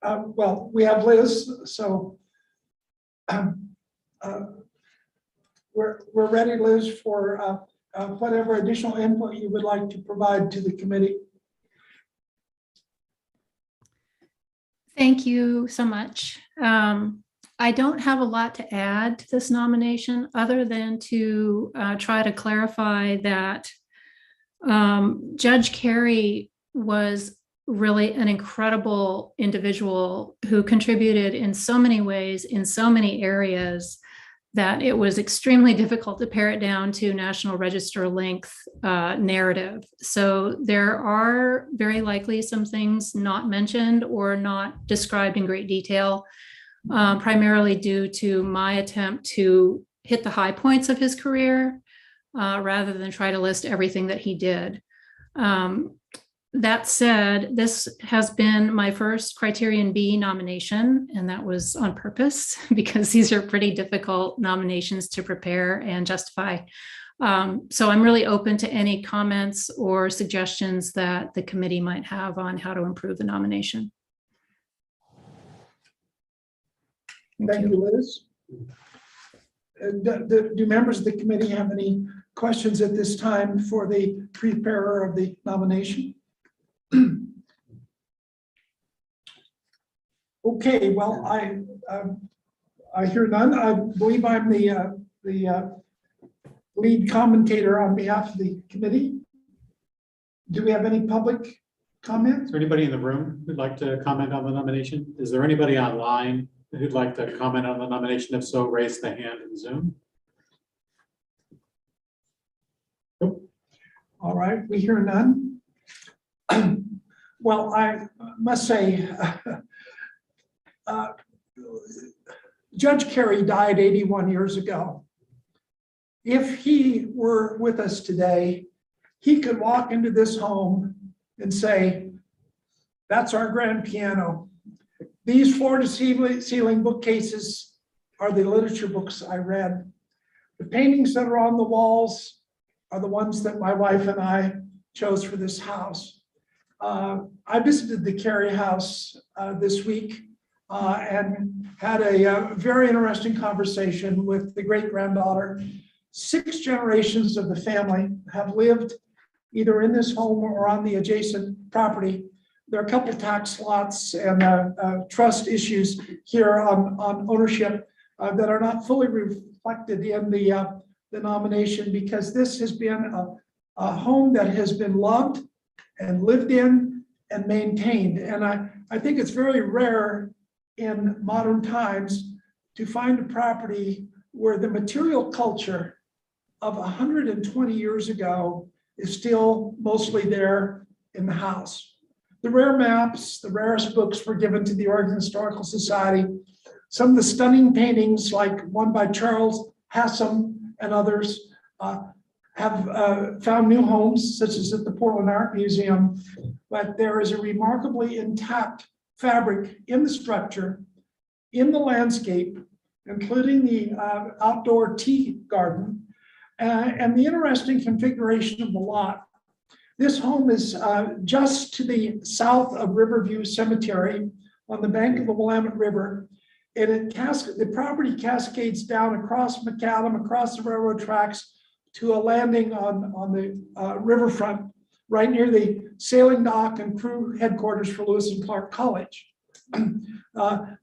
Speaker 4: Well, we have Liz, so we're ready, Liz, for whatever additional input you would like to provide to the committee.
Speaker 16: Thank you so much. I don't have a lot to add to this nomination other than to try to clarify that Judge Carey was really an incredible individual who contributed in so many ways, in so many areas, that it was extremely difficult to pare it down to National Register length narrative. So there are very likely some things not mentioned or not described in great detail, primarily due to my attempt to hit the high points of his career rather than try to list everything that he did. That said, this has been my first Criterion B nomination, and that was on purpose because these are pretty difficult nominations to prepare and justify. So I'm really open to any comments or suggestions that the committee might have on how to improve the nomination.
Speaker 4: Thank you, Liz. Do members of the committee have any questions at this time for the preparer of the nomination? Okay, well, I hear none. I believe I'm the lead commentator on behalf of the committee. Do we have any public comments?
Speaker 1: Is there anybody in the room who'd like to comment on the nomination? Is there anybody online who'd like to comment on the nomination? If so, raise the hand in Zoom. Nope.
Speaker 4: All right, we hear none. Well, I must say, Judge Carey died 81 years ago. If he were with us today, he could walk into this home and say, that's our grand piano. These floor-to-ceiling bookcases are the literature books I read. The paintings that are on the walls are the ones that my wife and I chose for this house. I visited the Carey house this week and had a very interesting conversation with the great-granddaughter. 6 generations of the family have lived either in this home or on the adjacent property. There are a couple tax lots and trust issues here on ownership that are not fully reflected in the nomination, because this has been a home that has been loved and lived in and maintained. And I think it's very rare in modern times to find a property where the material culture of 120 years ago is still mostly there in the house. The rare maps, the rarest books were given to the Oregon Historical Society. Some of the stunning paintings, like one by Charles Hassam and others, have found new homes, such as at the Portland Art Museum. But there is a remarkably intact fabric in the structure, in the landscape, including the outdoor tea garden, and the interesting configuration of the lot. This home is just to the south of Riverview Cemetery on the bank of the Willamette River. And the property cascades down across McAdam, across the railroad tracks, to a landing on the riverfront, right near the sailing dock and crew headquarters for Lewis and Clark College.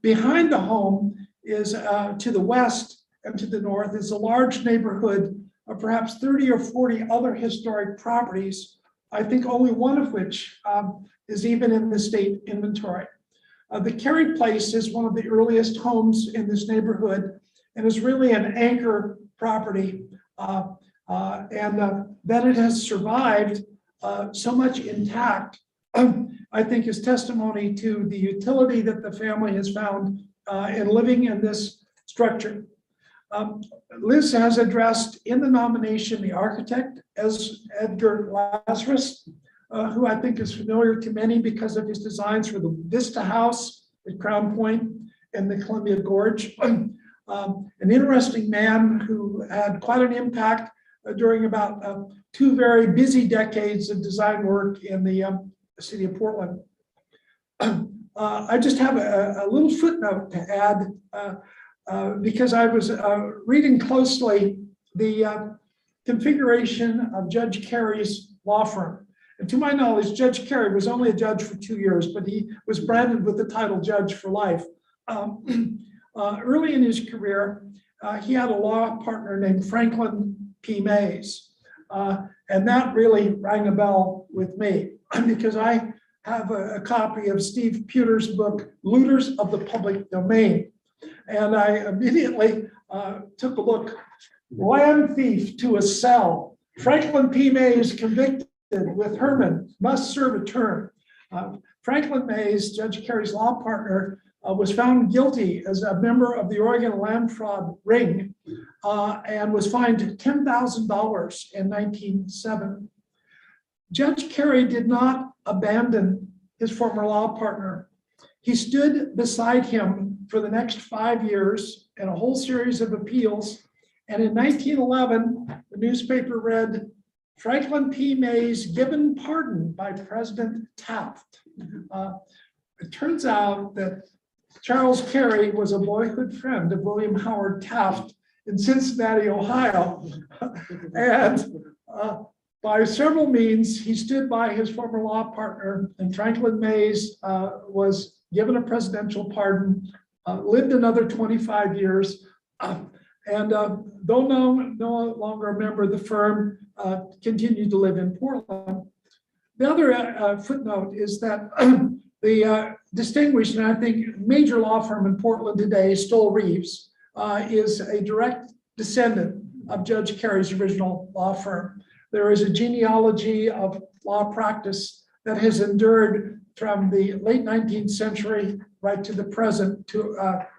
Speaker 4: Behind the home is to the west and to the north is a large neighborhood of perhaps 30 or 40 other historic properties, I think only one of which is even in the state inventory. The Carey Place is one of the earliest homes in this neighborhood and is really an anchor property. That it has survived so much intact, I think, is testimony to the utility that the family has found in living in this structure. Liz has addressed in the nomination the architect, as Edgar Lazarus, who I think is familiar to many because of his designs for the Vista House at Crown Point and the Columbia Gorge. An interesting man who had quite an impact during about 2 very busy decades of design work in the city of Portland. I just have a little footnote to add because I was reading closely the configuration of Judge Carey's law firm. And to my knowledge, Judge Carey was only a judge for 2 years, but he was branded with the title judge for life. Early in his career, he had a law partner named Franklin P. Mays. And that really rang a bell with me because I have a copy of Steve Pewter's book, Looters of the Public Domain. And I immediately took a look. Land thief to a cell. Franklin P. Mays convicted with Herman, must serve a term. Franklin Mays, Judge Carey's law partner, was found guilty as a member of the Oregon land fraud ring and was fined $10,000 in 1907. Judge Carey did not abandon his former law partner. He stood beside him for the next 5 years in a whole series of appeals. And in 1911, the newspaper read, Franklin P. Mays given pardon by President Taft. It turns out that Charles Carey was a boyhood friend of William Howard Taft in Cincinnati, Ohio. And by several means, he stood by his former law partner, and Franklin Mays was given a presidential pardon, lived another 25 years, and though no longer a member of the firm, continued to live in Portland. The other footnote is that the distinguished, and I think major law firm in Portland today, Stoll Reeves, is a direct descendant of Judge Carey's original law firm. There is a genealogy of law practice that has endured from the late 19th century right to the present to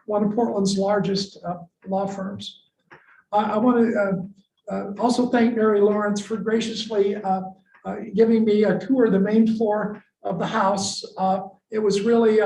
Speaker 4: one of Portland's largest law firms. I want to also thank Mary Lawrence for graciously giving me a tour of the main floor of the house. It was really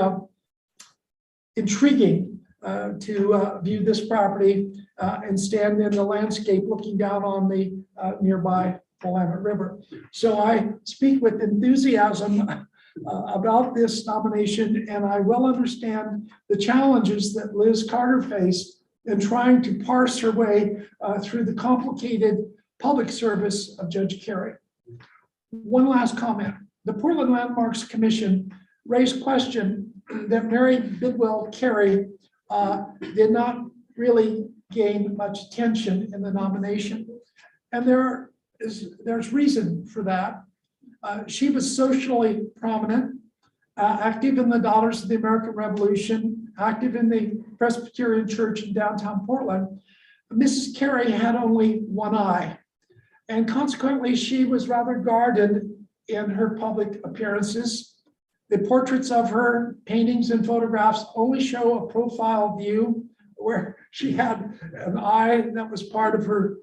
Speaker 4: intriguing to view this property and stand in the landscape looking down on the nearby Willamette River. So I speak with enthusiasm about this nomination, and I well understand the challenges that Liz Carter faced in trying to parse her way through the complicated public service of Judge Carey. One last comment. The Portland Landmarks Commission raised question that Mary Bidwell Carey did not really gain much attention in the nomination. And there's reason for that. She was socially prominent, active in the Daughters of the American Revolution, active in the Presbyterian Church in downtown Portland. Mrs. Carey had only one eye, and consequently, she was rather guarded in her public appearances. The portraits of her, paintings and photographs, only show a profile view where she had an eye that was part of her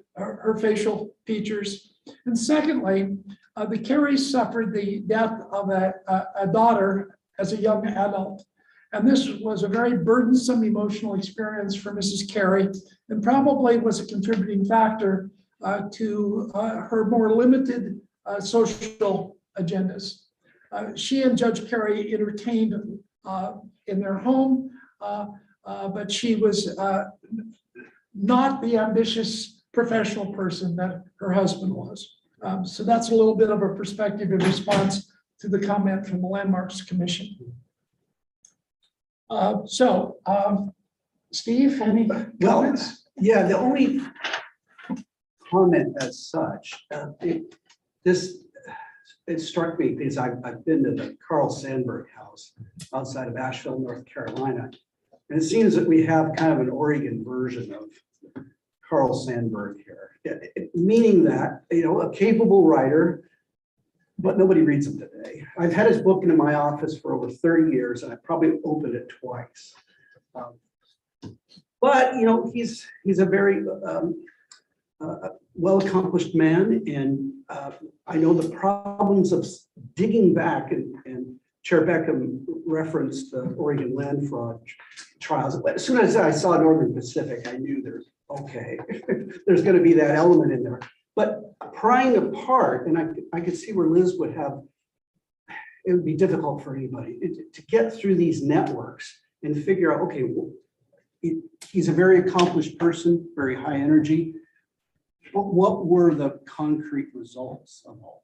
Speaker 4: facial features. And secondly, the Careys suffered the death of a daughter as a young adult. And this was a very burdensome emotional experience for Mrs. Carey, and probably was a contributing factor to her more limited social agendas. She and Judge Carey entertained in their home, but she was not the ambitious professional person that her husband was. So that's a little bit of a perspective in response to the comment from the Landmarks Commission. Steve, any comments?
Speaker 5: Yeah, the only comment as such, it struck me because I've been to the Carl Sandburg House outside of Asheville, North Carolina. And it seems that we have kind of an Oregon version of Carl Sandburg here, meaning that, a capable writer, but nobody reads him today. I've had his book in my office for over 30 years, and I probably opened it twice. But he's a very well-accomplished man, and I know the problems of digging back, and Chair Beckham referenced the Oregon land fraud trials. As soon as I saw Northern Pacific, I knew there's going to be that element in there. But prying apart, and I could see where Liz would have, it would be difficult for anybody to get through these networks and figure out, okay, well, he's a very accomplished person, very high energy. But what were the concrete results of all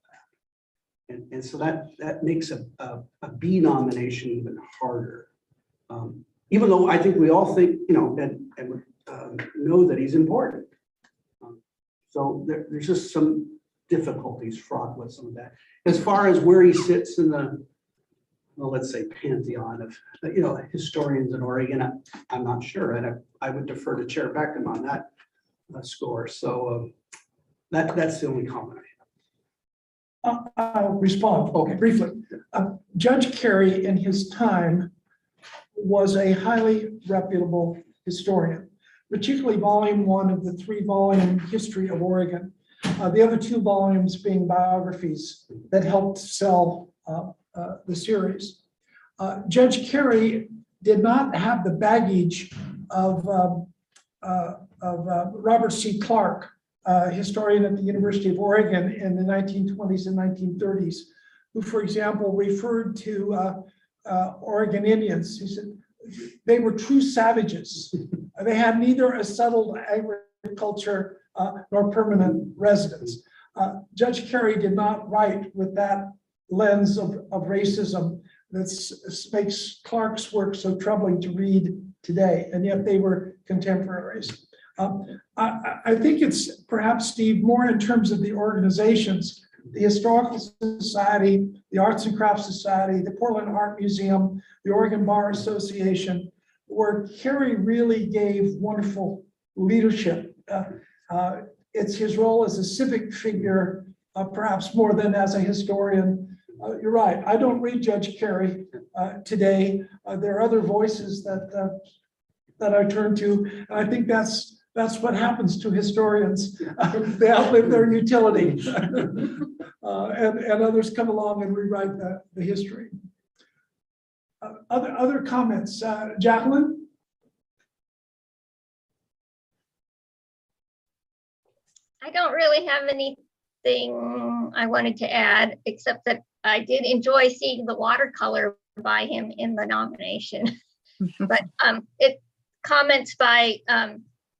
Speaker 5: that? And so that makes a B nomination even harder. Even though I think we all think, and know that he's important. So there's just some difficulties fraught with some of that. As far as where he sits in the, well, let's say pantheon of, historians in Oregon, I'm not sure. And I would defer to Chair Beckham on that score. So that's the only comment I have.
Speaker 4: I'll respond. Okay, briefly. Judge Carey in his time was a highly reputable historian, particularly volume 1 of the 3-volume history of Oregon. The other 2 volumes being biographies that helped sell the series. Judge Carey did not have the baggage of Robert C. Clark, historian at the University of Oregon in the 1920s and 1930s, who, for example, referred to Oregon Indians. He said they were true savages. They had neither a settled agriculture nor permanent residence. Judge Carey did not write with that lens of racism that makes Clark's work so troubling to read today, and yet they were contemporaries. I think it's perhaps, Steve, more in terms of the organizations, the Historical Society, the Arts and Crafts Society, the Portland Art Museum, the Oregon Bar Association, where Carey really gave wonderful leadership. It's his role as a civic figure, perhaps more than as a historian. You're right, I don't read Judge Carey today. There are other voices that I turn to, and I think that's That's what happens to historians. They outlive their utility. And others come along and rewrite the history. Other comments, Jacqueline?
Speaker 6: I don't really have anything I wanted to add, except that I did enjoy seeing the watercolor by him in the nomination. But comments by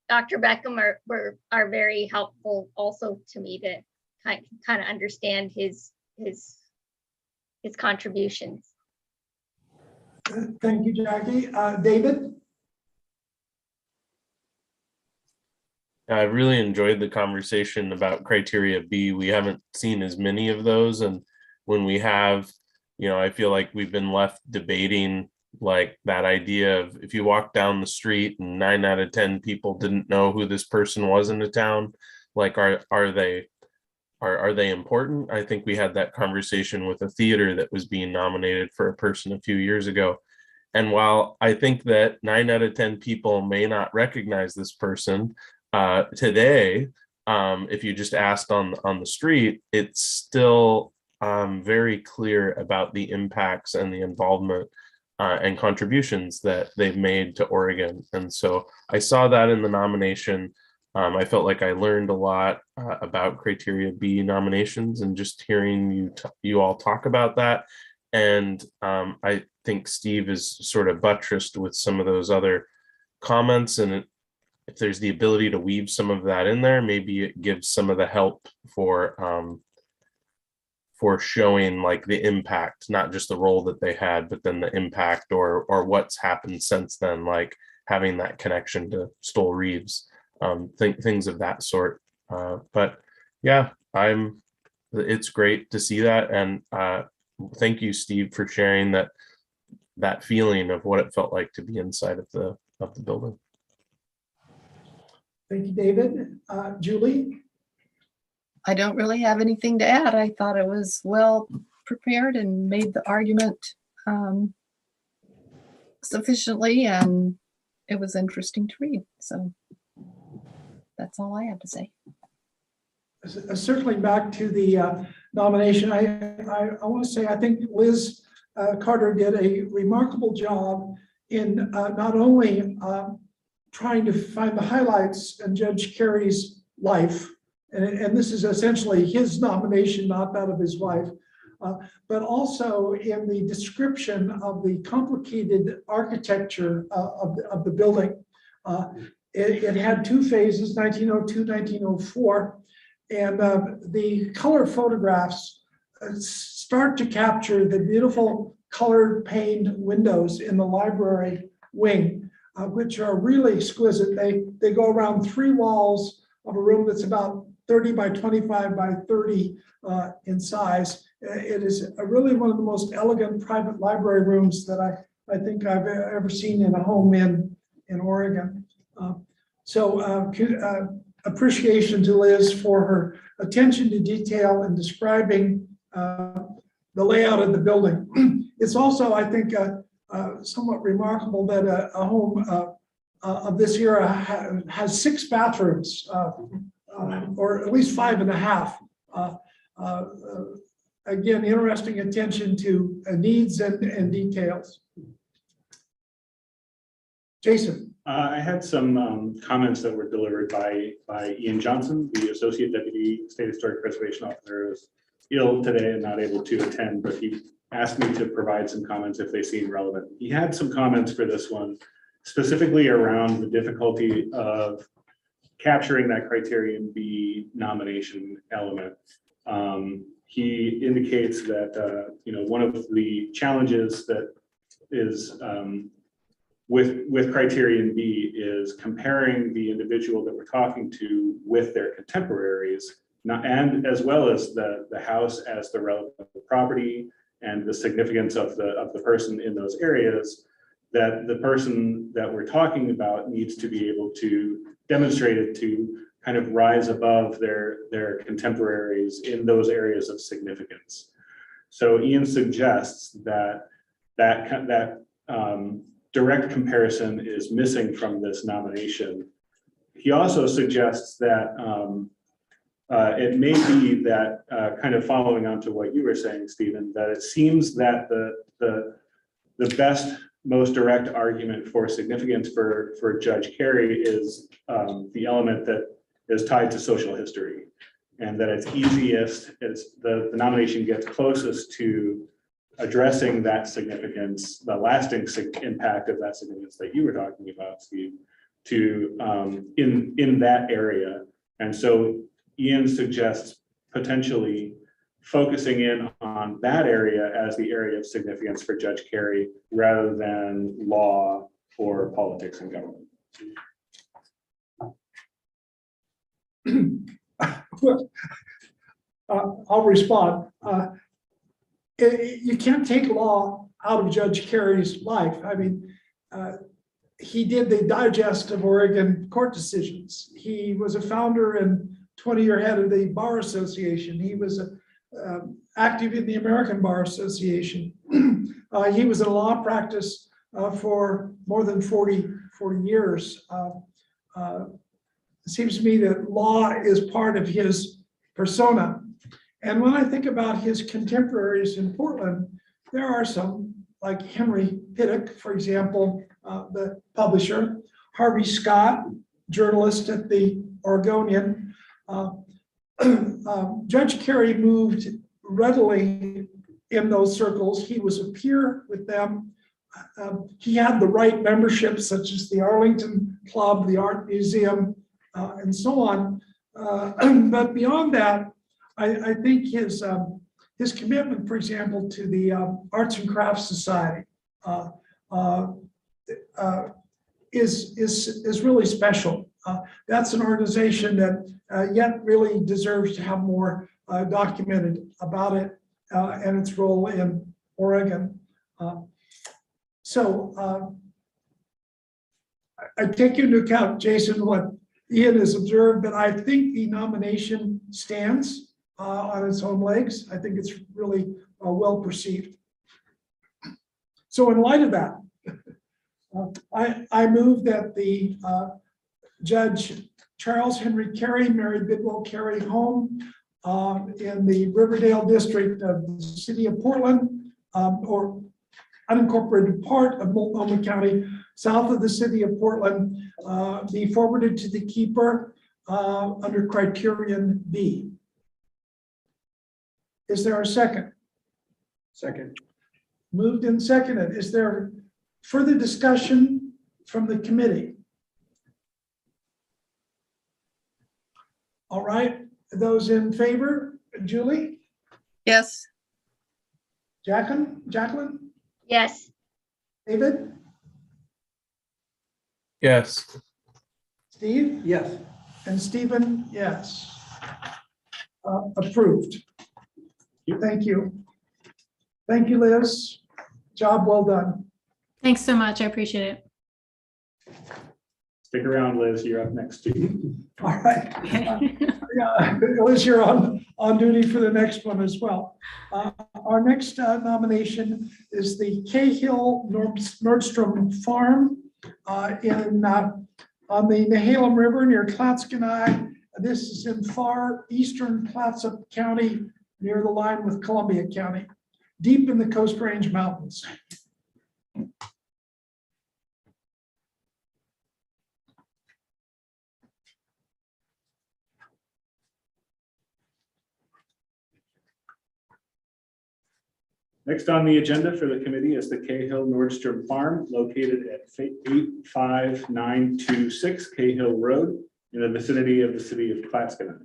Speaker 6: Dr. Beckham are very helpful also to me to kind of understand his contributions.
Speaker 4: Thank you, Jackie. David?
Speaker 7: I really enjoyed the conversation about criteria B. We haven't seen as many of those. And when we have, I feel like we've been left debating like that idea of if you walk down the street and 9 out of 10 people didn't know who this person was in the town, like are they important? I think we had that conversation with a theater that was being nominated for a person a few years ago. And while I think that 9 out of 10 people may not recognize this person today, if you just asked on the street, it's still very clear about the impacts and the involvement and contributions that they've made to Oregon. And so I saw that in the nomination. I felt like I learned a lot about criteria B nominations and just hearing you all talk about that. And I think Steve is sort of buttressed with some of those other comments. And if there's the ability to weave some of that in there, maybe it gives some of the help for showing like the impact, not just the role that they had, but then the impact or what's happened since then, like having that connection to Stoll Reeves, things of that sort. But yeah, it's great to see that. And thank you, Steve, for sharing that feeling of what it felt like to be inside of the building.
Speaker 4: Thank you, David. Julie?
Speaker 14: I don't really have anything to add. I thought it was well prepared and made the argument sufficiently, and it was interesting to read. So that's all I have to say.
Speaker 4: Circling back to the nomination, I want to say I think Liz Carter did a remarkable job in not only trying to find the highlights in Judge Carey's life, and this is essentially his nomination, not that of his wife, but also in the description of the complicated architecture of the building. It had 2 phases, 1902, 1904, and the color photographs start to capture the beautiful colored paned windows in the library wing, which are really exquisite. They go around 3 walls of a room that's about 30 by 25 by 30 in size. It is really one of the most elegant private library rooms that I think I've ever seen in a home in Oregon. Appreciation to Liz for her attention to detail in describing the layout of the building. It's also, I think, somewhat remarkable that a home of this era has 6 bathrooms, or at least 5.5. Again, interesting attention to needs and details. Jason.
Speaker 3: I had some comments that were delivered by Ian Johnson, the Associate Deputy State Historic Preservation Officer, who's ill today and not able to attend, but he asked me to provide some comments if they seem relevant. He had some comments for this one, specifically around the difficulty of capturing that criterion B nomination element. He indicates that one of the challenges that is with criterion B is comparing the individual that we're talking to with their contemporaries, and as well as the house as the relevant property and the significance of the person in those areas, that the person that we're talking about needs to be able to demonstrate it to kind of rise above their contemporaries in those areas of significance. So Ian suggests that direct comparison is missing from this nomination he also suggests that it may be that, kind of following on to what you were saying, Stephen, that it seems that the best, most direct argument for significance for Judge Carey is the element that is tied to social history. And that it's easiest, it's the nomination gets closest to addressing that significance, the lasting impact of that significance that you were talking about, Steve, to in that area. And so Ian suggests potentially focusing in on that area as the area of significance for Judge Carey rather than law or politics and government.
Speaker 4: I'll respond. You can't take law out of Judge Carey's life. I mean, he did the digest of Oregon court decisions. He was a founder and 20-year head of the Bar Association. He was active in the American Bar Association. He was in law practice for more than 40 years. It seems to me that law is part of his persona. And when I think about his contemporaries in Portland, there are some, like Henry Piddock, for example, the publisher, Harvey Scott, journalist at the Oregonian. Judge Carey moved readily in those circles. He was a peer with them. He had the right membership, such as the Arlington Club, the Art Museum, and so on. But beyond that, I think his commitment, for example, to the Arts and Crafts Society is really special. That's an organization that yet really deserves to have more documented about it and its role in Oregon. So I take into account, Jason, what Ian has observed, but I think the nomination stands on its own legs. I think it's really well perceived. So in light of that, I move that the Judge Charles Henry Carey, Mary Bidwell Carey home in the Riverdale district of the city of Portland, or unincorporated part of Multnomah County, south of the city of Portland, be forwarded to the keeper under criterion B. Is there a second?
Speaker 5: Second.
Speaker 4: Moved and seconded. Is there further discussion from the committee? All right, those in favor, Julie?
Speaker 14: Yes.
Speaker 4: Jacqueline?
Speaker 6: Yes.
Speaker 4: David?
Speaker 7: Yes.
Speaker 4: Steve?
Speaker 5: Yes.
Speaker 4: And Stephen, yes. Approved. Thank you. Thank you, Liz. Job well done.
Speaker 16: Thanks so much. I appreciate it.
Speaker 3: Stick around, Liz, you're up next too.
Speaker 4: All right. Yeah, Liz, you're on duty for the next one as well. Our next nomination is the Cahill Nordstrom Farm on the Nehalem River near Clatskanie. This is in far eastern Clatsop County, near the line with Columbia County, deep in the Coast Range Mountains.
Speaker 3: Next on the agenda for the committee is the Cahill Nordstrom Farm located at 85926 Cahill Road in the vicinity of the city of Clatskanie.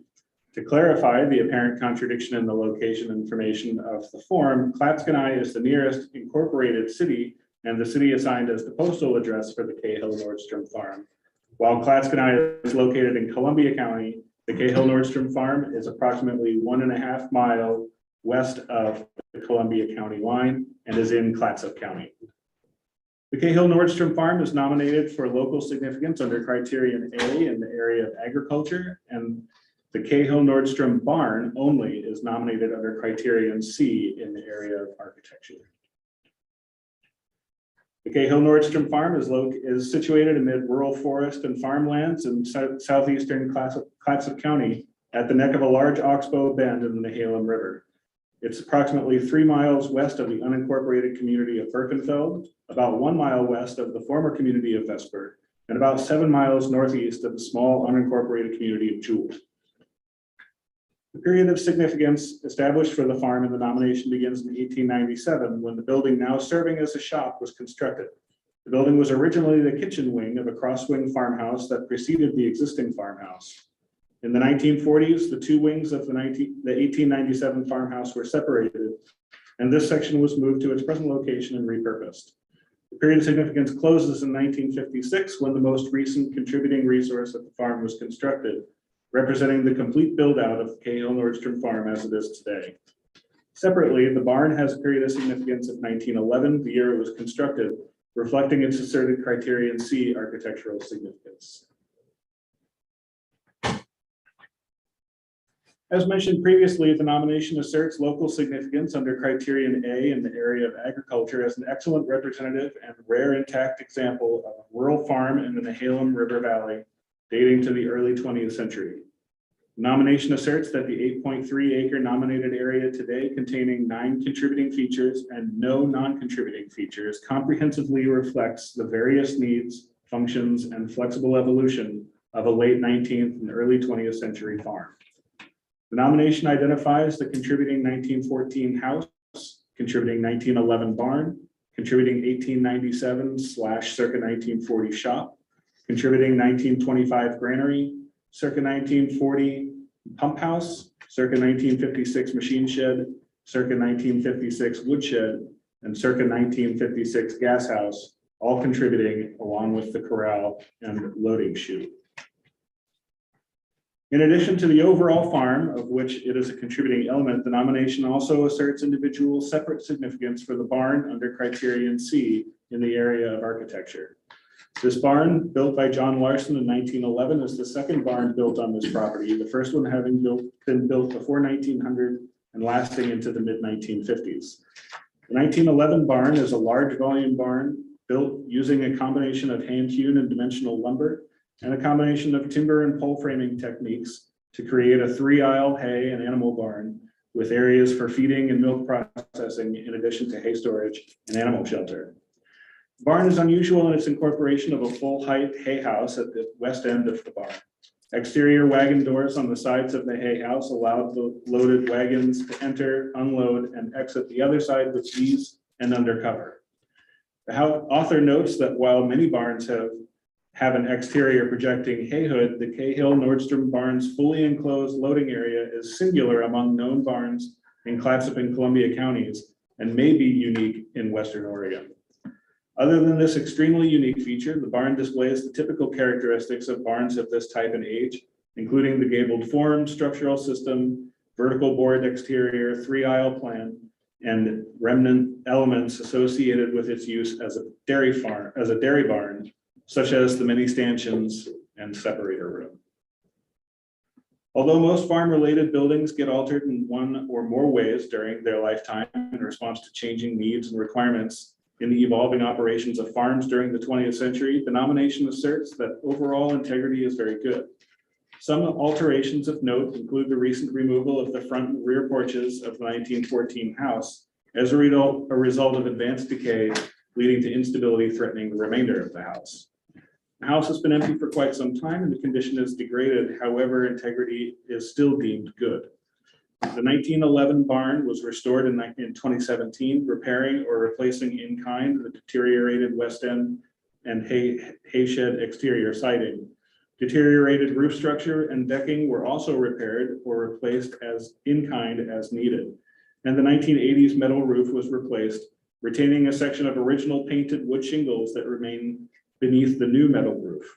Speaker 3: To clarify the apparent contradiction in the location information of the form, Clatskanie is the nearest incorporated city and the city assigned as the postal address for the Cahill Nordstrom Farm. While Clatskanie is located in Columbia County, the Cahill Nordstrom Farm is approximately 1.5 miles west of the Columbia County line and is in Clatsop County. The Cahill Nordstrom Farm is nominated for local significance under criterion A in the area of agriculture, and the Cahill Nordstrom Barn only is nominated under criterion C in the area of architecture. The Cahill Nordstrom Farm is situated amid rural forest and farmlands in southeastern Clatsop County at the neck of a large oxbow bend in the Nehalem River. It's approximately 3 miles west of the unincorporated community of Birkenfeld, about 1 mile west of the former community of Vesper, and about 7 miles northeast of the small unincorporated community of Jewell. The period of significance established for the farm in the nomination begins in 1897, when the building now serving as a shop was constructed. The building was originally the kitchen wing of a cross-wing farmhouse that preceded the existing farmhouse. In the 1940s, the two wings of the 1897 farmhouse were separated, and this section was moved to its present location and repurposed. The period of significance closes in 1956, when the most recent contributing resource at the farm was constructed, representing the complete build-out of Cahill Nordstrom Farm as it is today. Separately, the barn has a period of significance of 1911, the year it was constructed, reflecting its asserted criterion C architectural significance. As mentioned previously, the nomination asserts local significance under criterion A in the area of agriculture as an excellent representative and rare intact example of a rural farm in the Nehalem River Valley dating to the early 20th century. The nomination asserts that the 8.3 acre nominated area today, containing 9 contributing features and no non-contributing features, comprehensively reflects the various needs, functions, and flexible evolution of a late 19th and early 20th century farm. The nomination identifies the contributing 1914 house, contributing 1911 barn, contributing 1897/circa 1940 shop, contributing 1925 granary, circa 1940 pump house, circa 1956 machine shed, circa 1956 woodshed, and circa 1956 gas house, all contributing along with the corral and loading chute. In addition to the overall farm, of which it is a contributing element, the nomination also asserts individual separate significance for the barn under criterion C in the area of architecture. This barn, built by John Larson in 1911, is the second barn built on this property, the first one having been built before 1900 and lasting into the mid-1950s. The 1911 barn is a large volume barn built using a combination of hand-hewn and dimensional lumber and a combination of timber and pole framing techniques to create a 3-aisle hay and animal barn with areas for feeding and milk processing, in addition to hay storage and animal shelter. The barn is unusual in its incorporation of a full-height hay house at the west end of the barn. Exterior wagon doors on the sides of the hay house allowed the loaded wagons to enter, unload, and exit the other side with ease and under cover. The author notes that while many barns have an exterior projecting hay hood, the Cahill Nordstrom barn's fully enclosed loading area is singular among known barns in Clatsop and Columbia counties and may be unique in Western Oregon. Other than this extremely unique feature, the barn displays the typical characteristics of barns of this type and age, including the gabled form, structural system, vertical board exterior, 3-aisle plan, and remnant elements associated with its use as a dairy barn, such as the many stanchions and separator room. Although most farm-related buildings get altered in one or more ways during their lifetime in response to changing needs and requirements in the evolving operations of farms during the 20th century, the nomination asserts that overall integrity is very good. Some alterations of note include the recent removal of the front and rear porches of the 1914 house as a result of advanced decay, leading to instability threatening the remainder of the house. The house has been empty for quite some time and the condition is degraded. However, integrity is still deemed good. The 1911 barn was restored in 2017, repairing or replacing in kind the deteriorated west end and hay shed exterior siding. Deteriorated roof structure and decking were also repaired or replaced as in kind as needed. And the 1980s metal roof was replaced, retaining a section of original painted wood shingles that remain beneath the new metal roof.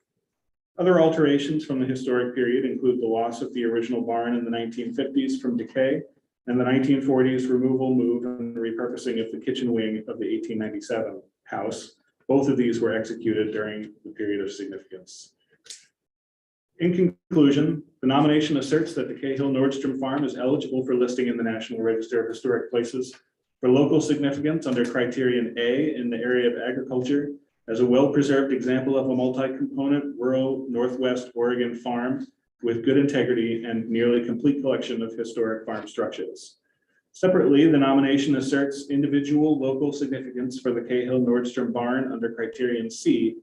Speaker 3: Other alterations from the historic period include the loss of the original barn in the 1950s from decay and the 1940s removal, move, and repurposing of the kitchen wing of the 1897 house. Both of these were executed during the period of significance. In conclusion, the nomination asserts that the Cahill Nordstrom Farm is eligible for listing in the National Register of Historic Places For local significance under criterion A in the area of agriculture, as a well-preserved example of a multi-component rural Northwest Oregon farm with good integrity and nearly complete collection of historic farm structures. Separately, the nomination asserts individual local significance for the Cahill Nordstrom barn under criterion C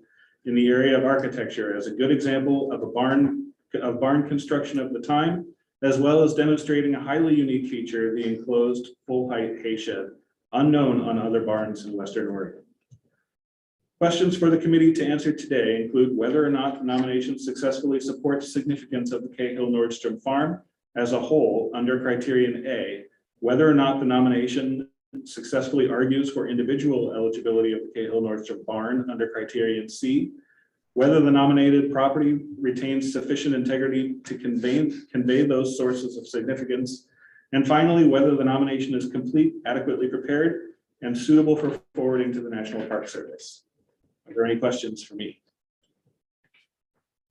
Speaker 3: in the area of architecture as a good example of barn construction of the time, as well as demonstrating a highly unique feature, the enclosed full-height hay shed, unknown on other barns in Western Oregon. Questions for the committee to answer today include whether or not the nomination successfully supports significance of the Cahill Nordstrom farm as a whole under criterion A, whether or not the nomination successfully argues for individual eligibility of the Cahill Nordstrom barn under criterion C, whether the nominated property retains sufficient integrity to convey those sources of significance, and finally, whether the nomination is complete, adequately prepared, and suitable for forwarding to the National Park Service. Are there any questions for me?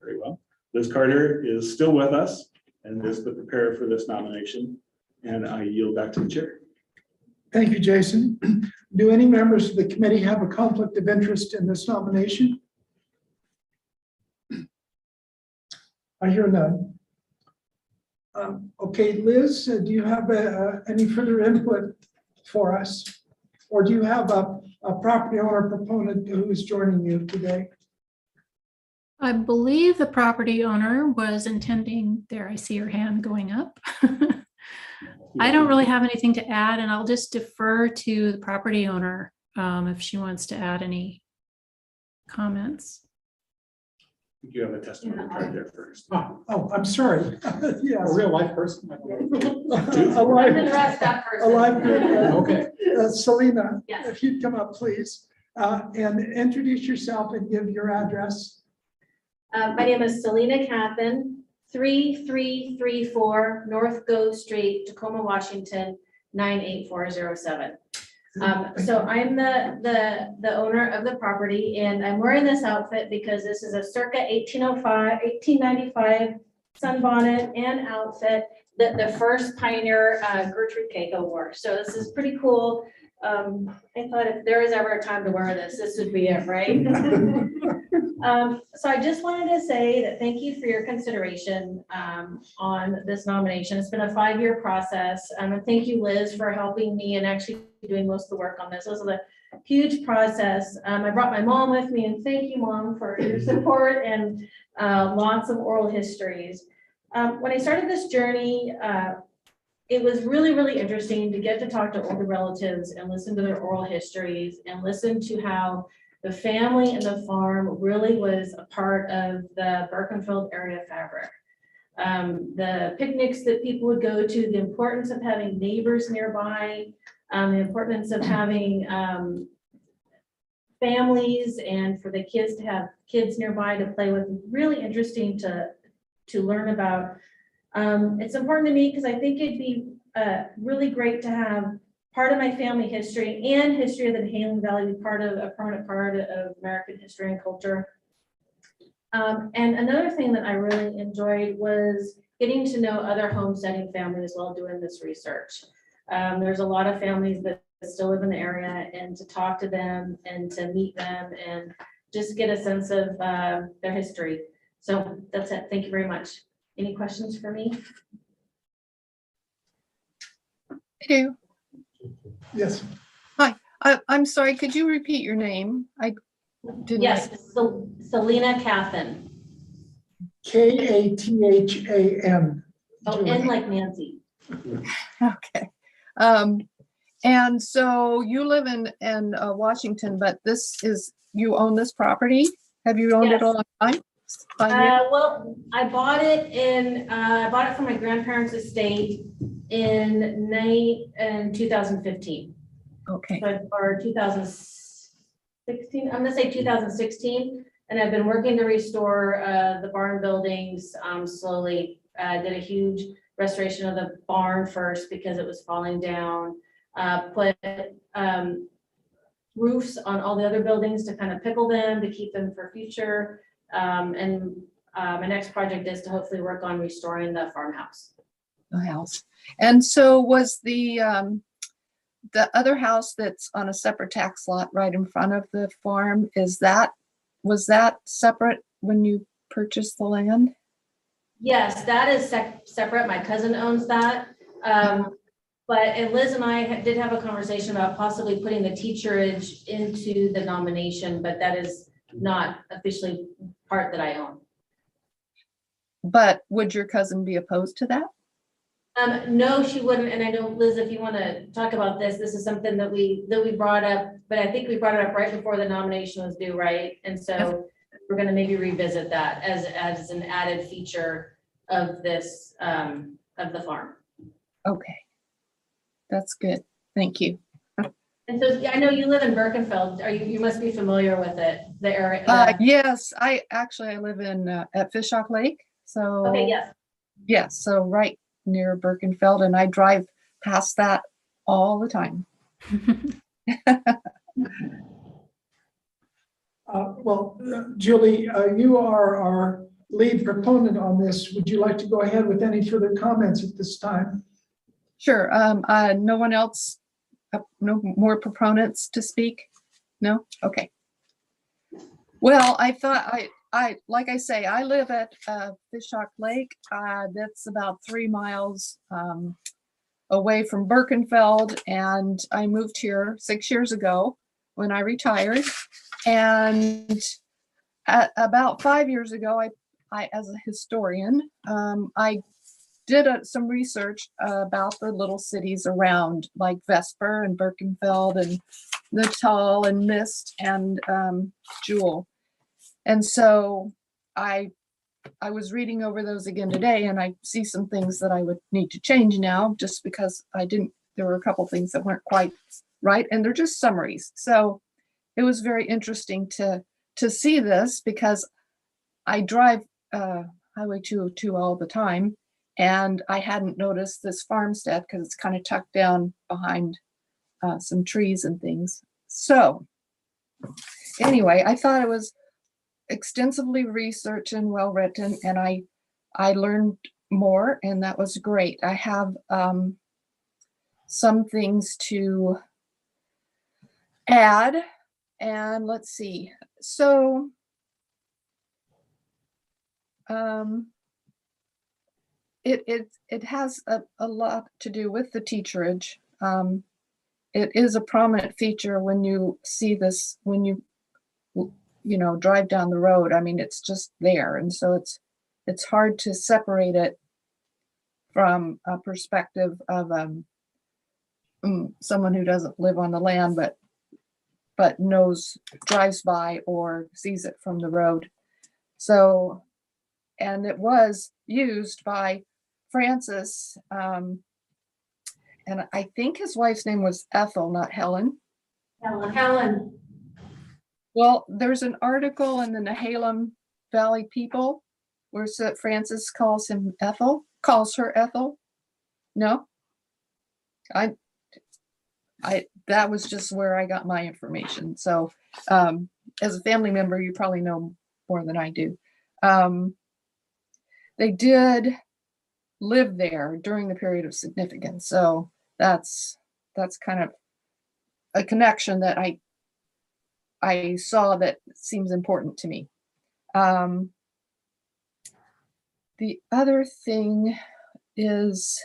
Speaker 3: Very well. Liz Carter is still with us and is the preparer for this nomination, and I yield back to the chair.
Speaker 4: Thank you, Jason. Do any members of the committee have a conflict of interest in this nomination? I hear none. Okay, Liz, do you have any further input for us? Or do you have a property owner proponent who is joining you today?
Speaker 16: I believe the property owner was intending, there I see her hand going up. I don't really have anything to add, and I'll just defer to the property owner if she wants to add any comments.
Speaker 3: You have a testimony card there first.
Speaker 4: Oh, I'm sorry. Yes.
Speaker 1: A real life person?
Speaker 4: A live, okay. Selena,
Speaker 15: Yes.
Speaker 4: if you'd come up, please, and introduce yourself and give your address.
Speaker 17: My name is Selena Cathan, 3334 North Go Street, Tacoma, Washington, 98407. So I'm the owner of the property, and I'm wearing this outfit because this is a circa 1895 sunbonnet and outfit that the first pioneer Gertrude Keiko wore. So this is pretty cool. I thought if there was ever a time to wear this, this would be it, right? So I just wanted to say that thank you for your consideration on this nomination. It's been a 5-year process. And thank you, Liz, for helping me and actually doing most of the work on this. This was a huge process. I brought my mom with me, and thank you, Mom, for your support and lots of oral histories. When I started this journey, it was really, really interesting to get to talk to older relatives and listen to their oral histories and listen to how the family and the farm really was a part of the Birkenfeld area fabric. The picnics that people would go to, the importance of having neighbors nearby, the importance of having families and for the kids to have kids nearby to play with, really interesting to learn about. It's important to me because I think it'd be really great to have part of my family history and history of the Nehalem Valley be part of a permanent part of American history and culture. And another thing that I really enjoyed was getting to know other homesteading families while doing this research. There's a lot of families that still live in the area, and to talk to them and to meet them and just get a sense of their history. So that's it. Thank you very much. Any questions for me?
Speaker 14: I do.
Speaker 4: Yes.
Speaker 14: Hi, I'm sorry, could you repeat your name? I didn't.
Speaker 17: Yes, Selena Cathan.
Speaker 4: Kathan.
Speaker 17: Oh, N like Nancy.
Speaker 14: Okay. And so you live in Washington, but you own this property? Have you owned it a long time? 5 years?
Speaker 17: Well, I bought it from my grandparents' estate in 2015.
Speaker 14: Okay.
Speaker 17: Or 2016, I'm gonna say 2016. And I've been working to restore the barn buildings slowly. Did a huge restoration of the barn first because it was falling down. Put roofs on all the other buildings to kind of pickle them, to keep them for future. And my next project is to hopefully work on restoring the farmhouse.
Speaker 14: The house. And so was the the other house that's on a separate tax lot right in front of the farm, was that separate when you purchased the land?
Speaker 17: Yes, that is separate. My cousin owns that. And Liz and I did have a conversation about possibly putting the teacherage into the nomination, but that is not officially part that I own.
Speaker 14: But would your cousin be opposed to that?
Speaker 17: No, she wouldn't. And I know, Liz, if you want to talk about this, this is something that we brought up, but I think we brought it up right before the nomination was due, right? And so we're going to maybe revisit that as an added feature of this, of the farm.
Speaker 14: Okay. That's good. Thank you.
Speaker 17: And so I know you live in Birkenfeld. You must be familiar with it, the area.
Speaker 14: Yes, I live in at Fishhawk Lake. So
Speaker 17: Okay, yes.
Speaker 14: yes, so right near Birkenfeld, and I drive past that all the time.
Speaker 4: Julie, you are our lead proponent on this. Would you like to go ahead with any further comments at this time?
Speaker 14: Sure. No one else, no more proponents to speak? No? Okay. Well, I thought like I say, I live at Fishhawk Lake. That's about 3 miles away from Birkenfeld, and I moved here 6 years ago when I retired. And about 5 years ago, I as a historian, I did some research about the little cities around, like Vesper and Birkenfeld and Natal and Mist and Jewel. And so I was reading over those again today, and I see some things that I would need to change now, just because there were a couple things that weren't quite right, and they're just summaries. So it was very interesting to see this, because I drive Highway 202 all the time, and I hadn't noticed this farmstead because it's kind of tucked down behind some trees and things. So anyway, I thought it was extensively researched and well written, and I learned more, and that was great. I have some things to add, and let's see. So it has a lot to do with the teacherage. It is a prominent feature when you see this, when you drive down the road. I mean, it's just there. And so it's hard to separate it from a perspective of someone who doesn't live on the land, but drives by or sees it from the road. So, and it was used by Francis, and I think his wife's name was Ethel, not Helen.
Speaker 17: Helen.
Speaker 14: Well, there's an article in the Nehalem Valley People where Francis calls her Ethel. No, that was just where I got my information. So as a family member, you probably know more than I do. They did live there during the period of significance. So that's kind of a connection that I saw that seems important to me. The other thing is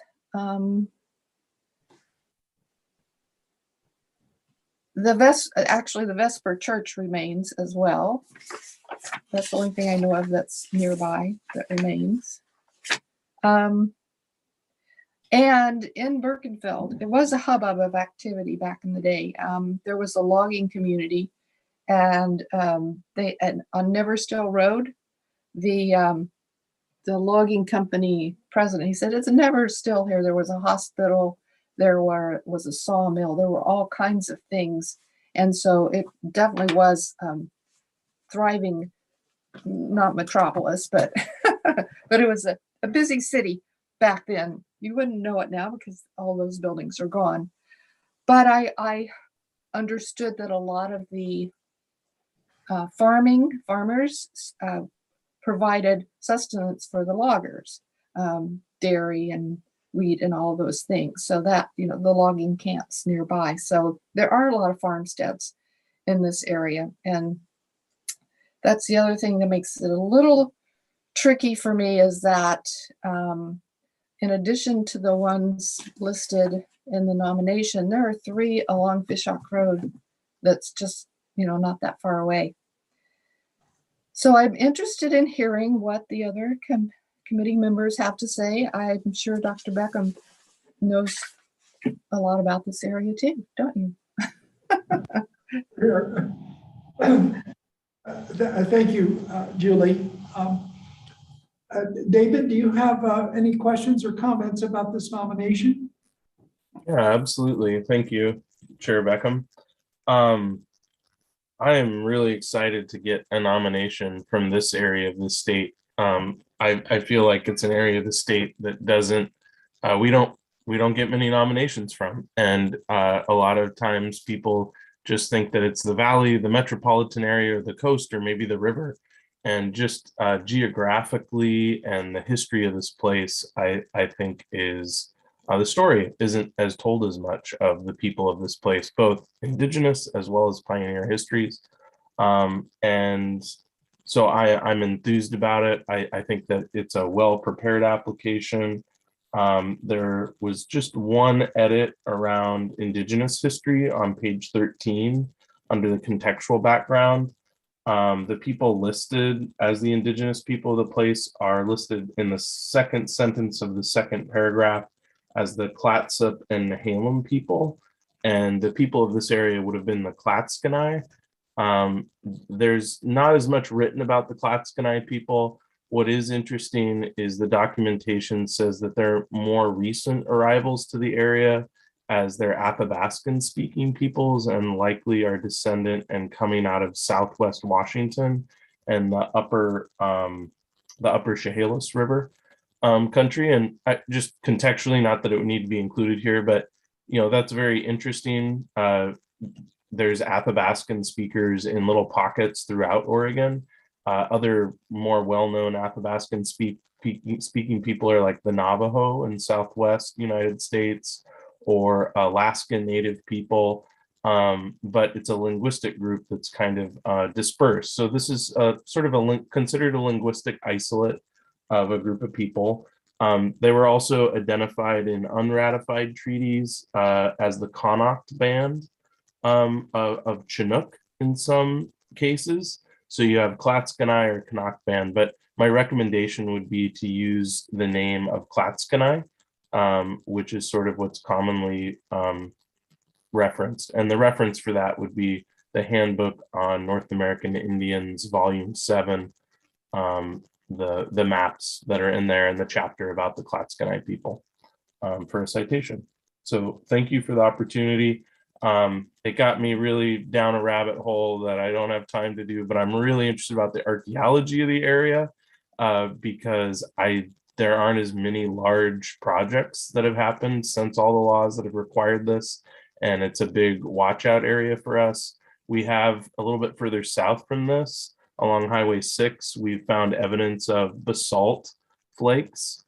Speaker 14: the Vesper Church remains as well. That's the only thing I know of that's nearby that remains. And in Birkenfeld, it was a hubbub of activity back in the day. There was a logging community, and on Neverstill Road, the logging company president, he said, "It's never still here. There was a hospital, there was a sawmill, there were all kinds of things." And so it definitely was thriving, not metropolis, but but it was a busy city back then. You wouldn't know it now because all those buildings are gone. But I understood that a lot of the farmers provided sustenance for the loggers, dairy and wheat and all those things. So that, the logging camps nearby. So there are a lot of farmsteads in this area. And that's the other thing that makes it a little tricky for me is that in addition to the ones listed in the nomination, there are 3 along Fishhawk Road that's just, not that far away. So I'm interested in hearing what the other committee members have to say. I'm sure Dr. Beckham knows a lot about this area too, don't you?
Speaker 4: Sure. Thank you, Julie. David, do you have any questions or comments about this nomination?
Speaker 7: Yeah, absolutely. Thank you, Chair Beckham. I am really excited to get a nomination from this area of the state. I feel like it's an area of the state that doesn't, we don't get many nominations from. And a lot of times people just think that it's the valley, the metropolitan area, or the coast, or maybe the river. And just geographically and the history of this place, I think is, the story isn't as told as much of the people of this place, both indigenous as well as pioneer histories. And so I'm enthused about it. I think that it's a well-prepared application. There was just one edit around indigenous history on page 13 under the contextual background. The people listed as the indigenous people of the place are listed in the second sentence of the second paragraph as the Clatsop and Nehalem people, and the people of this area would have been the Clatskanie. There's not as much written about the Clatskanie people. What is interesting is the documentation says that they're more recent arrivals to the area, as they're Athabascan speaking peoples and likely are descendant and coming out of Southwest Washington and the upper Chehalis River country. And just contextually, not that it would need to be included here, but that's very interesting. There's Athabascan speakers in little pockets throughout Oregon. Other more well-known Athabascan speaking people are like the Navajo in Southwest United States, or Alaskan Native people, but it's a linguistic group that's kind of dispersed. So this is sort of considered a linguistic isolate of a group of people. They were also identified in unratified treaties as the Connaught Band of Chinook in some cases. So you have Clatskanie or Connaught Band, but my recommendation would be to use the name of Clatskanie, which is sort of what's commonly referenced. And the reference for that would be the Handbook on North American Indians, Volume 7, the maps that are in there and the chapter about the Clatskanie people for a citation. So thank you for the opportunity. It got me really down a rabbit hole that I don't have time to do, but I'm really interested about the archaeology of the area because there aren't as many large projects that have happened since all the laws that have required this. And it's a big watch out area for us. We have a little bit further south from this along Highway 6, we've found evidence of basalt flakes,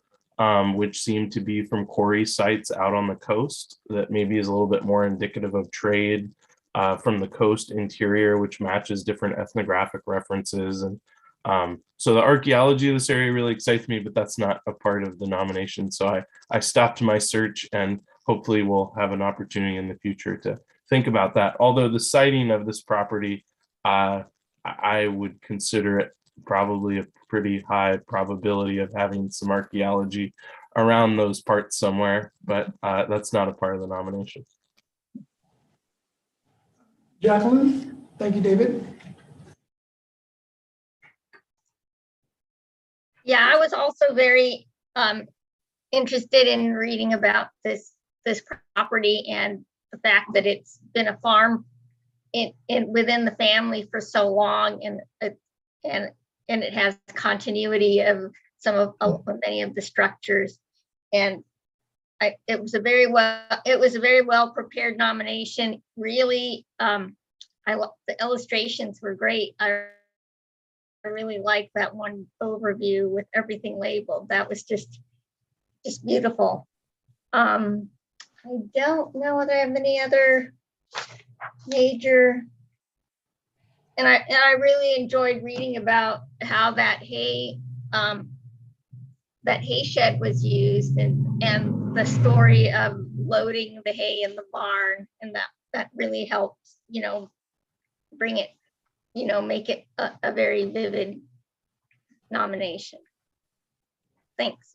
Speaker 7: which seem to be from quarry sites out on the coast that maybe is a little bit more indicative of trade from the coast interior, which matches different ethnographic references. And so the archaeology of this area really excites me, but that's not a part of the nomination. So I stopped my search, and hopefully we'll have an opportunity in the future to think about that. Although the siting of this property, I would consider it probably a pretty high probability of having some archaeology around those parts somewhere, but that's not a part of the nomination.
Speaker 4: Jacqueline, thank you, David.
Speaker 6: Yeah, I was also very interested in reading about this property and the fact that it's been a farm within the family for so long, and it has continuity of many of the structures, and it was a very well prepared nomination. Really, the illustrations were great. I really like that one overview with everything labeled. That was just beautiful. I don't know whether I have any other major. And I really enjoyed reading about how that hay shed was used and the story of loading the hay in the barn, and that really helped, bring it, make it a very vivid nomination. Thanks.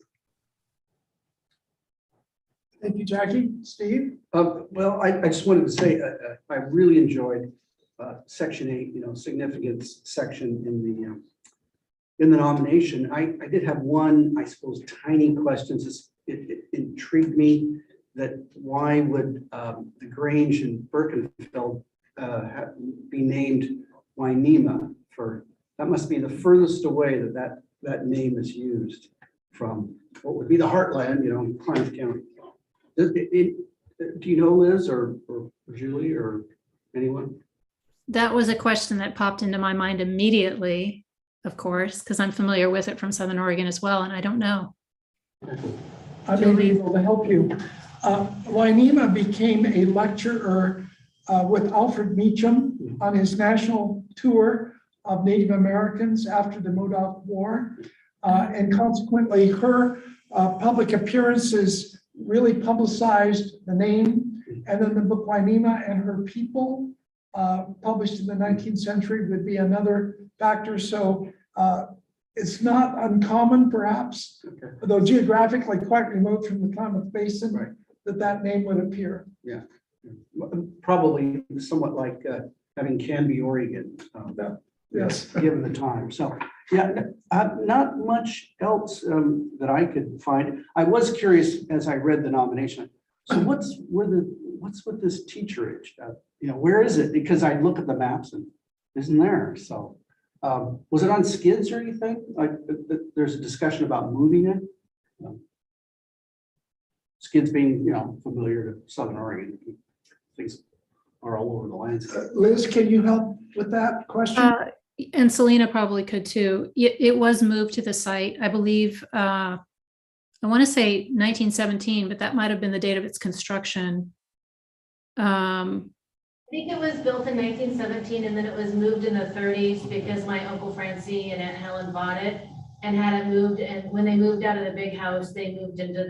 Speaker 4: Thank you, Jackie. Steve?
Speaker 5: Well, I just wanted to say, I really enjoyed section 8, significance section in the nomination. I did have one, I suppose, tiny question. It intrigued me that why would the Grange in Birkenfeld be named Wainema for, that must be the furthest away that name is used from what would be the heartland, Klamath County. Do you know, Liz or Julie or anyone?
Speaker 16: That was a question that popped into my mind immediately, of course, because I'm familiar with it from Southern Oregon as well, and I don't know.
Speaker 4: I may be able to help you. Wainema became a lecturer with Alfred Meacham on his national tour of Native Americans after the Modoc War. And consequently, her public appearances really publicized the name. And then the book Wainema and Her People, published in the 19th century, would be another factor. So it's not uncommon, perhaps, although geographically quite remote from the Klamath Basin,
Speaker 5: right,
Speaker 4: that name would appear.
Speaker 5: Yeah, probably somewhat like having Canby, Oregon.
Speaker 4: Yes,
Speaker 5: given the time. So yeah, not much else that I could find. I was curious as I read the nomination. So what's with this teacherage? Where is it? Because I look at the maps and it isn't there. So was it on skids or anything? Like there's a discussion about moving it. Skids being, familiar to Southern Oregon, things are all over the landscape.
Speaker 4: Liz, can you help with that question?
Speaker 16: And Selena probably could too. It was moved to the site, I believe. I want to say 1917, but that might have been the date of its construction.
Speaker 17: I think it was built in 1917 and then it was moved in the 30s because my Uncle Francie and Aunt Helen bought it and had it moved. And when they moved out of the big house, they moved into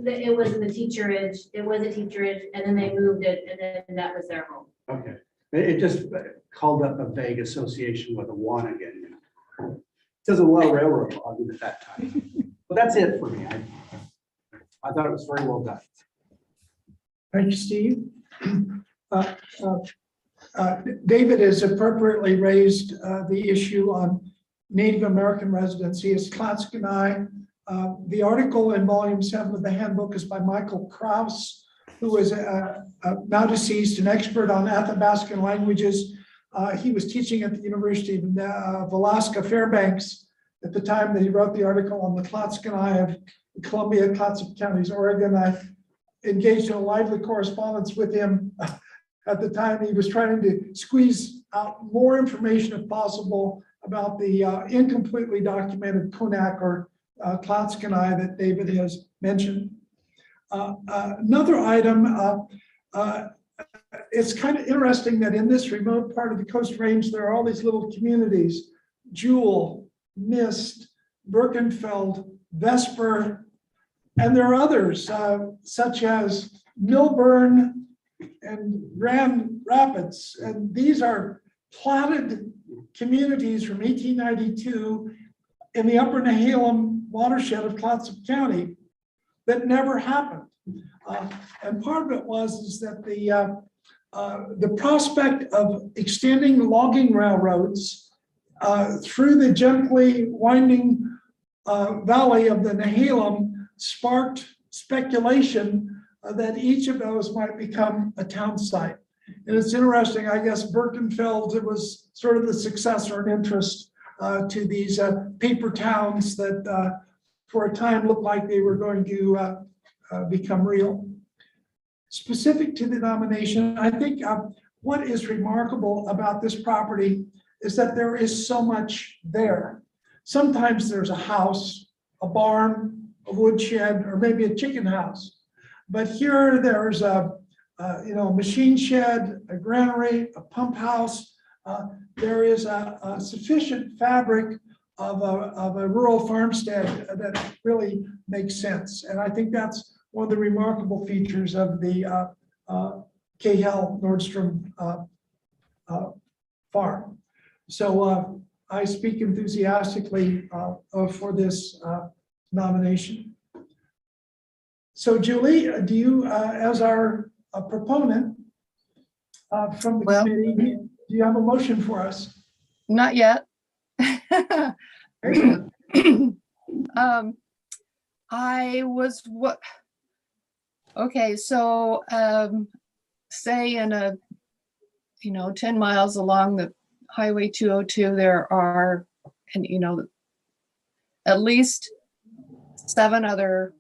Speaker 17: it was the teacherage. It was a teacherage, and then they moved it, and then that was their home.
Speaker 5: Okay. It just called up a vague association with Awanagan. Because of a lot of railroad logging at that time. But that's it for me. I thought it was very well done.
Speaker 4: Thank you, Steve. David has appropriately raised the issue on Native American residency as Clatskanie. The article in volume 7 of the handbook is by Michael Krause, who is now deceased, an expert on Athabascan languages. He was teaching at the University of Alaska Fairbanks at the time that he wrote the article on the Clatskanie of Columbia, Clatsop counties, Oregon. I engaged in a lively correspondence with him at the time. He was trying to squeeze out more information if possible about the incompletely documented Konak or Clatskanie that David has mentioned. Another item, it's kind of interesting that in this remote part of the Coast Range, there are all these little communities, Jewel, Mist, Birkenfeld, Vesper, and there are others such as Millburn and Grand Rapids. And these are platted communities from 1892 in the upper Nehalem watershed of Clatsop County that never happened. And part of it is that the prospect of extending logging railroads through the gently winding valley of the Nehalem sparked speculation that each of those might become a town site. And it's interesting, I guess Birkenfeld, it was sort of the successor in interest to these paper towns that for a time looked like they were going to become real. Specific to the nomination, I think what is remarkable about this property is that there is so much there. Sometimes there's a house, a barn, woodshed, or maybe a chicken house. But here there's a, machine shed, a granary, a pump house. There is a sufficient fabric of a rural farmstead that really makes sense. And I think that's one of the remarkable features of the Cahill Nordstrom farm. So I speak enthusiastically for this nomination. So Julie, do you, as our proponent from the committee, do you have a motion for us?
Speaker 14: Not yet. I was what? Okay, so say in a 10 miles along the Highway 202, there are, and at least 7 other,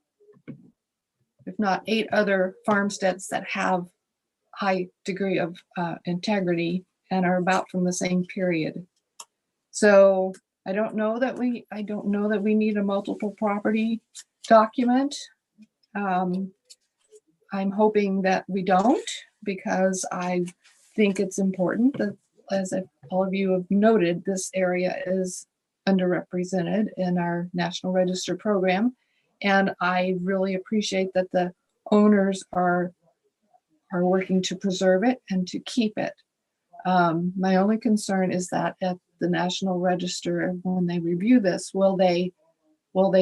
Speaker 14: if not 8 other farmsteads that have high degree of integrity and are about from the same period. So I don't know that we need a multiple property document. I'm hoping that we don't, because I think it's important that, as all of you have noted, this area is underrepresented in our National Register program. And I really appreciate that the owners are working to preserve it and to keep it. My only concern is that at the National Register, when they review this, will they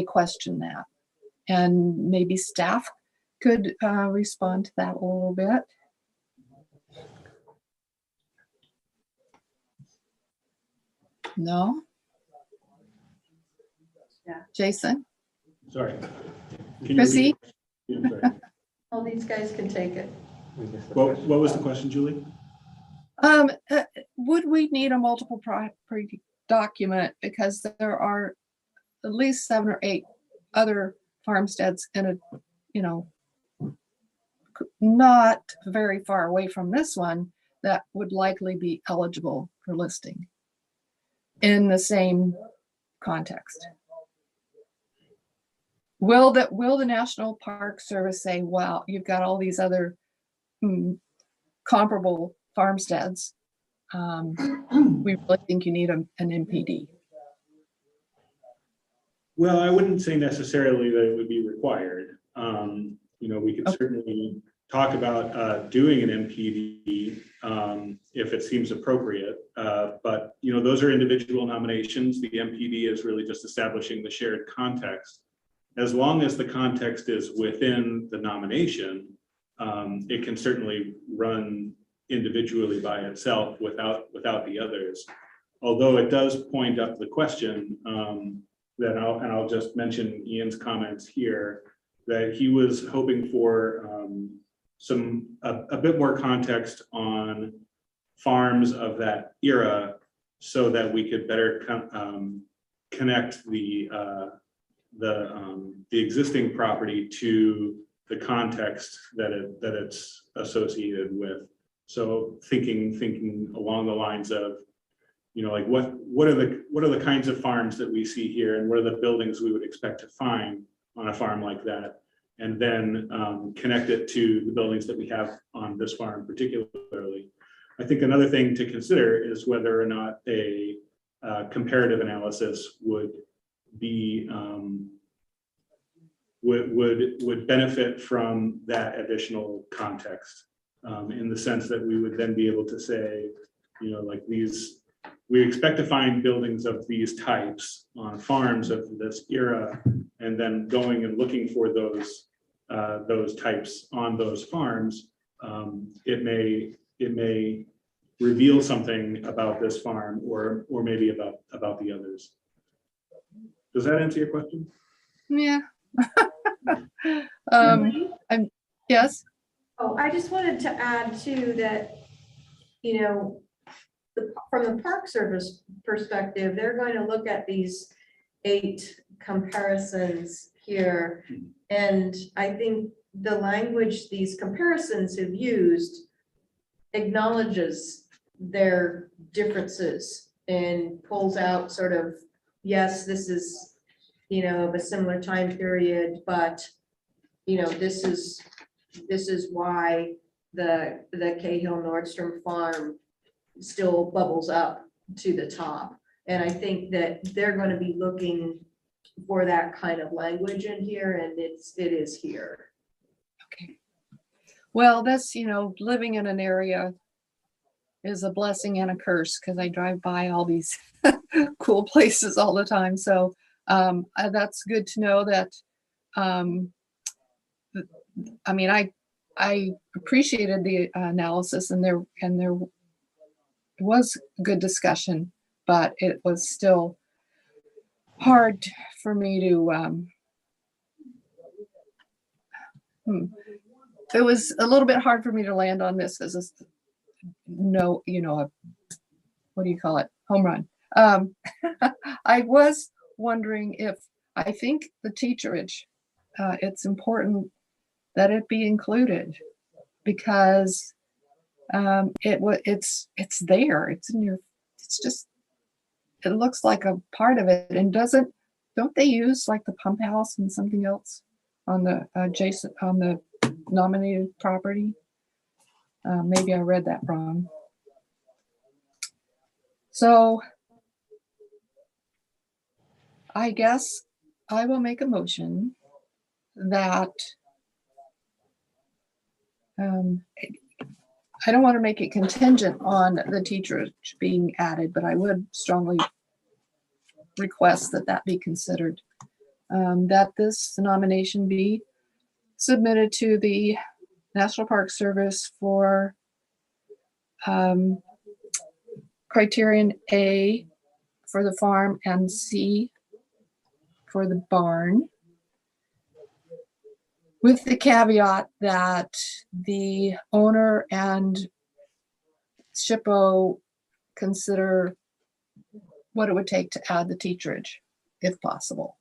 Speaker 14: question that? And maybe staff could respond to that a little bit. No?
Speaker 8: Yeah.
Speaker 14: Jason?
Speaker 3: Sorry. Can you
Speaker 14: Chrissy?
Speaker 3: repeat? Yeah, sorry.
Speaker 8: All these guys can take it.
Speaker 3: What was the question, Julie?
Speaker 14: Would we need a multiple property document, because there are at least 7 or 8 other farmsteads in a, not very far away from this one that would likely be eligible for listing in the same context. Will the National Park Service say, wow, you've got all these other comparable farmsteads. We really think you need an MPD.
Speaker 3: Well, I wouldn't say necessarily that it would be required. We could certainly talk about doing an MPD if it seems appropriate. But those are individual nominations. The MPD is really just establishing the shared context. As long as the context is within the nomination, it can certainly run individually by itself without the others. Although it does point up the question that I'll just mention Ian's comments here, that he was hoping for a bit more context on farms of that era, so that we could better connect the existing property to the context that it's associated with. So thinking along the lines of, like what are the kinds of farms that we see here, and what are the buildings we would expect to find on a farm like that, and then connect it to the buildings that we have on this farm particularly. I think another thing to consider is whether or not a comparative analysis would be would benefit from that additional context, in the sense that we would then be able to say, like we expect to find buildings of these types on farms of this era, and then going and looking for those types on those farms. It may reveal something about this farm, or maybe about the others. Does that answer your question?
Speaker 14: Yeah. Yes.
Speaker 8: Oh, I just wanted to add too that, from the Park Service perspective, they're going to look at these 8 comparisons here. And I think the language these comparisons have used acknowledges their differences and pulls out sort of, yes, this is of a similar time period, but, this is why the Cahill Nordstrom farm still bubbles up to the top. And I think that they're going to be looking for that kind of language in here, and it is here.
Speaker 14: Okay. Well, that's, living in an area is a blessing and a curse because I drive by all these cool places all the time. So that's good to know that, I appreciated the analysis and there was good discussion, but it was still hard for me to, it was a little bit hard for me to land on this as a what do you call it? Home run. I was wondering if, I think the teacherage, it's important that it be included because it's there, it's in your, it's just, it looks like a part of it. And don't they use like the pump house and something else on the adjacent, on the nominated property? Maybe I read that wrong. So I guess I will make a motion that I don't want to make it contingent on the teacherage being added, but I would strongly request that that be considered. That this nomination be submitted to the National Park Service for criterion A for the farm and C for the barn, with the caveat that the owner and SHPO consider what it would take to add the teacherage, if possible.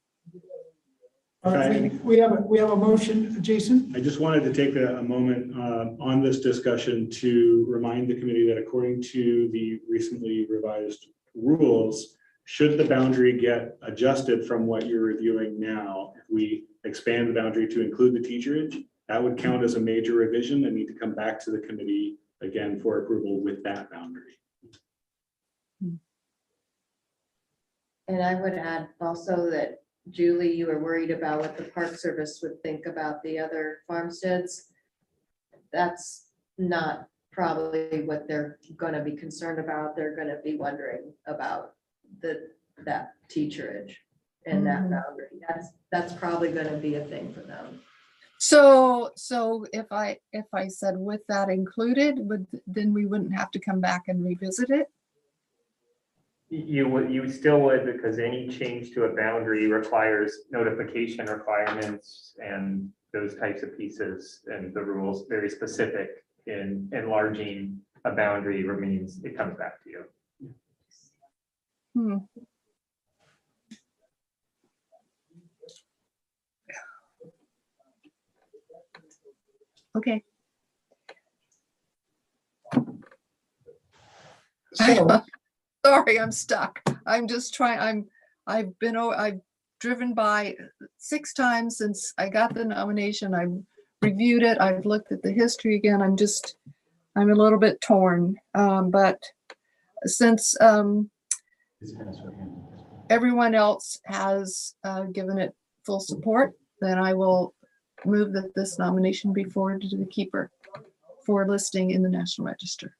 Speaker 3: Okay.
Speaker 4: We have a motion, Jason.
Speaker 3: I just wanted to take a moment on this discussion to remind the committee that according to the recently revised rules, should the boundary get adjusted from what you're reviewing now, if we expand the boundary to include the teacherage, that would count as a major revision and need to come back to the committee again for approval with that boundary.
Speaker 8: And I would add also that, Julie, you were worried about what the Park Service would think about the other farmsteads. That's not probably what they're going to be concerned about. They're going to be wondering about that teacherage and that boundary. That's probably going to be a thing for them.
Speaker 14: So if I said with that included, then we wouldn't have to come back and revisit it?
Speaker 9: You still would, because any change to a boundary requires notification requirements and those types of pieces, and the rules very specific in enlarging a boundary means it comes back to you.
Speaker 14: Okay.
Speaker 4: So,
Speaker 14: Sorry, I'm stuck. I'm just trying, I've driven by 6 times since I got the nomination. I've reviewed it. I've looked at the history again. I'm a little bit torn. But since everyone else has given it full support, then I will move that this nomination be forwarded to the keeper for listing in the National Register.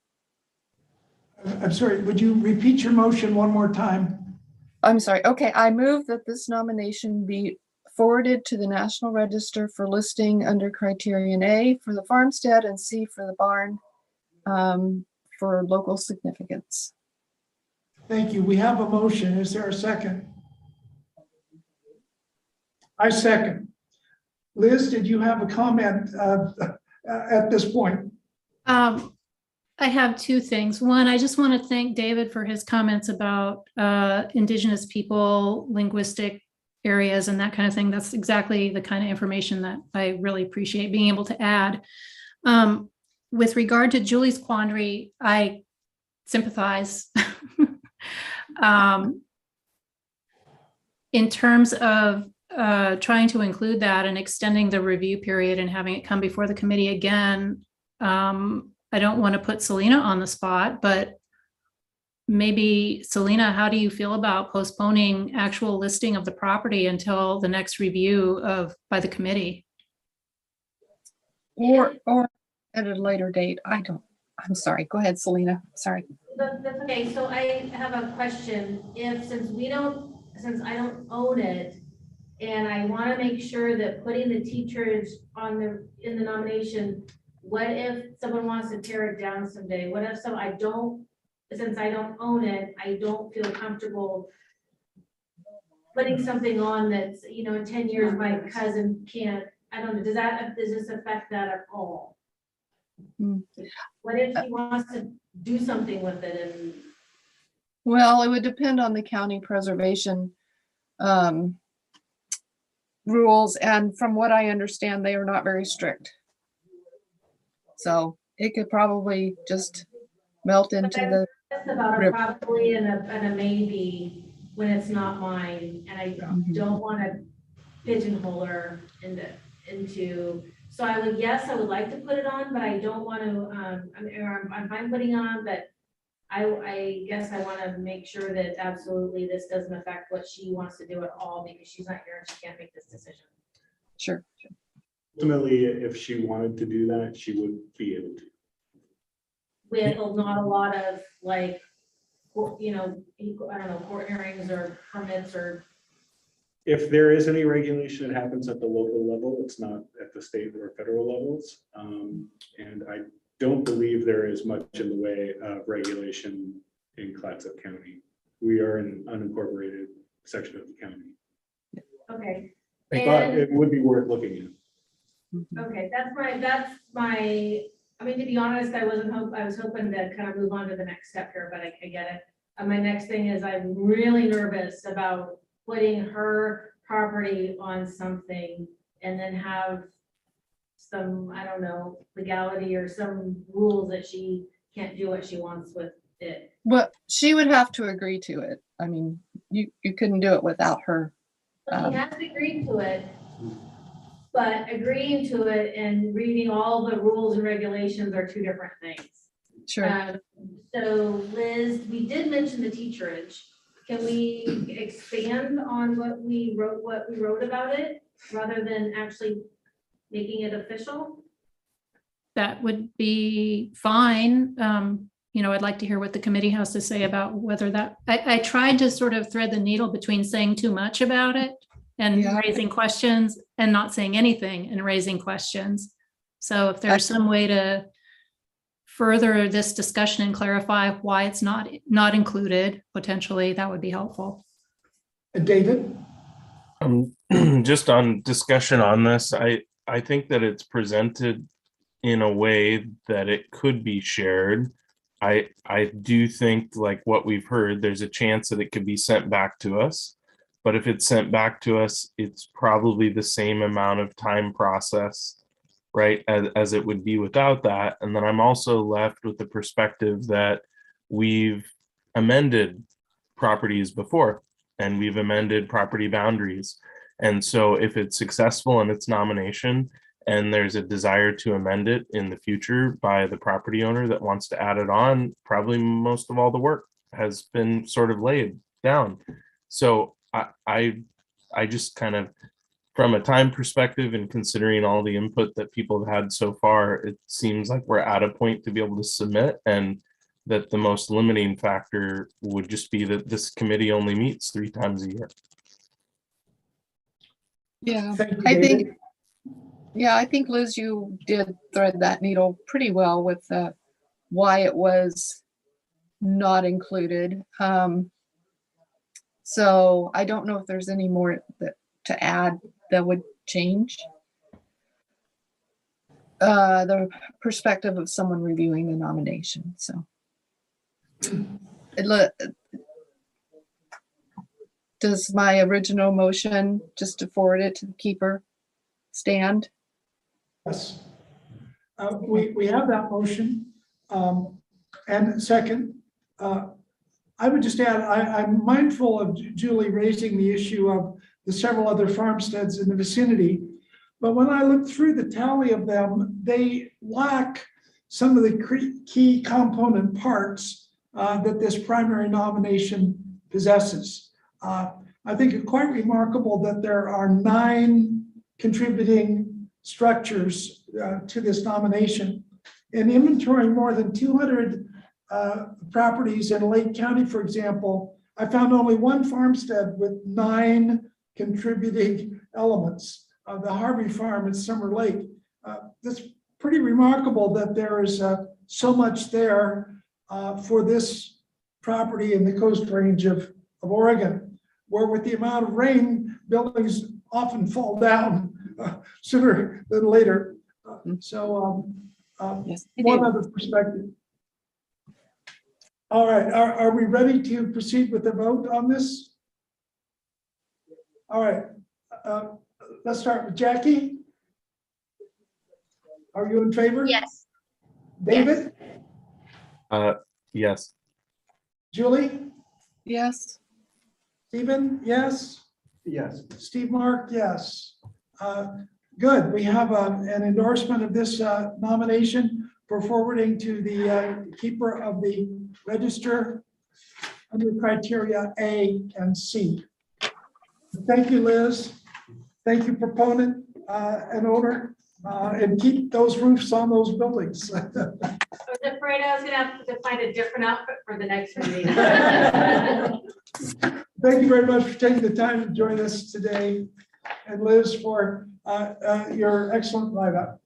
Speaker 4: I'm sorry, would you repeat your motion one more time?
Speaker 14: I'm sorry. Okay, I move that this nomination be forwarded to the National Register for listing under criterion A for the farmstead and C for the barn for local significance.
Speaker 4: Thank you. We have a motion. Is there a second? I second. Liz, did you have a comment at this point?
Speaker 16: I have 2 things. One, I just want to thank David for his comments about Indigenous people, linguistic areas, and that kind of thing. That's exactly the kind of information that I really appreciate being able to add. With regard to Julie's quandary, I sympathize. in terms of trying to include that and extending the review period and having it come before the committee again, I don't want to put Selena on the spot, but maybe Selena, how do you feel about postponing actual listing of the property until the next review by the committee?
Speaker 14: Or at a later date. I'm sorry. Go ahead, Selena. Sorry.
Speaker 17: That's okay. So I have a question. Since I don't own it, and I want to make sure that putting the teachers in the nomination, what if someone wants to tear it down someday? What if since I don't own it, I don't feel comfortable putting something on that's, in 10 years, my cousin can't, I don't know, does this affect that at all? What if he wants to do something with it
Speaker 14: Well, it would depend on the county preservation rules, and from what I understand, they are not very strict. So it could probably just melt into the
Speaker 17: That's about a probably and a maybe when it's not mine, and I don't want to pigeonhole her into. So I would like to put it on, but I don't want to. I'm fine putting on, but I guess I want to make sure that absolutely this doesn't affect what she wants to do at all, because she's not here and she can't make this decision.
Speaker 14: Sure.
Speaker 3: Ultimately, if she wanted to do that, she would be able to.
Speaker 17: With not a lot of I don't know, court hearings or permits or.
Speaker 3: If there is any regulation that happens at the local level, it's not at the state or federal levels. And I don't believe there is much in the way of regulation in Clatsop County. We are an unincorporated section of the county.
Speaker 17: Okay.
Speaker 3: But it would be worth looking at.
Speaker 17: Okay, that's my, I mean, to be honest, I was hoping to kind of move on to the next step here, but I get it. My next thing is I'm really nervous about putting her property on something and then have some, I don't know, legality or some rules that she can't do what she wants with it.
Speaker 14: Well, she would have to agree to it. I mean, you couldn't do it without her.
Speaker 17: She has agreed to it, but agreeing to it and reading all the rules and regulations are two different things.
Speaker 14: Sure.
Speaker 17: So Liz, we did mention the teacherage. Can we expand on what we wrote about it rather than actually making it official?
Speaker 16: That would be fine. I'd like to hear what the committee has to say about whether that, I tried to sort of thread the needle between saying too much about it and raising questions and not saying anything and raising questions. So if there's some way to further this discussion and clarify why it's not included, potentially, that would be helpful.
Speaker 4: David?
Speaker 7: Just on discussion on this, I think that it's presented in a way that it could be shared. I do think, like what we've heard, there's a chance that it could be sent back to us. But if it's sent back to us, it's probably the same amount of time process, right, as it would be without that. And then I'm also left with the perspective that we've amended properties before and we've amended property boundaries. And so if it's successful in its nomination and there's a desire to amend it in the future by the property owner that wants to add it on, probably most of all the work has been sort of laid down. So I just kind of, from a time perspective and considering all the input that people have had so far, it seems like we're at a point to be able to submit, and that the most limiting factor would just be that this committee only meets 3 times a year.
Speaker 14: Yeah,
Speaker 4: David.
Speaker 14: I think Liz, you did thread that needle pretty well with why it was not included. So I don't know if there's any more to add that would change the perspective of someone reviewing the nomination. So does my original motion, just to forward it to the keeper, stand?
Speaker 4: Yes. We have that motion. And second, I would just add, I'm mindful of Julie raising the issue of the several other farmsteads in the vicinity. But when I look through the tally of them, they lack some of the key component parts that this primary nomination possesses. I think it's quite remarkable that there are 9 contributing structures to this nomination. In inventorying more than 200 properties in Lake County, for example, I found only one farmstead with 9 contributing elements. The Harvey Farm at Summer Lake. That's pretty remarkable that there is so much there for this property in the Coast Range of Oregon, where with the amount of rain, buildings often fall down sooner than later. One other perspective. All right, are we ready to proceed with the vote on this? All right, let's start with Jackie. Are you in favor?
Speaker 6: Yes.
Speaker 4: David?
Speaker 7: Yes.
Speaker 4: Julie?
Speaker 14: Yes.
Speaker 4: Stephen? Yes.
Speaker 5: Yes.
Speaker 4: Steve Mark? Yes. Good. We have an endorsement of this nomination for forwarding to the keeper of the register under criteria A and C. Thank you, Liz. Thank you, proponent and owner, and keep those roofs on those buildings.
Speaker 17: I was afraid I was gonna have to find a different outfit for the next meeting.
Speaker 4: Thank you very much for taking the time to join us today, and Liz for your excellent write-up.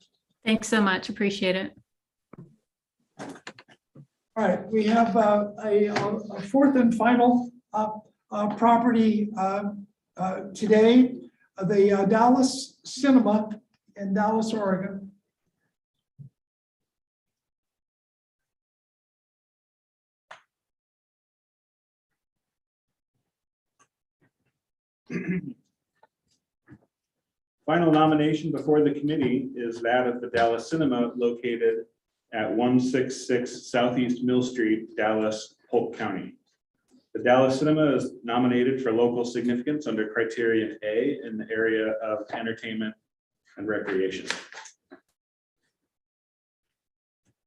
Speaker 16: Thanks so much. Appreciate it.
Speaker 4: All right, we have a fourth and final property today, the Dallas Cinema in Dallas, Oregon.
Speaker 3: Final nomination before the committee is that of the Dallas Cinema located at 166 Southeast Mill Street, Dallas, Polk County. The Dallas Cinema is nominated for local significance under criterion A in the area of entertainment and recreation.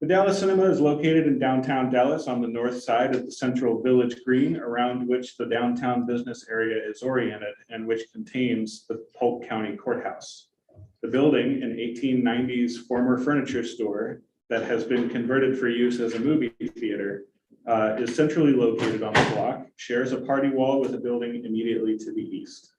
Speaker 3: The Dallas Cinema is located in downtown Dallas on the north side of the Central Village Green, around which the downtown business area is oriented and which contains the Polk County Courthouse. The building, an 1890s former furniture store that has been converted for use as a movie theater, is centrally located on the block, shares a party wall with a building immediately to the east.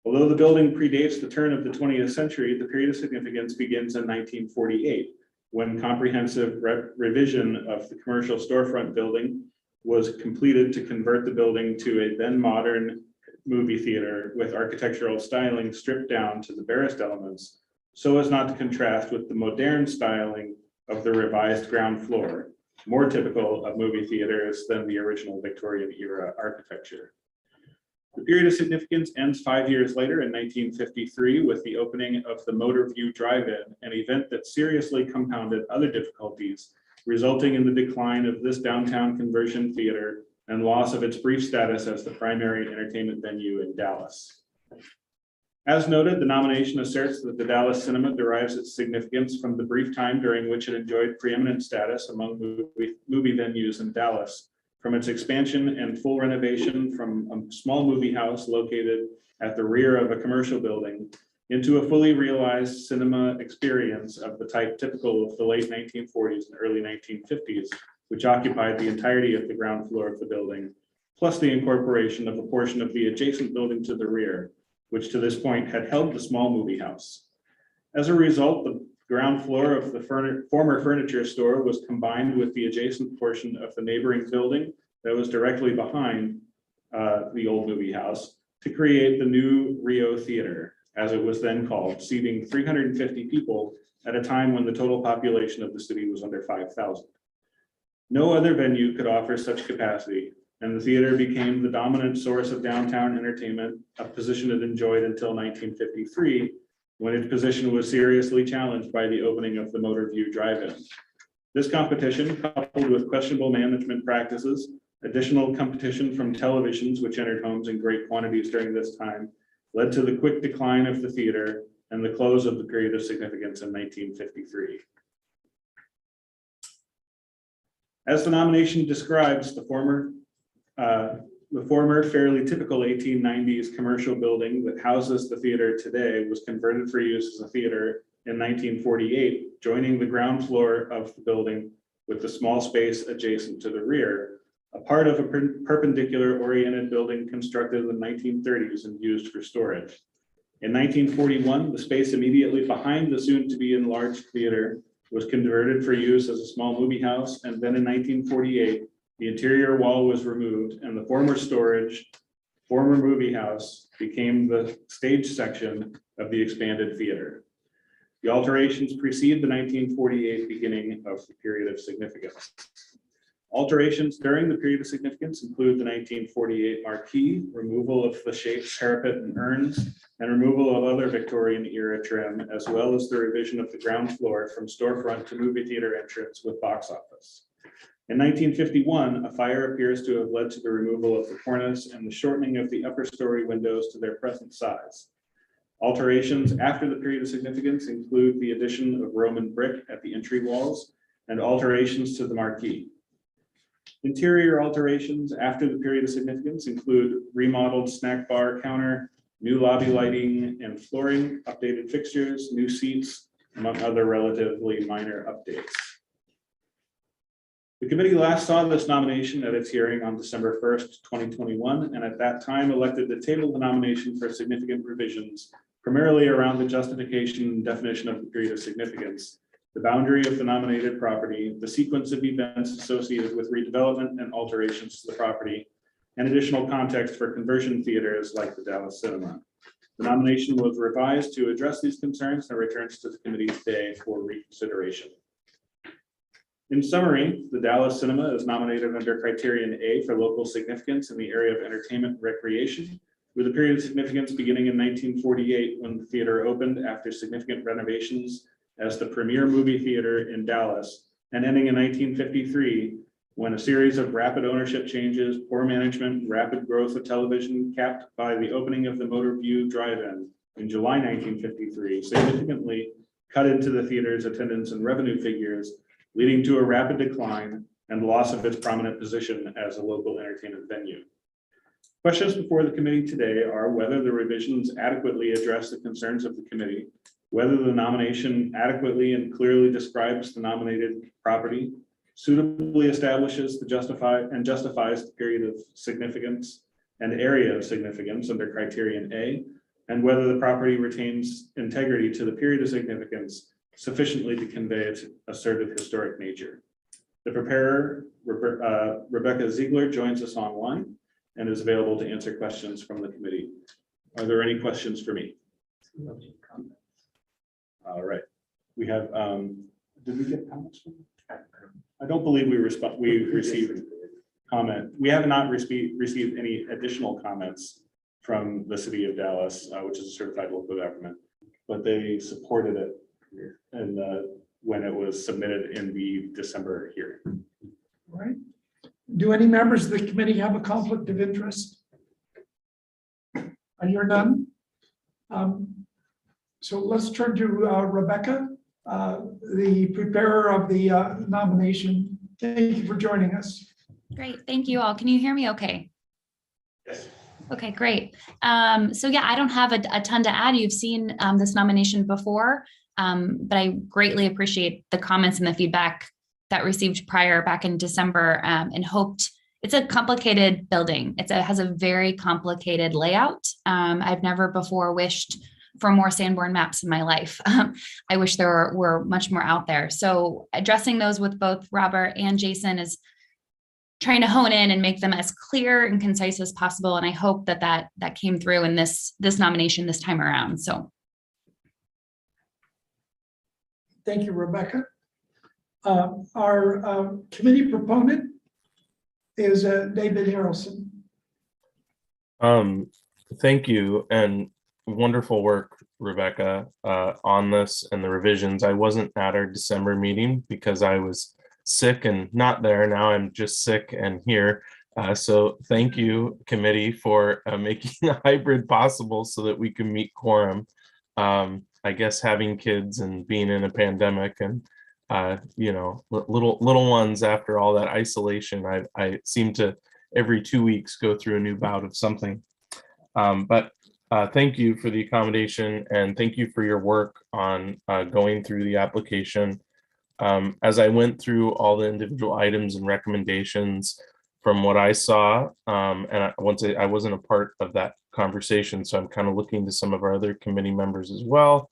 Speaker 3: Although the building predates the turn of the 20th century, the period of significance begins in 1948, when comprehensive revision of the commercial storefront building was completed to convert the building to a then modern movie theater with architectural styling stripped down to the barest elements, so as not to contrast with the modern styling of the revised ground floor, more typical of movie theaters than the original Victorian era architecture. The period of significance ends 5 years later in 1953 with the opening of the Motor View Drive-In, an event that seriously compounded other difficulties, resulting in the decline of this downtown conversion theater and loss of its brief status as the primary entertainment venue in Dallas. As noted, the nomination asserts that the Dallas Cinema derives its significance from the brief time during which it enjoyed preeminent status among movie venues in Dallas, from its expansion and full renovation from a small movie house located at the rear of a commercial building into a fully realized cinema experience of the type typical of the late 1940s and early 1950s, which occupied the entirety of the ground floor of the building, plus the incorporation of a portion of the adjacent building to the rear, which to this point had held the small movie house. As a result, the ground floor of the former furniture store was combined with the adjacent portion of the neighboring building that was directly behind the old movie house to create the new Rio Theater, as it was then called, seating 350 people at a time when the total population of the city was under 5,000. No other venue could offer such capacity, and the theater became the dominant source of downtown entertainment, a position it enjoyed until 1953, when its position was seriously challenged by the opening of the Motor View Drive-In. This competition, coupled with questionable management practices, Additional competition from televisions, which entered homes in great quantities during this time, led to the quick decline of the theater and the close of the period of significance in 1953. As the nomination describes, the former fairly typical 1890s commercial building that houses the theater today was converted for use as a theater in 1948, joining the ground floor of the building with the small space adjacent to the rear, a part of a perpendicular oriented building constructed in the 1930s and used for storage. In 1941, the space immediately behind the soon-to-be enlarged theater was converted for use as a small movie house, and then in 1948, the interior wall was removed and the former movie house became the stage section of the expanded theater. The alterations precede the 1948 beginning of the period of significance. Alterations during the period of significance include the 1948 marquee, removal of the shapes, parapet, and urns, and removal of other Victorian era trim, as well as the revision of the ground floor from storefront to movie theater entrance with box office. In 1951, a fire appears to have led to the removal of the cornice and the shortening of the upper story windows to their present size. Alterations after the period of significance include the addition of Roman brick at the entry walls and alterations to the marquee. Interior alterations after the period of significance include remodeled snack bar counter, new lobby lighting and flooring, updated fixtures, new seats, among other relatively minor updates. The committee last saw this nomination at its hearing on December 1st, 2021, and at that time elected to table the nomination for significant revisions, primarily around the justification and definition of the period of significance, the boundary of the nominated property, the sequence of events associated with redevelopment and alterations to the property, and additional context for conversion theaters like the Dallas Cinema. The nomination was revised to address these concerns and returns to the committee today for reconsideration. In summary, the Dallas Cinema is nominated under criterion A for local significance in the area of entertainment and recreation, with a period of significance beginning in 1948 when the theater opened after significant renovations as the premier movie theater in Dallas, and ending in 1953 when a series of rapid ownership changes, poor management, and rapid growth of television, capped by the opening of the Motor View Drive-In in July 1953, significantly cut into the theater's attendance and revenue figures, leading to a rapid decline and loss of its prominent position as a local entertainment venue. Questions before the committee today are whether the revisions adequately address the concerns of the committee, whether the nomination adequately and clearly describes the nominated property, suitably establishes justifies the period of significance and area of significance under criterion A, and whether the property retains integrity to the period of significance sufficiently to convey its assertive historic nature. The preparer, Rebecca Ziegler, joins us online and is available to answer questions from the committee. Are there any questions for me? All right, we have, did we get comments from? I don't believe we received comment. We have not received any additional comments from the city of Dallas, which is a certified local government, but they supported it and when it was submitted in the December hearing.
Speaker 4: All right. Do any members of the committee have a conflict of interest? I hear none. So let's turn to Rebecca, the preparer of the nomination. Thank you for joining us.
Speaker 18: Great, thank you all. Can you hear me okay?
Speaker 3: Yes.
Speaker 18: Okay, great. So yeah, I don't have a ton to add. You've seen this nomination before, but I greatly appreciate the comments and the feedback that received prior back in December, and hoped. It's a complicated building. It has a very complicated layout. I've never before wished for more Sanborn maps in my life. I wish there were much more out there. So addressing those with both Robert and Jason is trying to hone in and make them as clear and concise as possible. And I hope that came through in this nomination this time around. So.
Speaker 4: Thank you, Rebecca. Our committee proponent is David Harrelson.
Speaker 7: Thank you, and wonderful work, Rebecca, on this and the revisions. I wasn't at our December meeting because I was sick and not there. Now I'm just sick and here, So thank you, committee, for making a hybrid possible so that we can meet quorum. I guess having kids and being in a pandemic and little ones after all that isolation, I seem to every 2 weeks go through a new bout of something. But thank you for the accommodation and thank you for your work on going through the application. As I went through all the individual items and recommendations from what I saw, and I wasn't a part of that conversation, so I'm kind of looking to some of our other committee members as well.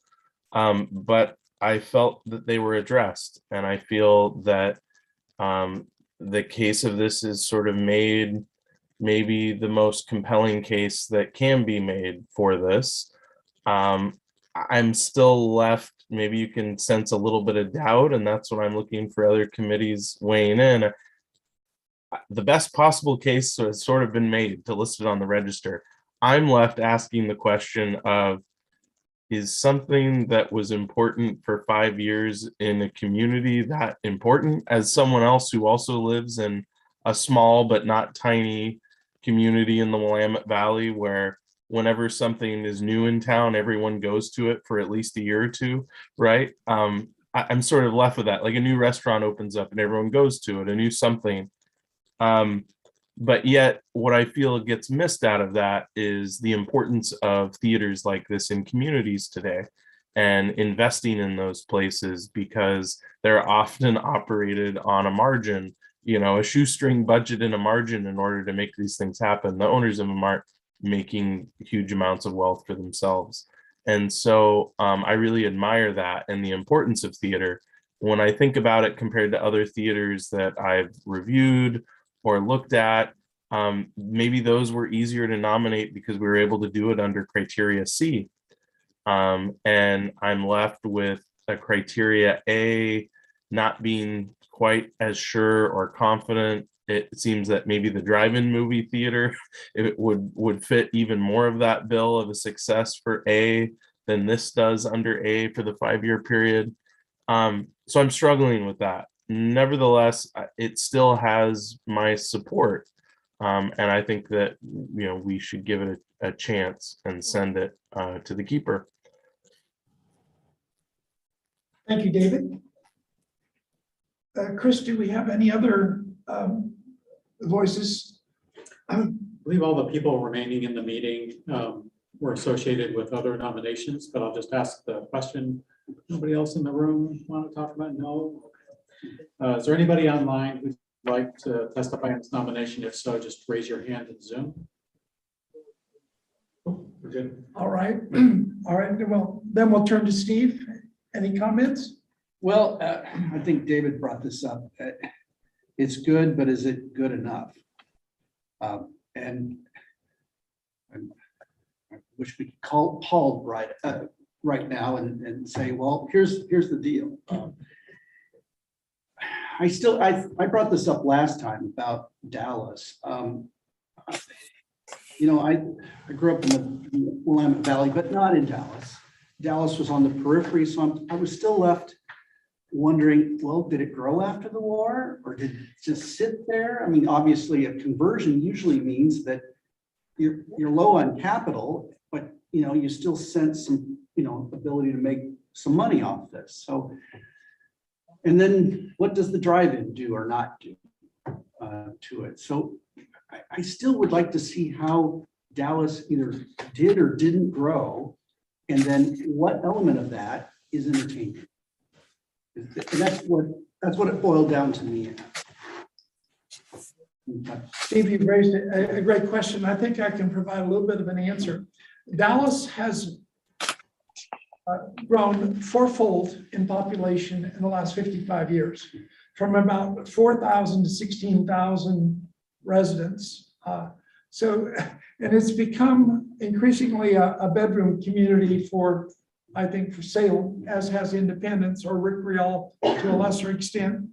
Speaker 7: But I felt that they were addressed, and I feel that the case of this is sort of made maybe the most compelling case that can be made for this. I'm still left, maybe you can sense a little bit of doubt, and that's what I'm looking for other committees weighing in. The best possible case has sort of been made to list it on the register. I'm left asking the question of, is something that was important for 5 years in a community that important? As someone else who also lives in a small but not tiny community in the Willamette Valley, where whenever something is new in town, everyone goes to it for at least a year or two, right? I'm sort of left with that. Like a new restaurant opens up and everyone goes to it, a new something. But yet what I feel gets missed out of that is the importance of theaters like this in communities today and investing in those places, because they're often operated on a margin, a shoestring budget and a margin in order to make these things happen. The owners of them aren't making huge amounts of wealth for themselves. And so I really admire that and the importance of theater. When I think about it compared to other theaters that I've reviewed or looked at, maybe those were easier to nominate because we were able to do it under criteria C. And I'm left with a criteria A not being quite as sure or confident. It seems that maybe the drive-in movie theater, it would fit even more of that bill of a success for A than this does under A for the 5-year period. So I'm struggling with that. Nevertheless, it still has my support. And I think that, we should give it a chance and send it to the keeper.
Speaker 4: Thank you, David. Chris, do we have any other voices?
Speaker 1: I believe all the people remaining in the meeting were associated with other nominations, but I'll just ask the question. Nobody else in the room want to talk about? No. Is there anybody online who'd like to testify in this nomination? If so, just raise your hand in Zoom. We're good.
Speaker 4: All right. All right. Well, then we'll turn to Steve. Any comments?
Speaker 5: Well, I think David brought this up. It's good, but is it good enough? And I wish we could call Paul right now and say, well, here's the deal. I brought this up last time about Dallas. I grew up in the Willamette Valley, but not in Dallas. Dallas was on the periphery, so I was still left wondering, well, did it grow after the war or did it just sit there? I mean, obviously a conversion usually means that you're low on capital, but you still sense some, ability to make some money off this. So, and then what does the drive-in do or not do to it? So I still would like to see how Dallas either did or didn't grow, and then what element of that is entertainment. And that's what it boiled down to me.
Speaker 4: Steve, you've raised a great question. I think I can provide a little bit of an answer. Dallas has grown fourfold in population in the last 55 years, from about 4,000 to 16,000 residents. And it's become increasingly a bedroom community for Salem, as has Independence or Rick Riel to a lesser extent.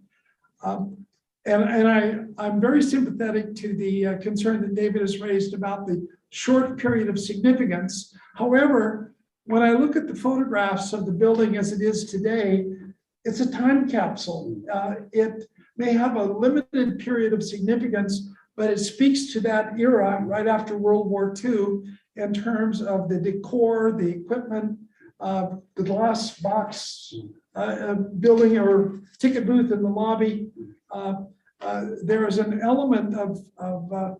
Speaker 4: And I'm very sympathetic to the concern that David has raised about the short period of significance. However, when I look at the photographs of the building as it is today, it's a time capsule. It may have a limited period of significance, but it speaks to that era right after World War II in terms of the decor, the equipment, the glass box building or ticket booth in the lobby. There is an element of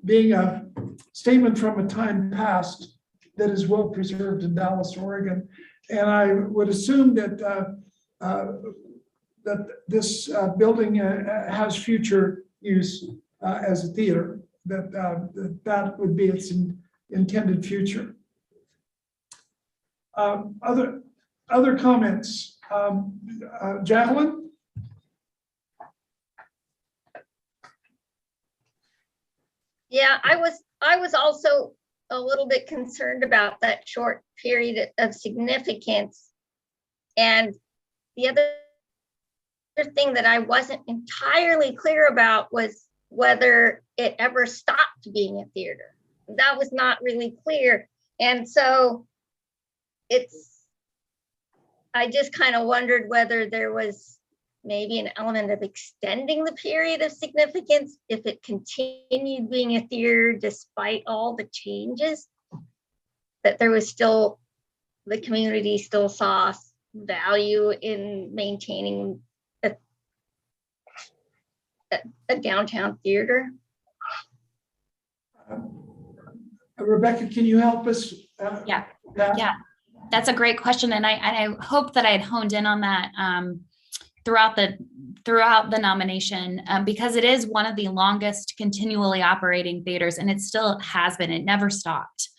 Speaker 4: being a statement from a time past that is well preserved in Dallas, Oregon. And I would assume that that this building has future use as a theater, that would be its intended future. Other comments? Jacqueline?
Speaker 6: Yeah, I was also a little bit concerned about that short period of significance. And the other thing that I wasn't entirely clear about was whether it ever stopped being a theater. That was not really clear. And so I just kind of wondered whether there was maybe an element of extending the period of significance if it continued being a theater despite all the changes, that there was still, the community still saw value in maintaining a downtown theater.
Speaker 4: Rebecca, can you help us?
Speaker 18: Yeah, that's a great question. And I hope that I had honed in on that throughout the nomination, because it is one of the longest continually operating theaters, and it still has been. It never stopped,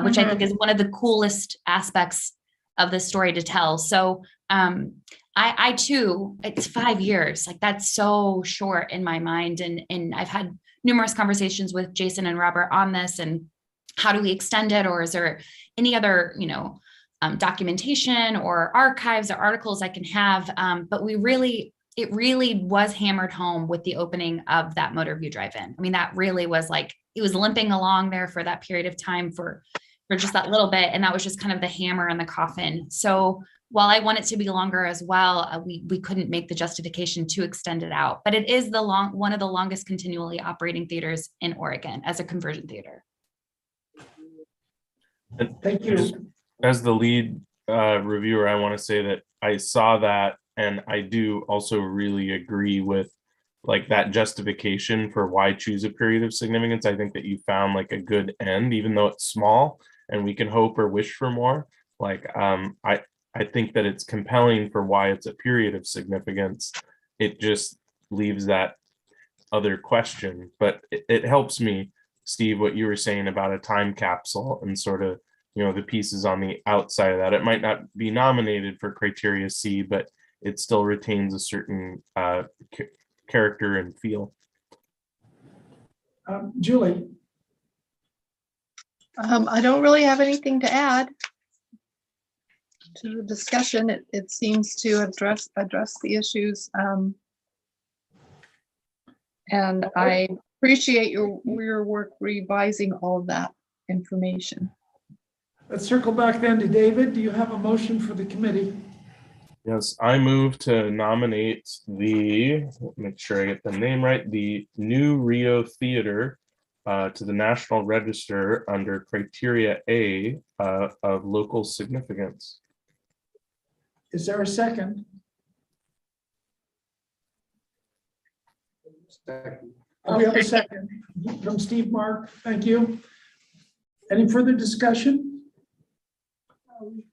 Speaker 18: which I think is one of the coolest aspects of the story to tell. So I too, it's 5 years, like that's so short in my mind. And I've had numerous conversations with Jason and Robert on this, and how do we extend it? Or is there any other, documentation or archives or articles I can have? But it really was hammered home with the opening of that Motor View Drive-In. I mean, that really was like, it was limping along there for that period of time for just that little bit. And that was just kind of the hammer in the coffin. So while I want it to be longer as well, we couldn't make the justification to extend it out, but it is one of the longest continually operating theaters in Oregon as a conversion theater.
Speaker 4: Thank you.
Speaker 7: As the lead reviewer, I want to say that I saw that, and I do also really agree with like that justification for why choose a period of significance. I think that you found like a good end, even though it's small and we can hope or wish for more. Like I think that it's compelling for why it's a period of significance. It just leaves that other question, but it helps me, Steve, what you were saying about a time capsule and sort of, the pieces on the outside of that. It might not be nominated for criteria C, but it still retains a certain character and feel.
Speaker 4: Julie?
Speaker 14: I don't really have anything to add to the discussion. It seems to address the issues. And I appreciate your work revising all of that information.
Speaker 4: Let's circle back then to David. Do you have a motion for the committee?
Speaker 7: Yes, I move to nominate make sure I get the name right, the New Rio Theater to the National Register under criteria A of local significance.
Speaker 4: Is there a second? We have a second from Steve Mark. Thank you. Any further discussion?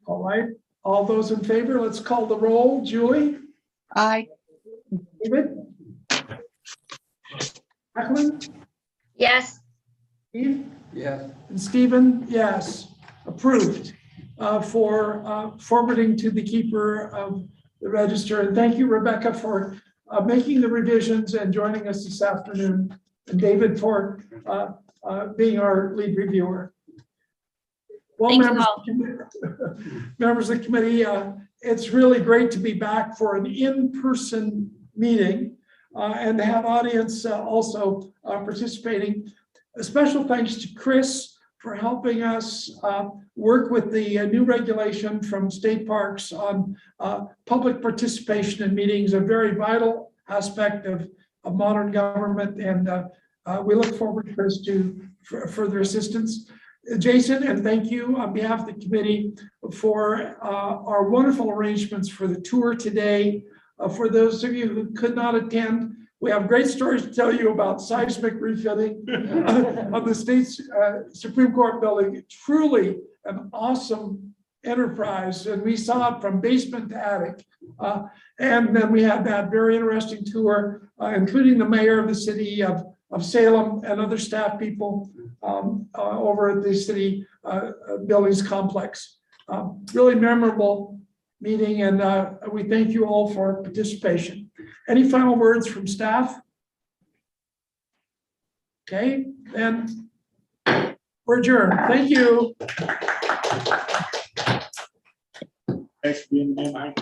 Speaker 4: All right, all those in favor, let's call the roll. Julie?
Speaker 14: Aye.
Speaker 4: David? Jacqueline?
Speaker 6: Yes.
Speaker 4: Steve?
Speaker 5: Yes.
Speaker 4: And Stephen? Yes. Approved for forwarding to the keeper of the register. And thank you, Rebecca, for making the revisions and joining us this afternoon. And David for being our lead reviewer. Well, members of the committee, it's really great to be back for an in-person meeting and to have audience also participating. A special thanks to Chris for helping us work with the new regulation from state parks on public participation in meetings, a very vital aspect of modern government. And We look forward, Chris, to further assistance. Jason, and thank you on behalf of the committee for our wonderful arrangements for the tour today. For those of you who could not attend, we have great stories to tell you about seismic refitting of the state's Supreme Court building. Truly an awesome enterprise, and we saw it from basement to attic. And then we had that very interesting tour, including the mayor of the city of Salem and other staff people over at the city buildings complex. Really memorable meeting, and we thank you all for participation. Any final words from staff? Okay, then we're adjourned. Thank you.
Speaker 1: Thanks for being in my